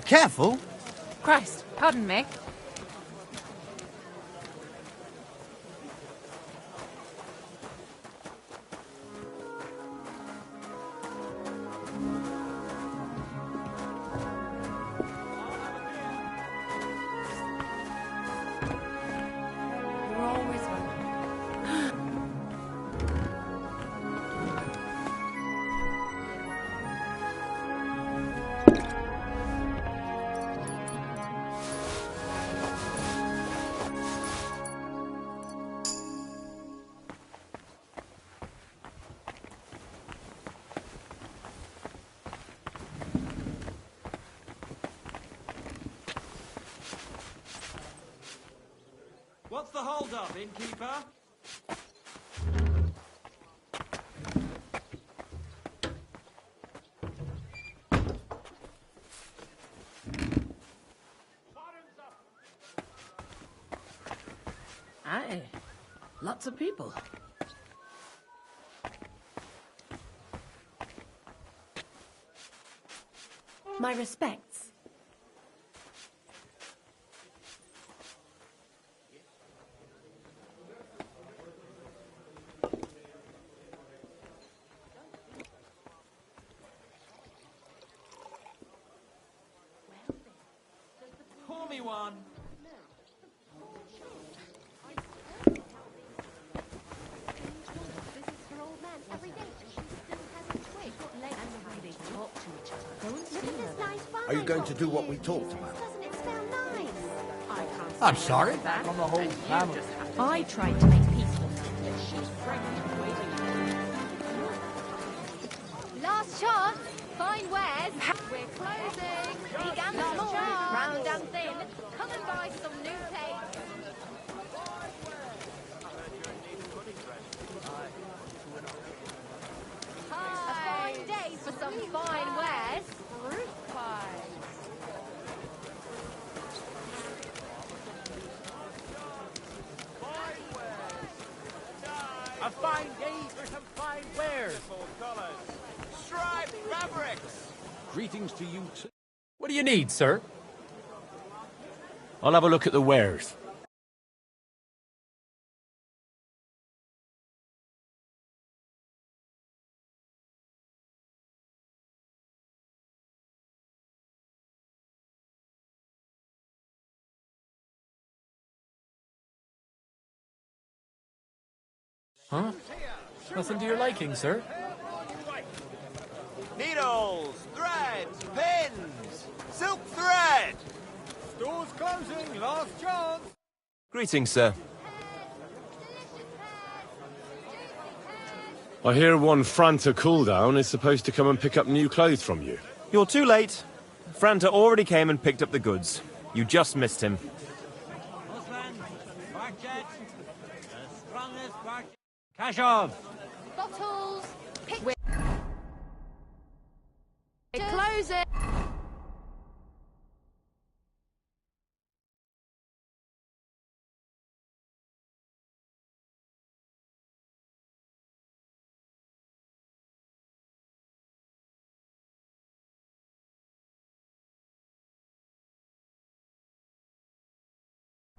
Careful! Christ, pardon me. You're always welcome. What's the hold up, innkeeper? Aye. Lots of people. My respects. Pour me one. Are you going to do what we talked about? I'm sorry. From the whole family. I tried to make peace with Last chance. Fine wares. We're closing. Big and small. Round and thin. Come and buy some new plates. A fine day for some fine wares. Fruit pies. A fine day for some fine wares. Striped fabrics. Greetings to you too. What do you need, sir? I'll have a look at the wares. Huh? Nothing to your liking, sir? Needles, threads, pins, silk thread. Store's closing, last chance. Greetings, sir. I hear one Franta Cooldown is supposed to come and pick up new clothes from you. You're too late. Franta already came and picked up the goods. You just missed him. Kashov! Bottles. We're closing.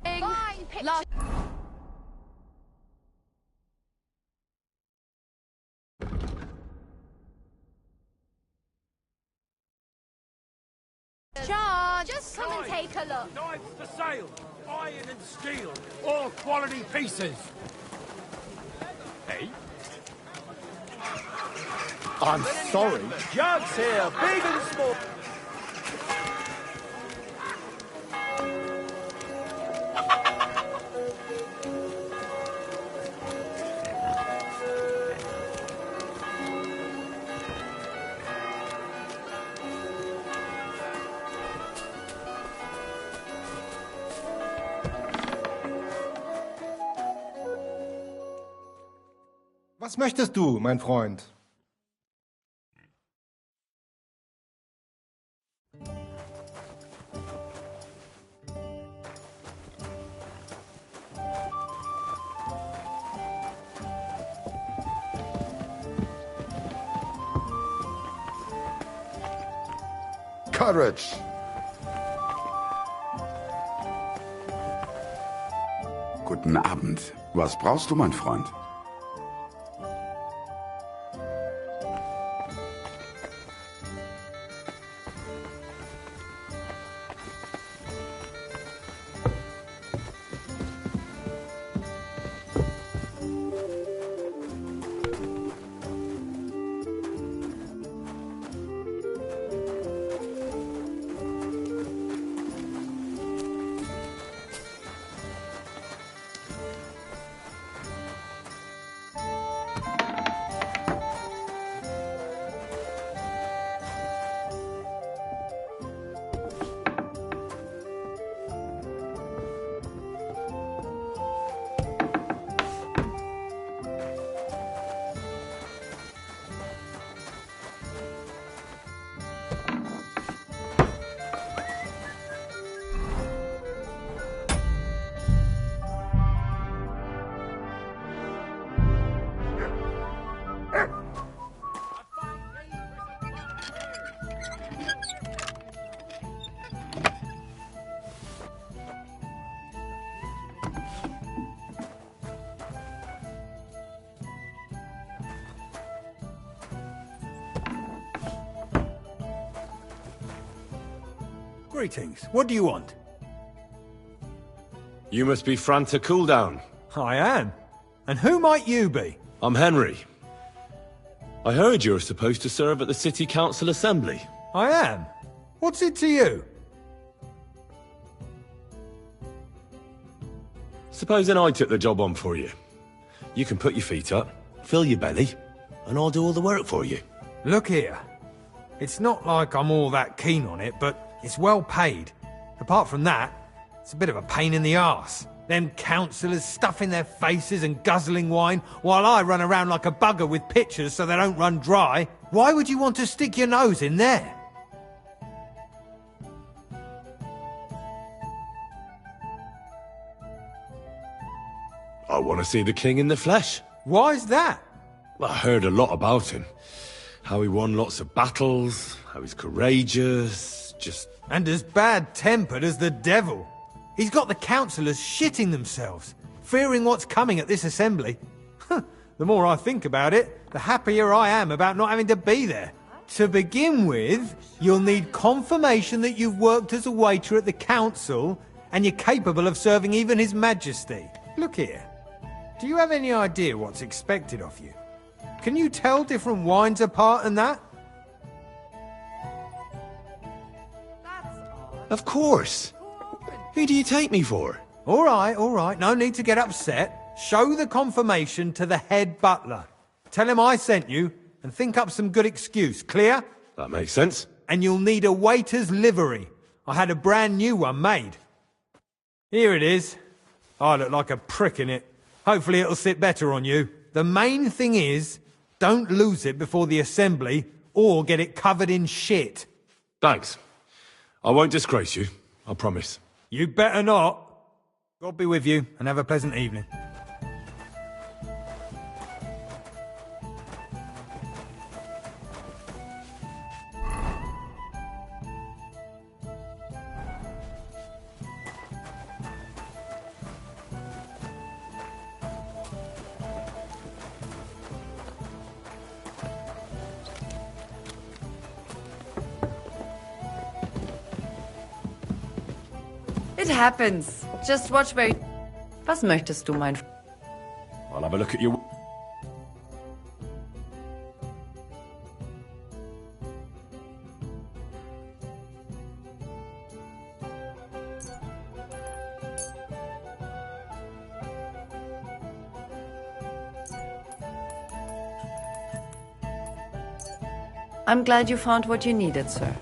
Fine picture. Charge! Just come and take a look. Knives for sale. Iron and steel. All quality pieces. Hey? I'm sorry. Jugs here, big and small. Was möchtest du, mein Freund? Courage! Guten Abend. Was brauchst du, mein Freund? Greetings. What do you want? You must be Franta Cooldown. I am. And who might you be? I'm Henry. I heard you're supposed to serve at the City Council Assembly. I am. What's it to you? Supposing I took the job on for you. You can put your feet up, fill your belly, and I'll do all the work for you. Look here. It's not like I'm all that keen on it, but it's well paid. Apart from that, it's a bit of a pain in the arse. Them councillors stuffing their faces and guzzling wine, while I run around like a bugger with pitchers so they don't run dry. Why would you want to stick your nose in there? I want to see the king in the flesh. Why's that? I heard a lot about him. How he won lots of battles, how he's courageous, just... And as bad-tempered as the devil. He's got the councillors shitting themselves, fearing what's coming at this assembly. The more I think about it, the happier I am about not having to be there. To begin with, you'll need confirmation that you've worked as a waiter at the council and you're capable of serving even His Majesty. Look here. Do you have any idea what's expected of you? Can you tell different wines apart and that? Of course. Who do you take me for? All right. No need to get upset. Show the confirmation to the head butler. Tell him I sent you and think up some good excuse. Clear? That makes sense. And you'll need a waiter's livery. I had a brand new one made. Here it is. I look like a prick in it. Hopefully it'll sit better on you. The main thing is, don't lose it before the assembly or get it covered in shit. Thanks. I won't disgrace you. I promise. You better not. God be with you and have a pleasant evening. It happens. Just watch where... Was möchtest du, mein... I'll have a look at you. I'm glad you found what you needed, sir.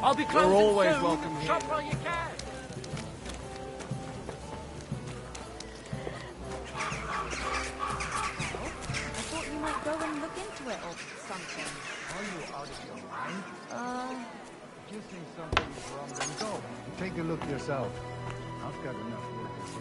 I'll be closing You're always soon. welcome here. Shop while you can. I thought you might go and look into it or something. Are you out of your mind? If you think something's wrong, then go. Take a look yourself. I've got enough work as is.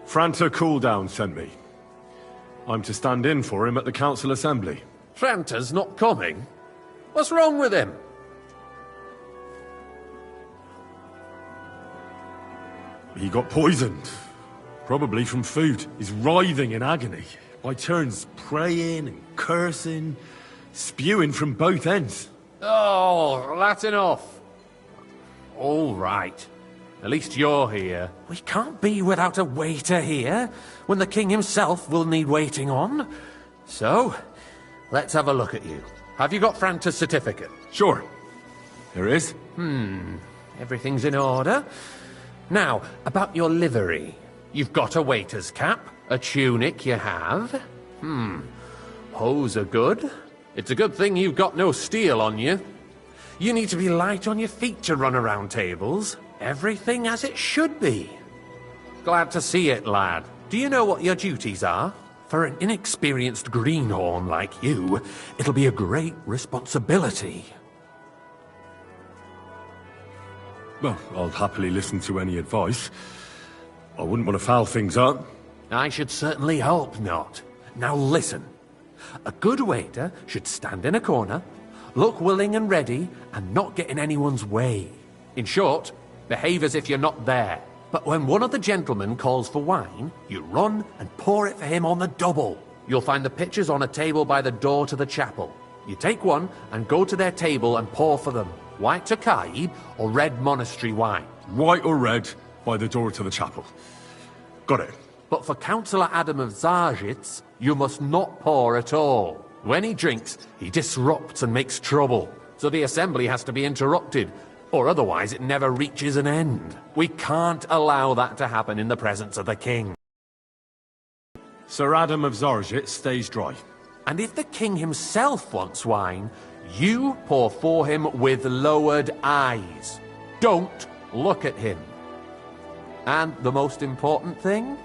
Franta Cooldown sent me. I'm to stand in for him at the council assembly. Franta's not coming? What's wrong with him? He got poisoned. Probably from food. He's writhing in agony. By turns praying and cursing, spewing from both ends. Oh, that's enough. All right. At least you're here. We can't be without a waiter here, when the king himself will need waiting on. So, let's have a look at you. Have you got Franta's certificate? Sure. There is. Everything's in order. Now, about your livery. You've got a waiter's cap, a tunic you have. Hose are good. It's a good thing you've got no steel on you. You need to be light on your feet to run around tables. Everything as it should be. Glad to see it, lad. Do you know what your duties are? For an inexperienced greenhorn like you, it'll be a great responsibility. Well, I'll happily listen to any advice. I wouldn't want to foul things up. I should certainly hope not. Now listen. A good waiter should stand in a corner, look willing and ready, and not get in anyone's way. In short, behave as if you're not there. But when one of the gentlemen calls for wine, you run and pour it for him on the double. You'll find the pitchers on a table by the door to the chapel. You take one and go to their table and pour for them. White Tokaib or red monastery wine. White or red, by the door to the chapel. Got it. But for Councillor Adam of Zarzhitz, you must not pour at all. When he drinks, he disrupts and makes trouble. So the assembly has to be interrupted, or otherwise it never reaches an end. We can't allow that to happen in the presence of the king. Sir Adam of Zarzhitz stays dry. And if the king himself wants wine, you pour for him with lowered eyes. Don't look at him. And the most important thing?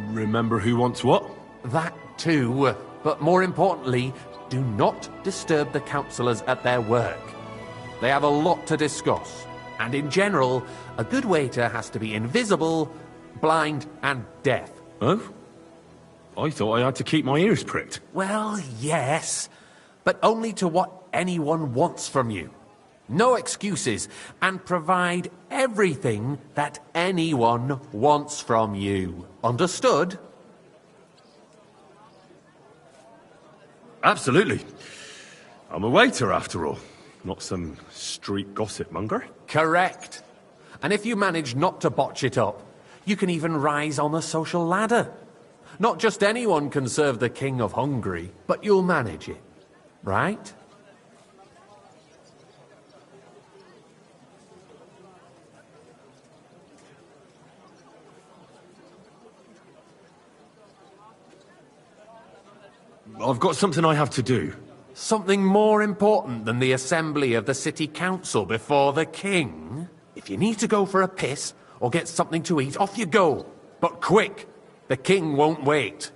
Remember who wants what? That too. But more importantly, do not disturb the councillors at their work. They have a lot to discuss. And in general, a good waiter has to be invisible, blind, and deaf. Oh? I thought I had to keep my ears pricked. Well, yes, but only to what anyone wants from you. No excuses, and provide everything that anyone wants from you. Understood? Absolutely. I'm a waiter, after all. Not some street gossip monger. Correct. And if you manage not to botch it up, you can even rise on the social ladder. Not just anyone can serve the King of Hungary, but you'll manage it. Right? I've got something I have to do. Something more important than the assembly of the city council before the king? If you need to go for a piss or get something to eat, off you go. But quick! The king won't wait.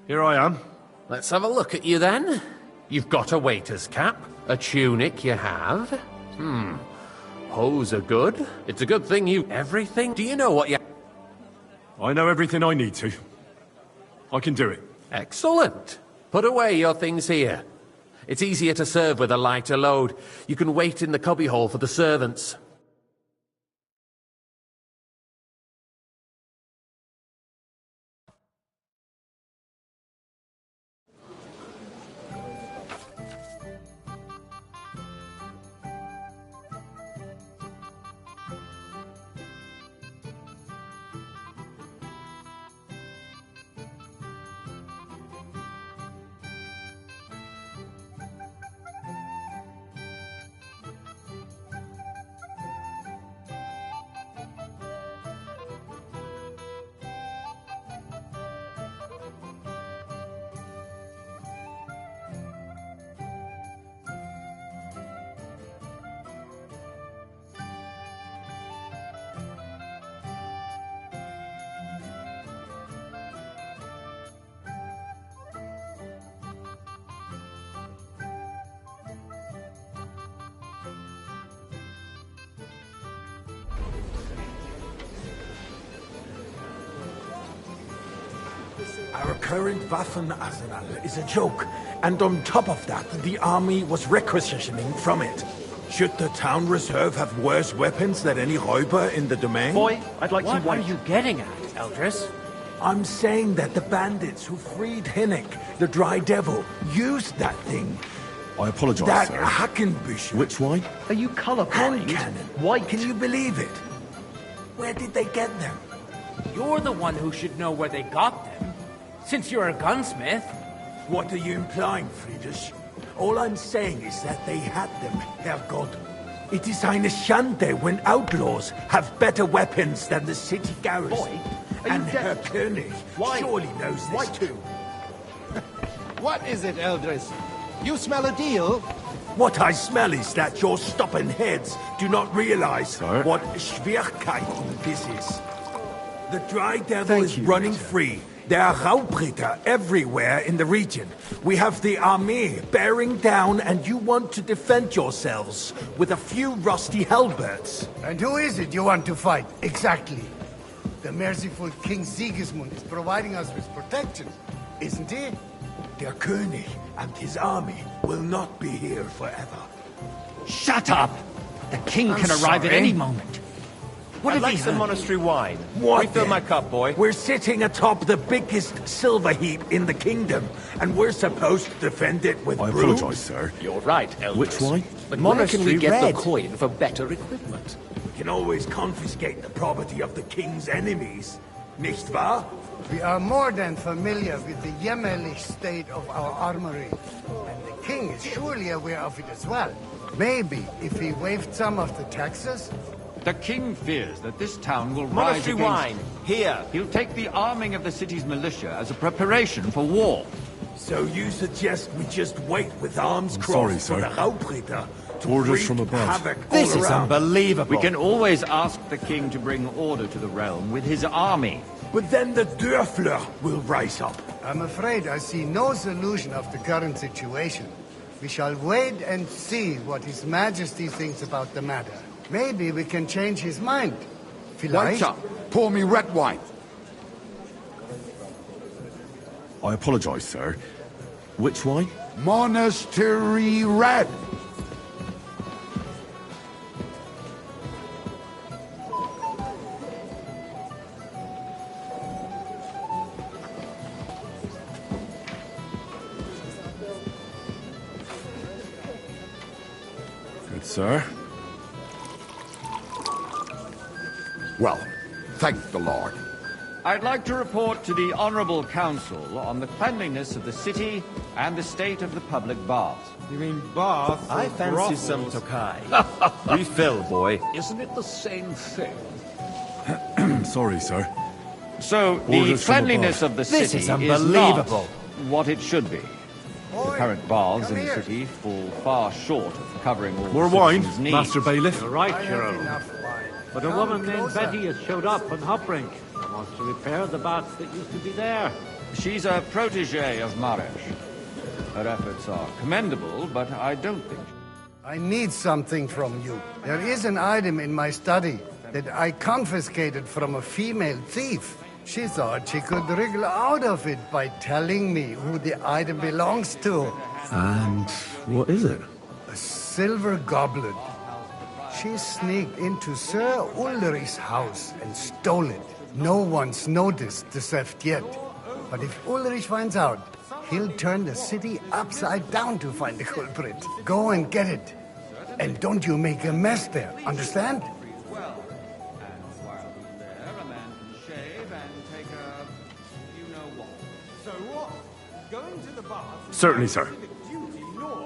Here I am. Let's have a look at you then. You've got a waiter's cap, a tunic you have. Hose are good. It's a good thing you... Everything? Do you know what you... I know everything I need to. I can do it. Excellent. Put away your things here. It's easier to serve with a lighter load. You can wait in the cubbyhole for the servants. Our current Waffen arsenal is a joke, and on top of that, the army was requisitioning from it. Should the town reserve have worse weapons than any Räuber in the domain? Boy, I'd like some wine. What are you getting at, Eldris? I'm saying that the bandits who freed Hinnick, the Dry Devil, used that thing. I apologise, That sir. Hackenbücher. Which wine? Are you colorblind? Hand cannon. Why can you believe it? Where did they get them? You're the one who should know where they got them, since you're a gunsmith. What are you implying, Friedrich? All I'm saying is that they had them, Herrgott. It is eine Schande when outlaws have better weapons than the city garrison. Boy, and Herr König surely knows this too. What is it, Eldris? You smell a deal? What I smell is that your stubborn heads do not realize what Schwierigkeiten this is. The Dry Devil is running free. There are Raubritter everywhere in the region. We have the army bearing down, and you want to defend yourselves with a few rusty halberds. And who is it you want to fight, exactly? The merciful King Sigismund is providing us with protection, isn't he? Der König and his army will not be here forever. Shut up! The king can arrive at any moment. What I'd have like you some heard? monastery wine. What Refill then? my cup, boy. We're sitting atop the biggest silver heap in the kingdom, and we're supposed to defend it with I brooms? apologise, sir. You're right, Eldris. Which wine? But where can we Monastery get red. the coin for better equipment? We can always confiscate the property of the king's enemies, nicht wahr? We are more than familiar with the jämmerlich state of our armory, and the king is surely aware of it as well. Maybe if he waived some of the taxes. The king fears that this town will rise Monastery against... wine. Here. He'll take the arming of the city's militia as a preparation for war. So you suggest we just wait with arms I'm crossed sorry, for sir. the Raubritter to Orders wreak from above. havoc This all is around? unbelievable. We can always ask the king to bring order to the realm with his army. But then the Dörfler will rise up. I'm afraid I see no solution of the current situation. We shall wait and see what His Majesty thinks about the matter. Maybe we can change his mind. Wait up. Pour me red wine. I apologise, sir. Which wine? Monastery red. Good, sir. Well, thank the Lord. I'd like to report to the Honourable Council on the cleanliness of the city and the state of the public baths. You mean baths? I or fancy brothels? some Tokai. Refill, boy. Isn't it the same thing? Sorry, sir. So, the Orders from cleanliness above. of the This city is not unbelievable. what it should be. The current baths in the here. city fall far short of covering all More the wine, citizens' needs. Master Bailiff. You're right, I have Gerald. enough wine. But a Come woman named closer. Betty has showed up on Hopbrink and wants to repair the baths that used to be there. She's a protege of Maresh. Her efforts are commendable, but I don't think... I need something from you. There is an item in my study that I confiscated from a female thief. She thought she could wriggle out of it by telling me who the item belongs to. And what is it? A silver goblet. She sneaked into Sir Ulrich's house and stole it. No one's noticed the theft yet. But if Ulrich finds out, he'll turn the city upside down to find the culprit. Go and get it. And don't you make a mess there, understand? So what? Going to the bath? Certainly, sir.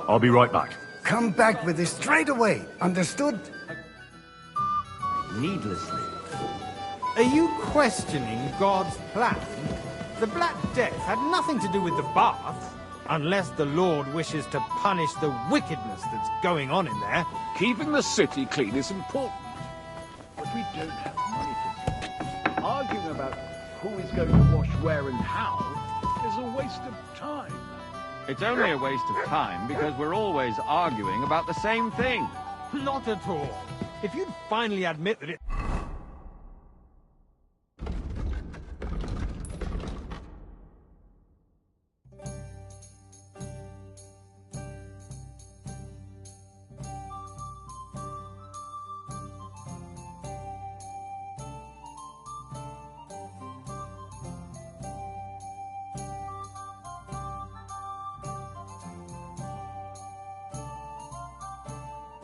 I'll be right back. Come back with it straight away, understood? Needlessly. Are you questioning God's plan? The Black Death had nothing to do with the baths, unless the Lord wishes to punish the wickedness that's going on in there. Keeping the city clean is important. But we don't have money for it. Arguing about who is going to wash where and how is a waste of time. It's only a waste of time because we're always arguing about the same thing. Not at all. If you'd finally admit that it...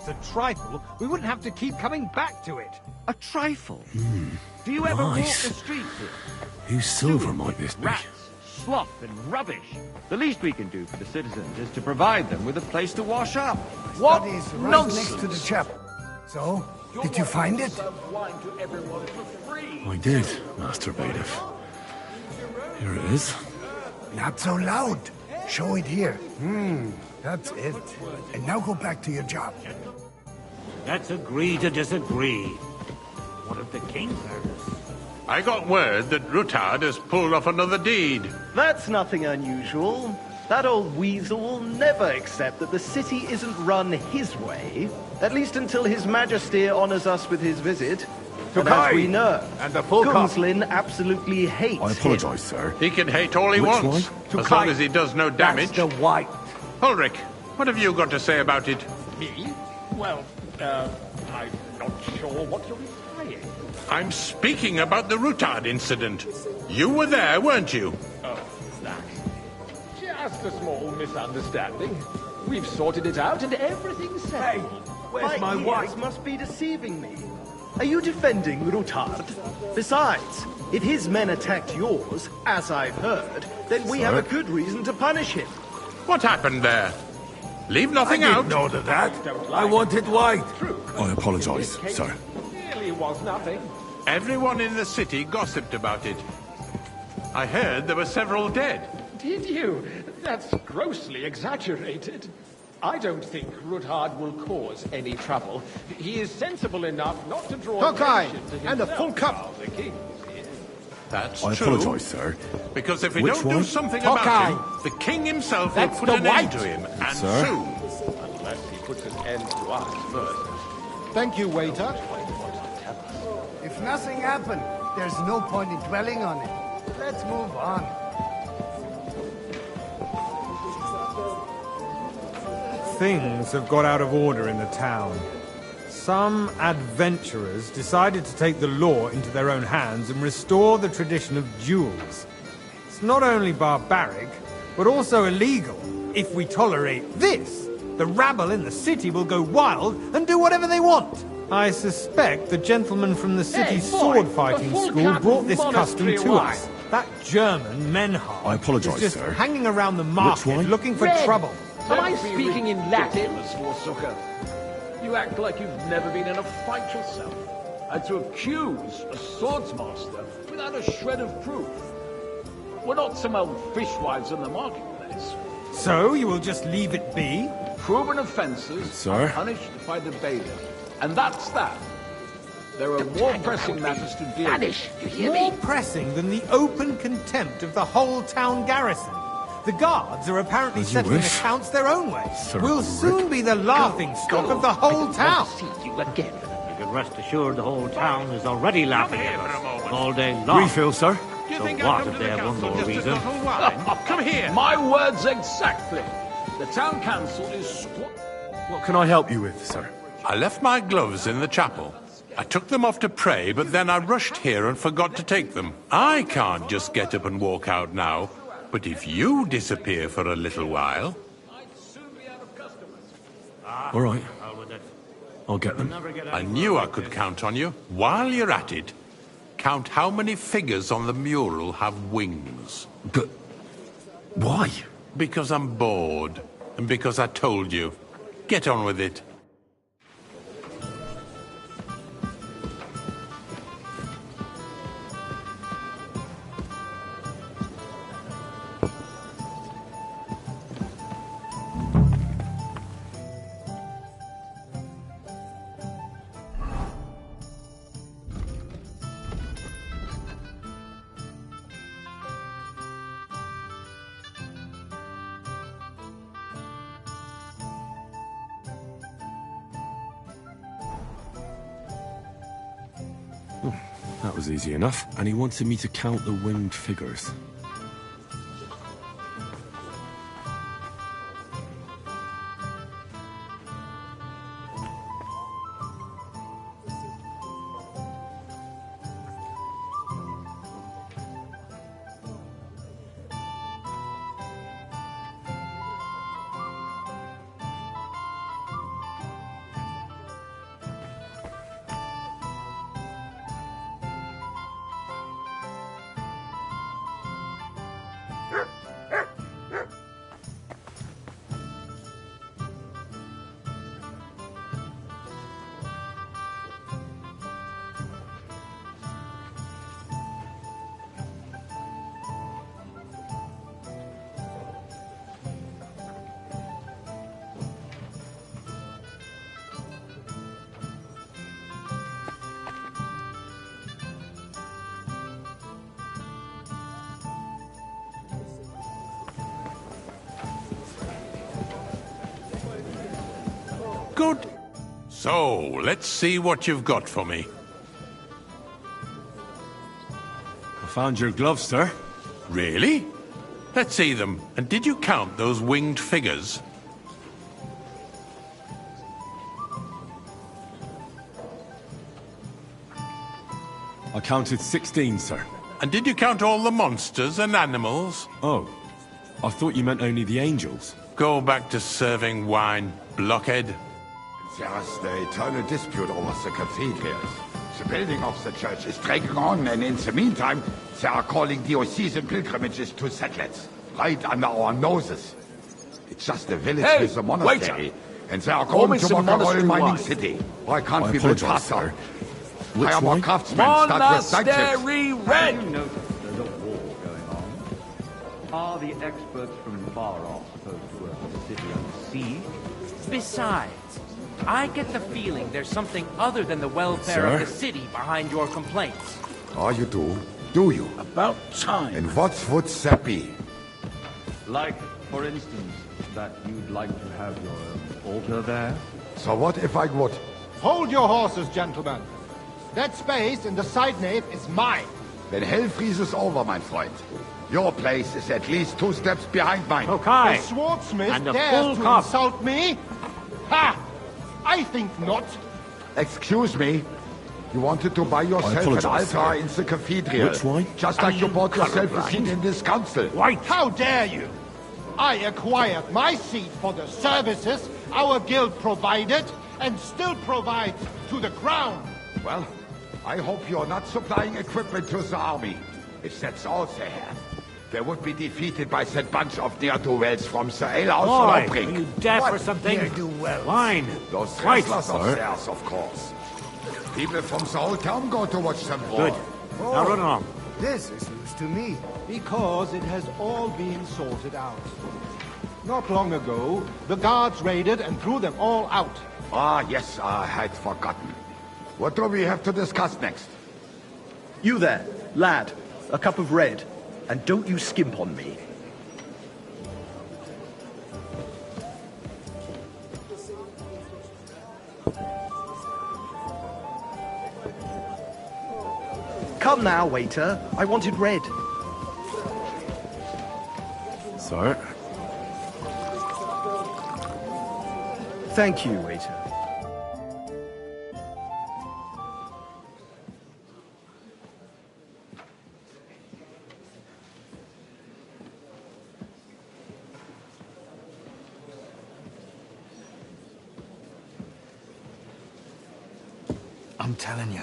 a trifle, we wouldn't have to keep coming back to it. A trifle? Do you ever walk nice. the streets here? Whose silver might this be? Rats, slop, and rubbish. The least we can do for the citizens is to provide them with a place to wash up. What is right next to the chapel? So, did you find it? I did, Master Bailiff. Here it is. Not so loud. Show it here. That's it. And now go back to your job. Let's agree to disagree. What of the king heard us? I got word that Rutard has pulled off another deed. That's nothing unusual. That old weasel will never accept that the city isn't run his way, at least until His Majesty honors us with his visit. But as we know, and the full Gunslin absolutely hates I apologize, sir. He can hate all he Which wants, one? as long as he does no damage. That's the white. Ulrich, what have you got to say about it? Me? Well, I'm not sure what you're implying. I'm speaking about the Rutard incident. You were there, weren't you? Oh, that. Just a small misunderstanding. We've sorted it out and everything's settled. Where's my wife? Must be deceiving me. Are you defending Rutard? Besides, if his men attacked yours, as I've heard, then we have a good reason to punish him. What happened there? Leave nothing I out. didn't order that. I wanted white. I apologize, sir. Really was nothing. Everyone in the city gossiped about it. I heard there were several dead. Did you? That's grossly exaggerated. I don't think Rutard will cause any trouble. He is sensible enough not to draw Hawkeye, attention to himself. and a full cup. The king. That's I true. apologize, sir. Because if we Which don't do one? something Hawkeye. about him, the king himself That's will put the an end white. to him, and Sir? soon. Unless he puts an end to us first. Thank you, waiter. If nothing happened, there's no point in dwelling on it. Let's move on. Things have got out of order in the town. Some adventurers decided to take the law into their own hands and restore the tradition of duels. It's not only barbaric, but also illegal. If we tolerate this, the rabble in the city will go wild and do whatever they want. I suspect the gentleman from the city's sword-fighting school brought this custom to us. That German, Menhard, I apologize, is just sir. hanging around the market one? looking for Red. trouble. Am I speaking in Latin? Sucker. You act like you've never been in a fight yourself. And to accuse a swordsmaster without a shred of proof. We're not some old fishwives in the marketplace. So you will just leave it be? Proven offences Sir? are punished by the bailiff. And that's that. There are more pressing matters to deal with. More pressing than the open contempt of the whole town garrison. The guards are apparently As you settling wish. accounts their own way. Sir We'll soon be the laughing stock of the whole town. You can rest assured the whole town is already laughing at us all day long. Refill, sir. Do you So think what I've come if to they the have one council more just reason? as little wine? Come here. My words exactly. The town council is... What can I help you with, sir? I left my gloves in the chapel. I took them off to pray, but then I rushed here and forgot to take them. I can't just get up and walk out now. But if you disappear for a little while... All right. I'll get them. I knew I could count on you. While you're at it, count how many figures on the mural have wings. But why? Because I'm bored. And because I told you. Get on with it. That was easy enough. And he wanted me to count the winged figures. good. So, let's see what you've got for me. I found your gloves, sir. Really? Let's see them. And did you count those winged figures? I counted 16, sir. And did you count all the monsters and animals? Oh, I thought you meant only the angels. Go back to serving wine, blockhead. There's the eternal dispute over the cathedrals. The building of the church is dragging on, and in the meantime, they are calling diocesan pilgrimages to settlers, right under our noses. It's just a village with a monastery, and they are going to Mokaroil mining city. Why can't we build faster? Hire more craftsmen, start with Monastery Red! You notice there's a war going on. Are the experts from far off supposed to work on the city under siege? Besides, I get the feeling there's something other than the welfare of the city behind your complaints. Oh, you do? Do you? About time. And what would that be? Like, for instance, that you'd like to have your own altar there? So what if I would? Hold your horses, gentlemen. That space in the side nave is mine. Then hell freezes over, my friend. Your place is at least 2 steps behind mine. Okay. The swordsmith dares to insult me? Ha! I think not. Excuse me. You wanted to buy yourself an altar in the cathedral. Which one? Just like you bought yourself a seat in this council. Right. How dare you? I acquired my seat for the services our guild provided and still provides to the crown. Well, I hope you're not supplying equipment to the army. If that's all they have, they would be defeated by that bunch of ne'er-do-wells from the alehouse Boy, Lawbrink. are you deaf or something? Ne'er-do-wells? Wine. Those Right, wrestlers sir. upstairs, of course. People from the whole town go to watch them brawl. Good. Now run along. This is news to me. Because it has all been sorted out. Not long ago, the guards raided and threw them all out. Ah, yes, I had forgotten. What do we have to discuss next? You there, lad. A cup of red. And don't you skimp on me. Come now, waiter. I wanted red. Sir? Thank you, waiter. I'm telling you,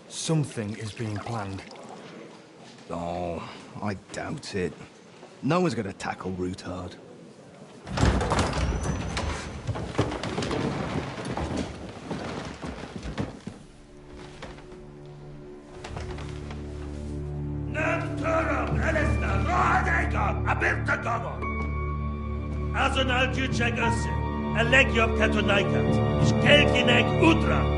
something is being planned. Oh, I doubt it. No one's going to tackle Rutard. Azonal Juchek Ose, Alegiop Katonaikat, Shkelkinek Udra.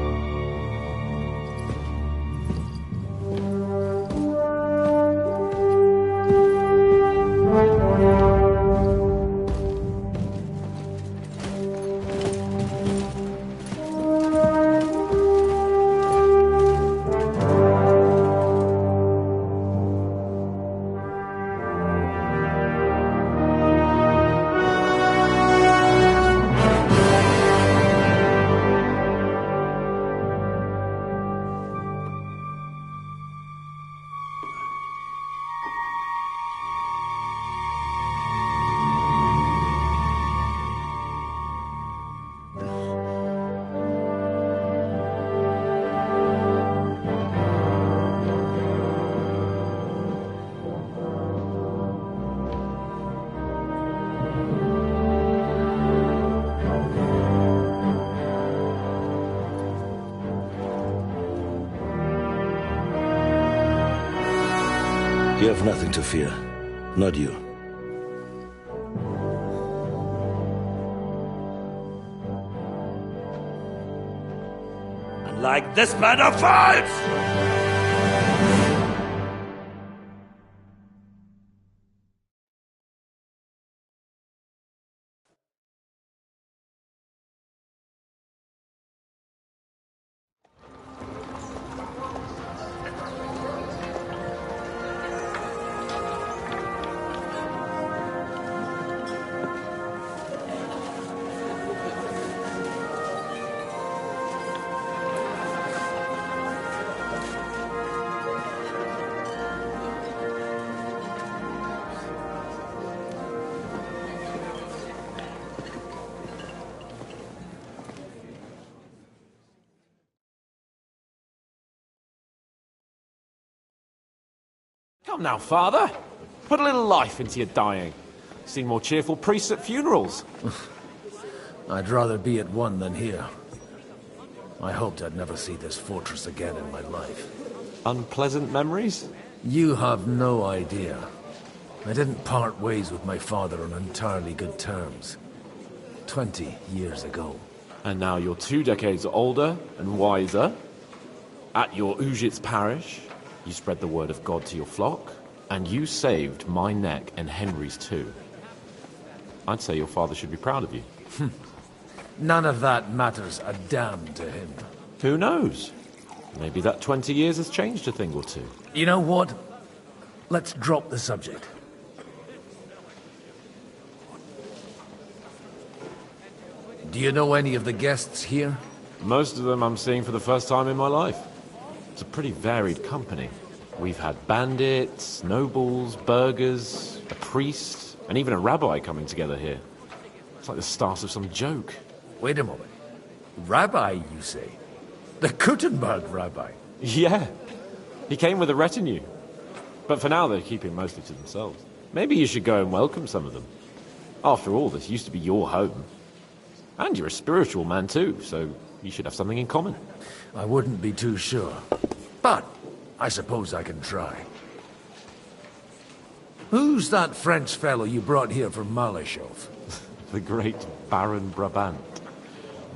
You have nothing to fear. Not you. And like this banner falls! Come now, Father. Put a little life into your dying. See more cheerful priests at funerals. I'd rather be at one than here. I hoped I'd never see this fortress again in my life. Unpleasant memories? You have no idea. I didn't part ways with my father on entirely good terms. 20 years ago. And now you're 2 decades older and wiser. At your Ujitz parish, you spread the word of God to your flock, and you saved my neck and Henry's too. I'd say your father should be proud of you. None of that matters a damn to him. Who knows? Maybe that 20 years has changed a thing or two. You know what? Let's drop the subject. Do you know any of the guests here? Most of them I'm seeing for the first time in my life. It's a pretty varied company. We've had bandits, nobles, burghers, a priest, and even a rabbi coming together here. It's like the start of some joke. Wait a moment. Rabbi, you say? The Kuttenberg rabbi? Yeah. He came with a retinue. But for now, they're keeping mostly to themselves. Maybe you should go and welcome some of them. After all, this used to be your home. And you're a spiritual man too, so you should have something in common. I wouldn't be too sure. But I suppose I can try. Who's that French fellow you brought here from Malashov? The great Baron Brabant.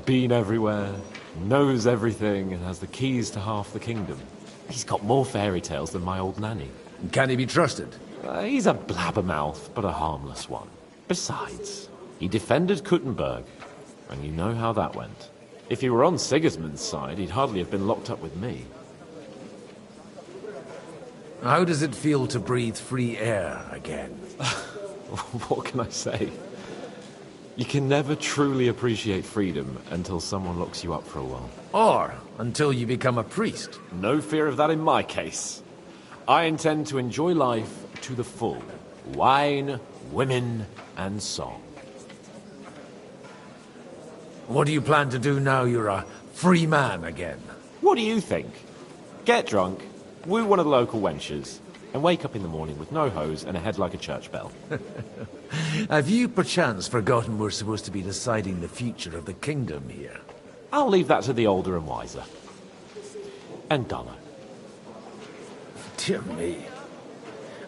Been everywhere, knows everything, and has the keys to half the kingdom. He's got more fairy tales than my old nanny. Can he be trusted? He's a blabbermouth, but a harmless one. Besides, he defended Kuttenberg, and you know how that went. If he were on Sigismund's side, he'd hardly have been locked up with me. How does it feel to breathe free air again? What can I say? You can never truly appreciate freedom until someone locks you up for a while. Or until you become a priest. No fear of that in my case. I intend to enjoy life to the full. Wine, women, and song. What do you plan to do now you're a free man again? What do you think? Get drunk, woo one of the local wenches, and wake up in the morning with no hose and a head like a church bell. Have you perchance forgotten we're supposed to be deciding the future of the kingdom here? I'll leave that to the older and wiser. And dumber. Dear me.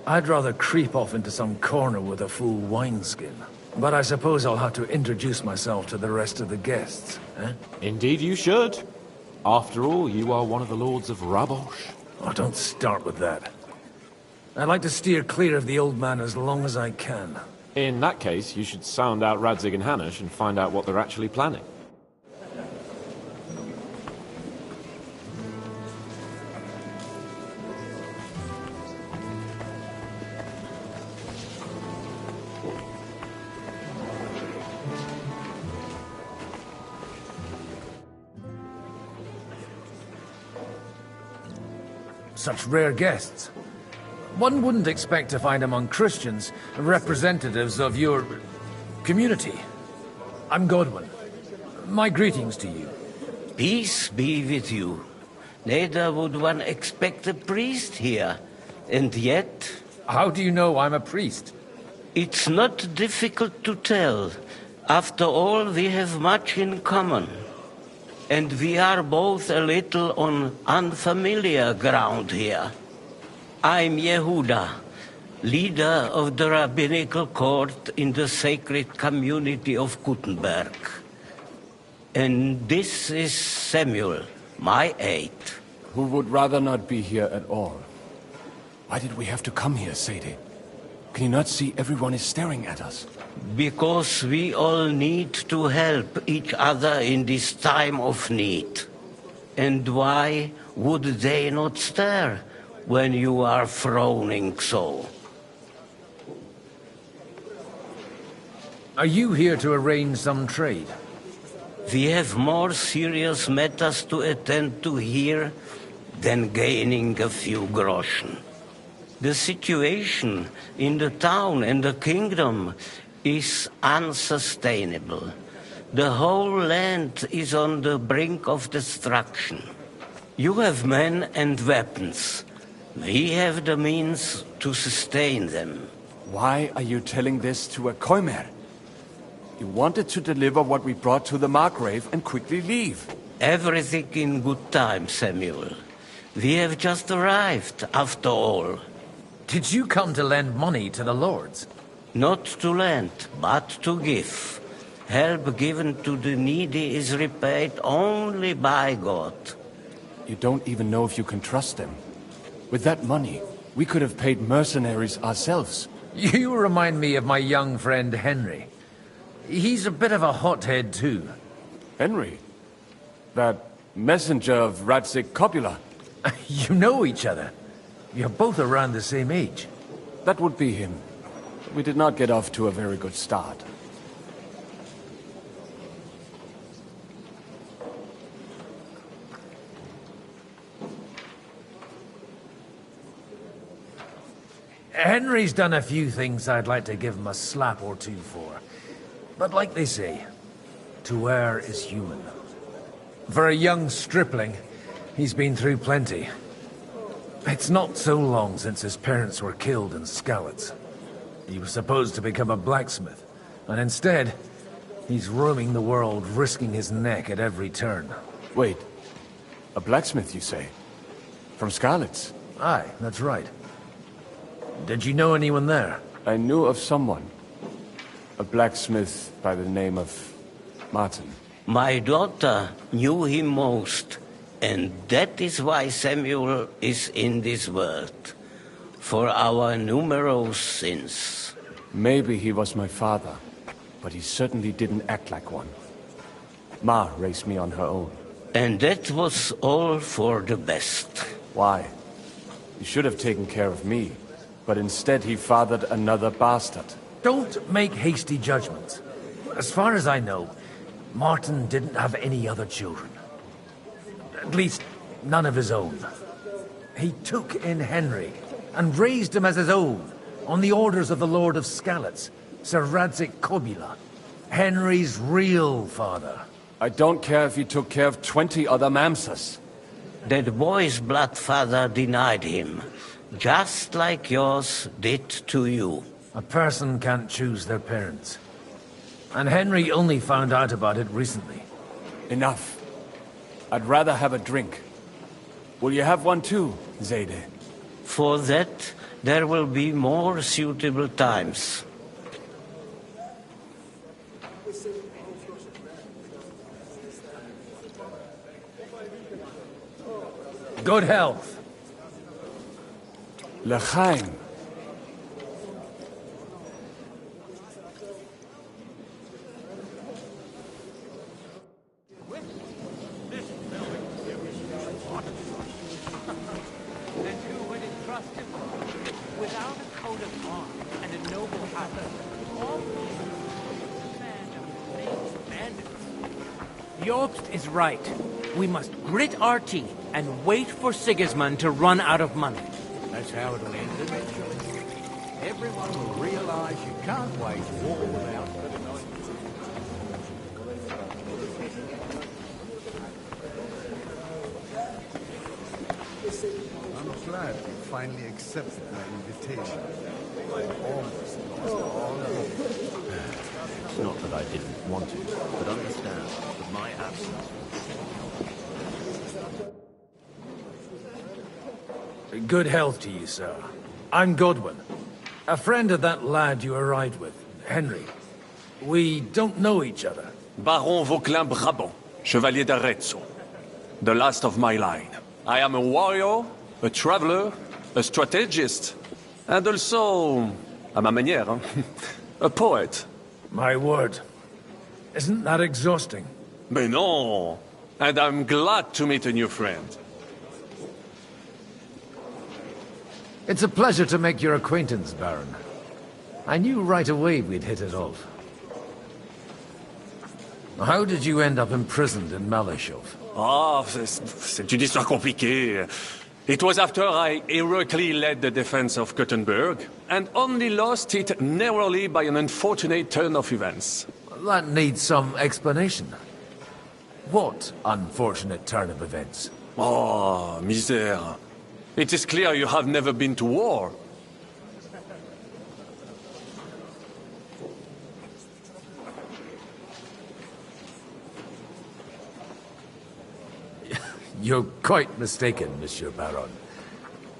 I'd rather creep off into some corner with a full wineskin. But I suppose I'll have to introduce myself to the rest of the guests, eh? Indeed you should. After all, you are one of the lords of Rabosh. Oh, don't start with that. I'd like to steer clear of the old man as long as I can. In that case, you should sound out Radzig and Hanush and find out what they're actually planning. Such rare guests. One wouldn't expect to find among Christians representatives of your community. I'm Godwin. My greetings to you. Peace be with you. Neither would one expect a priest here. And yet... How do you know I'm a priest? It's not difficult to tell. After all, we have much in common. And we are both a little on unfamiliar ground here. I'm Yehuda, leader of the rabbinical court in the sacred community of Kuttenberg. And this is Samuel, my aide. Who would rather not be here at all. Why did we have to come here, Sadie? Can you not see everyone is staring at us? Because we all need to help each other in this time of need. And why would they not stare when you are frowning so? Are you here to arrange some trade? We have more serious matters to attend to here than gaining a few groschen. The situation in the town and the kingdom is unsustainable. The whole land is on the brink of destruction. You have men and weapons. We have the means to sustain them. Why are you telling this to a Khmer? You wanted to deliver what we brought to the Margrave and quickly leave. Everything in good time, Samuel. We have just arrived, after all. Did you come to lend money to the lords? Not to lend, but to give. Help given to the needy is repaid only by God. You don't even know if you can trust them. With that money, we could have paid mercenaries ourselves. You remind me of my young friend Henry. He's a bit of a hothead too. Henry? That messenger of Radzig Kobyla? You know each other. You're both around the same age. That would be him. We did not get off to a very good start. Henry's done a few things I'd like to give him a slap or two for. But like they say, to err is human. For a young stripling, he's been through plenty. It's not so long since his parents were killed in Skalitz. He was supposed to become a blacksmith, and instead, he's roaming the world, risking his neck at every turn. Wait, a blacksmith, you say? From Skalitz? Aye, that's right. Did you know anyone there? I knew of someone. A blacksmith by the name of Martin. My daughter knew him most, and that is why Samuel is in this world. For our numerous sins. Maybe he was my father, but he certainly didn't act like one. Ma raised me on her own. And that was all for the best. Why? He should have taken care of me, but instead he fathered another bastard. Don't make hasty judgments. As far as I know, Martin didn't have any other children. At least, none of his own. He took in Henry and raised him as his own, on the orders of the Lord of Skalitz, Sir Radzig Kobyla, Henry's real father. I don't care if he took care of 20 other Mamsas. That boy's blood father denied him, just like yours did to you. A person can't choose their parents. And Henry only found out about it recently. Enough. I'd rather have a drink. Will you have one too, Zayde? For that, there will be more suitable times. Good health. L'chaim. Jobst is right. We must grit our teeth and wait for Sigismund to run out of money. That's how it'll end eventually. Everyone will realize you can't wage war without... I'm glad you finally accepted my invitation. I almost lost all hope. It's not that I didn't want to, but understand that my absence... Good health to you, sir. I'm Godwin. A friend of that lad you arrived with, Henry. We don't know each other. Baron Vauquelin Brabant, Chevalier d'Arezzo. The last of my line. I am a warrior, a traveler, a strategist, and also, à ma manière, a poet. My word. Isn't that exhausting? Mais non! And I'm glad to meet a new friend. It's a pleasure to make your acquaintance, Baron. I knew right away we'd hit it off. How did you end up imprisoned in Malashov? C'est une histoire compliquée. It was after I heroically led the defense of Gothenburg, and only lost it narrowly by an unfortunate turn of events. That needs some explanation. What unfortunate turn of events? Oh, misère. It is clear you have never been to war. You're quite mistaken, Monsieur Baron.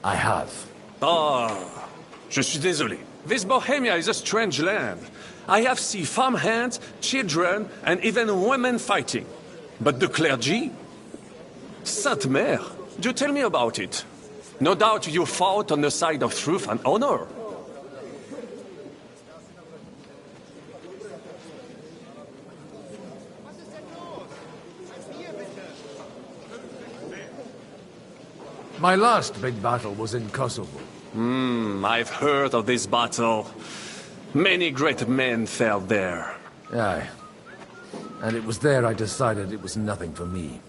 I have. Ah, je suis désolé. This Bohemia is a strange land. I have seen farmhands, children, and even women fighting. But the clergy? Sainte Mère, do tell me about it. No doubt you fought on the side of truth and honor. My last big battle was in Kosovo. I've heard of this battle. Many great men fell there. Aye. And it was there I decided it was nothing for me.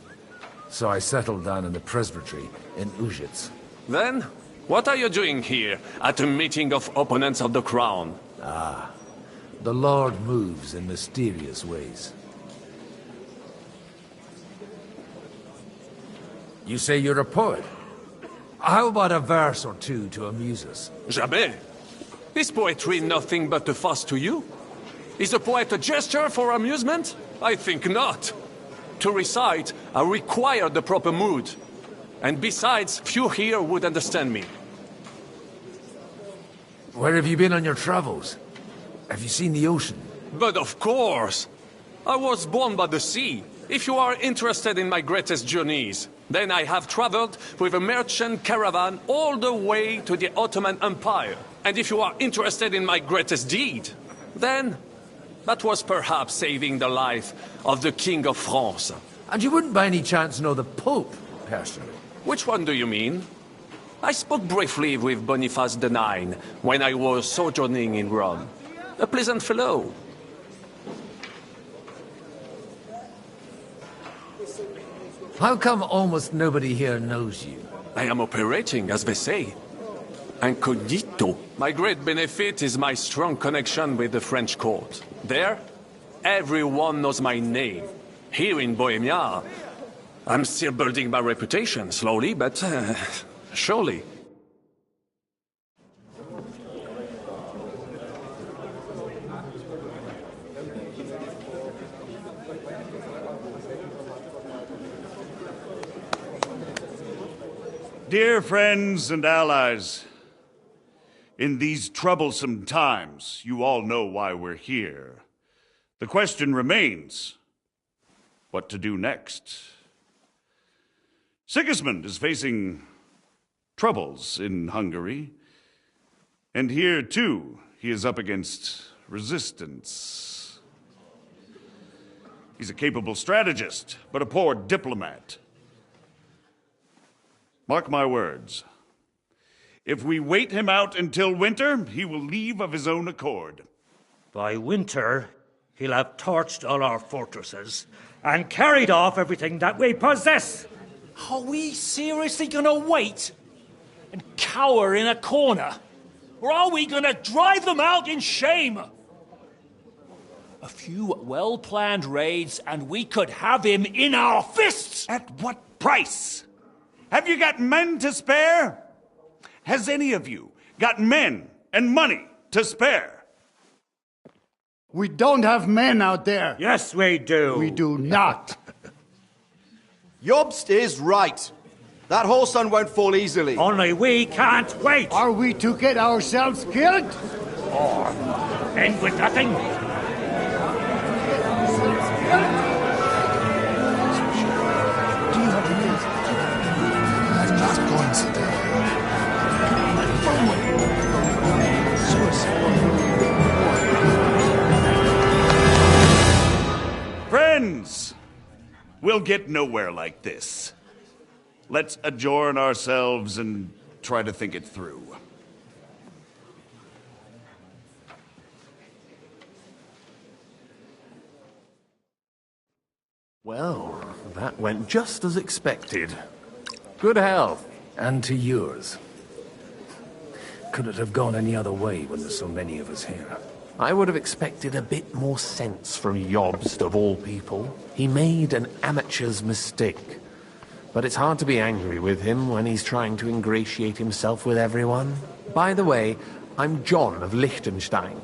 So I settled down in the presbytery in Ujits. Then, what are you doing here, at a meeting of opponents of the crown? Ah, the Lord moves in mysterious ways. You say you're a poet? How about a verse or two to amuse us? Jamais. Is poetry nothing but a fuss to you? Is a poet a gesture for amusement? I think not. To recite, I require the proper mood. And besides, few here would understand me. Where have you been on your travels? Have you seen the ocean? But of course! I was born by the sea. If you are interested in my greatest journeys, then I have traveled with a merchant caravan all the way to the Ottoman Empire. And if you are interested in my greatest deed, then that was perhaps saving the life of the King of France. And you wouldn't by any chance know the Pope, personally? Which one do you mean? I spoke briefly with Boniface IX when I was sojourning in Rome. A pleasant fellow. How come almost nobody here knows you? I am operating, as they say. Incognito. My great benefit is my strong connection with the French court. There, everyone knows my name. Here in Bohemia, I'm still building my reputation, slowly, but surely. Dear friends and allies, in these troublesome times, you all know why we're here. The question remains, what to do next? Sigismund is facing troubles in Hungary, and here, too, he is up against resistance. He's a capable strategist, but a poor diplomat. Mark my words. If we wait him out until winter, he will leave of his own accord. By winter, he'll have torched all our fortresses and carried off everything that we possess. Are we seriously gonna wait and cower in a corner? Or are we gonna drive them out in shame? A few well-planned raids and we could have him in our fists! At what price? Have you got men to spare? Has any of you got men and money to spare? We don't have men out there. Yes, we do. We do not. Jobst is right. That whoreson won't fall easily. Only we can't wait. Are we to get ourselves killed? Or end with nothing? Friends, we'll get nowhere like this. Let's adjourn ourselves and try to think it through. Well, that went just as expected. Good health. And to yours. Could it have gone any other way when there's so many of us here? I would have expected a bit more sense from Jobst, of all people. He made an amateur's mistake. but it's hard to be angry with him when he's trying to ingratiate himself with everyone. By the way, I'm John of Liechtenstein,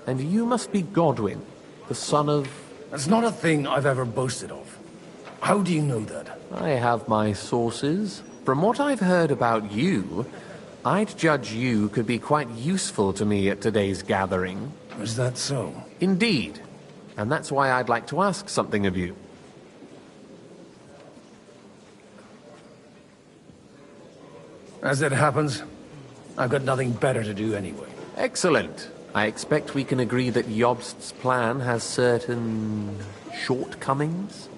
and you must be Godwin, the son of... That's not a thing I've ever boasted of. How do you know that? I have my sources. From what I've heard about you, I'd judge you could be quite useful to me at today's gathering. Is that so? Indeed. And that's why I'd like to ask something of you. As it happens, I've got nothing better to do anyway. Excellent. I expect we can agree that Jobst's plan has certain shortcomings?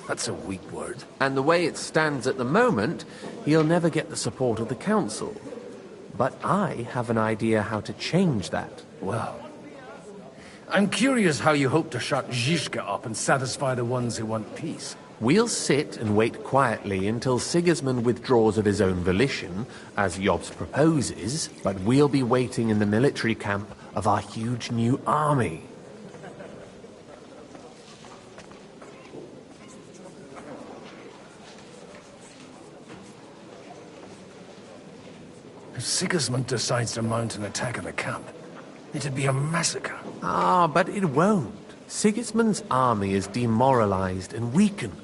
That's a weak word. And the way it stands at the moment, he'll never get the support of the council. But I have an idea how to change that. Well, I'm curious how you hope to shut Zizka up and satisfy the ones who want peace. We'll sit and wait quietly until Sigismund withdraws of his own volition, as Jobst proposes, but we'll be waiting in the military camp of our huge new army. If Sigismund decides to mount an attack on the camp, it'd be a massacre. Ah, but it won't. Sigismund's army is demoralized and weakened.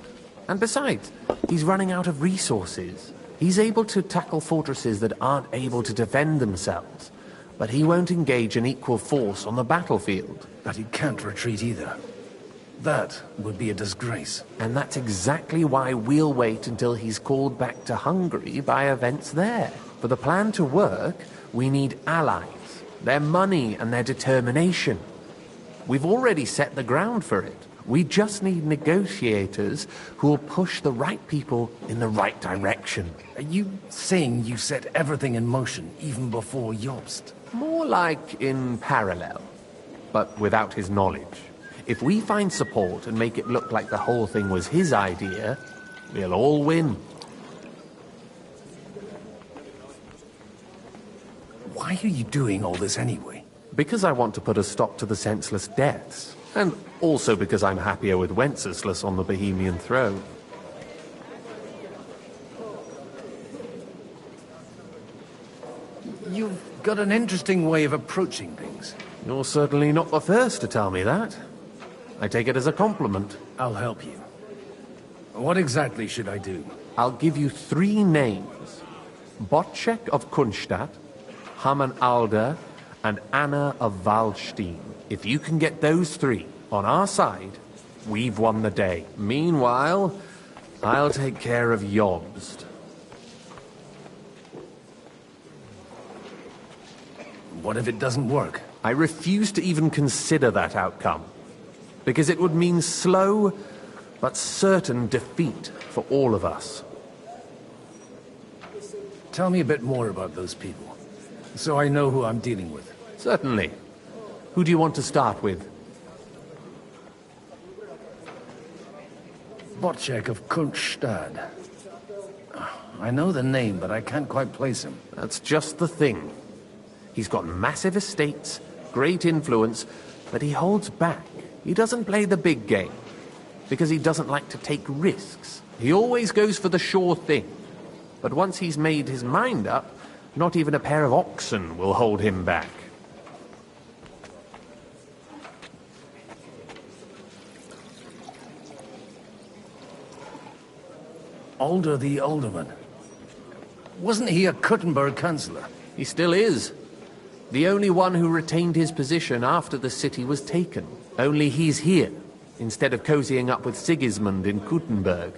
And besides, he's running out of resources. He's able to tackle fortresses that aren't able to defend themselves, but he won't engage an equal force on the battlefield. But he can't retreat either. That would be a disgrace. And that's exactly why we'll wait until he's called back to Hungary by events there. For the plan to work, we need allies, their money and their determination. We've already set the ground for it. We just need negotiators who will push the right people in the right direction. Are you saying you set everything in motion even before Jobst? More like in parallel, but without his knowledge. If we find support and make it look like the whole thing was his idea, we'll all win. Why are you doing all this anyway? Because I want to put a stop to the senseless deaths. And also because I'm happier with Wenceslas on the Bohemian throne. You've got an interesting way of approaching things. You're certainly not the first to tell me that. I take it as a compliment. I'll help you. What exactly should I do? I'll give you 3 names. Bocek of Kunstadt, Hamann Alder, and Anna of Waldstein. If you can get those 3 on our side, we've won the day. Meanwhile, I'll take care of Jobst. What if it doesn't work? I refuse to even consider that outcome, because it would mean slow but certain defeat for all of us. Tell me a bit more about those people, so I know who I'm dealing with. Certainly. Who do you want to start with? Bocek of Kunstadt. I know the name, but I can't quite place him. That's just the thing. He's got massive estates, great influence, but he holds back. He doesn't play the big game, because he doesn't like to take risks. He always goes for the sure thing. But once he's made his mind up, not even a pair of oxen will hold him back. Alder the Alderman. Wasn't he a Kuttenberg councillor? He still is. The only one who retained his position after the city was taken. Only he's here, instead of cozying up with Sigismund in Kuttenberg.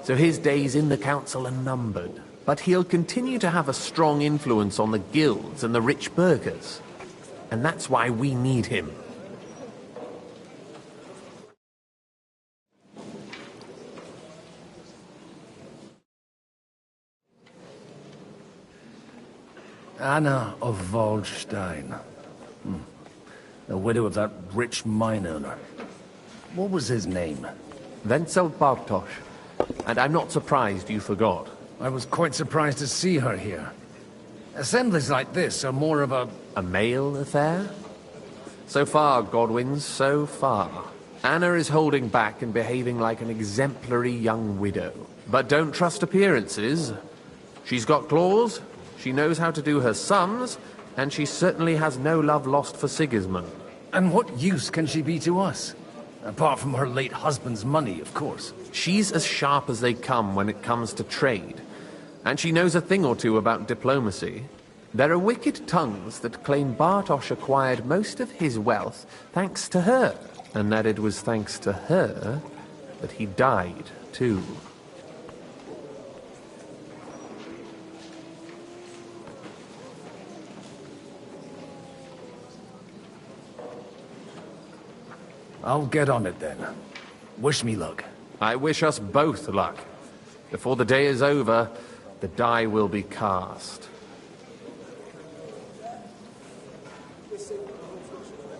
So his days in the council are numbered. But he'll continue to have a strong influence on the guilds and the rich burghers. And that's why we need him. Anna of Waldstein. The widow of that rich mine owner. What was his name? Wenzel Bartosz. And I'm not surprised you forgot. I was quite surprised to see her here. Assemblies like this are more of a male affair? So far, Godwin, so far. Anna is holding back and behaving like an exemplary young widow. But don't trust appearances. She's got claws, she knows how to do her sums, and she certainly has no love lost for Sigismund. And what use can she be to us? Apart from her late husband's money, of course. She's as sharp as they come when it comes to trade. And she knows a thing or two about diplomacy. There are wicked tongues that claim Bartosz acquired most of his wealth thanks to her, and that it was thanks to her that he died, too. I'll get on it then. Wish me luck. I wish us both luck. Before the day is over, the die will be cast.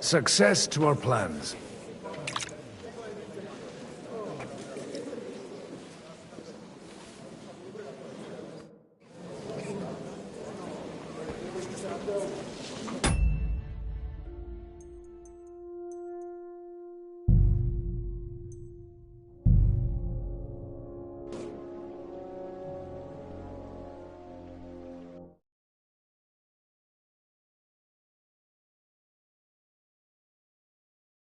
Success to our plans.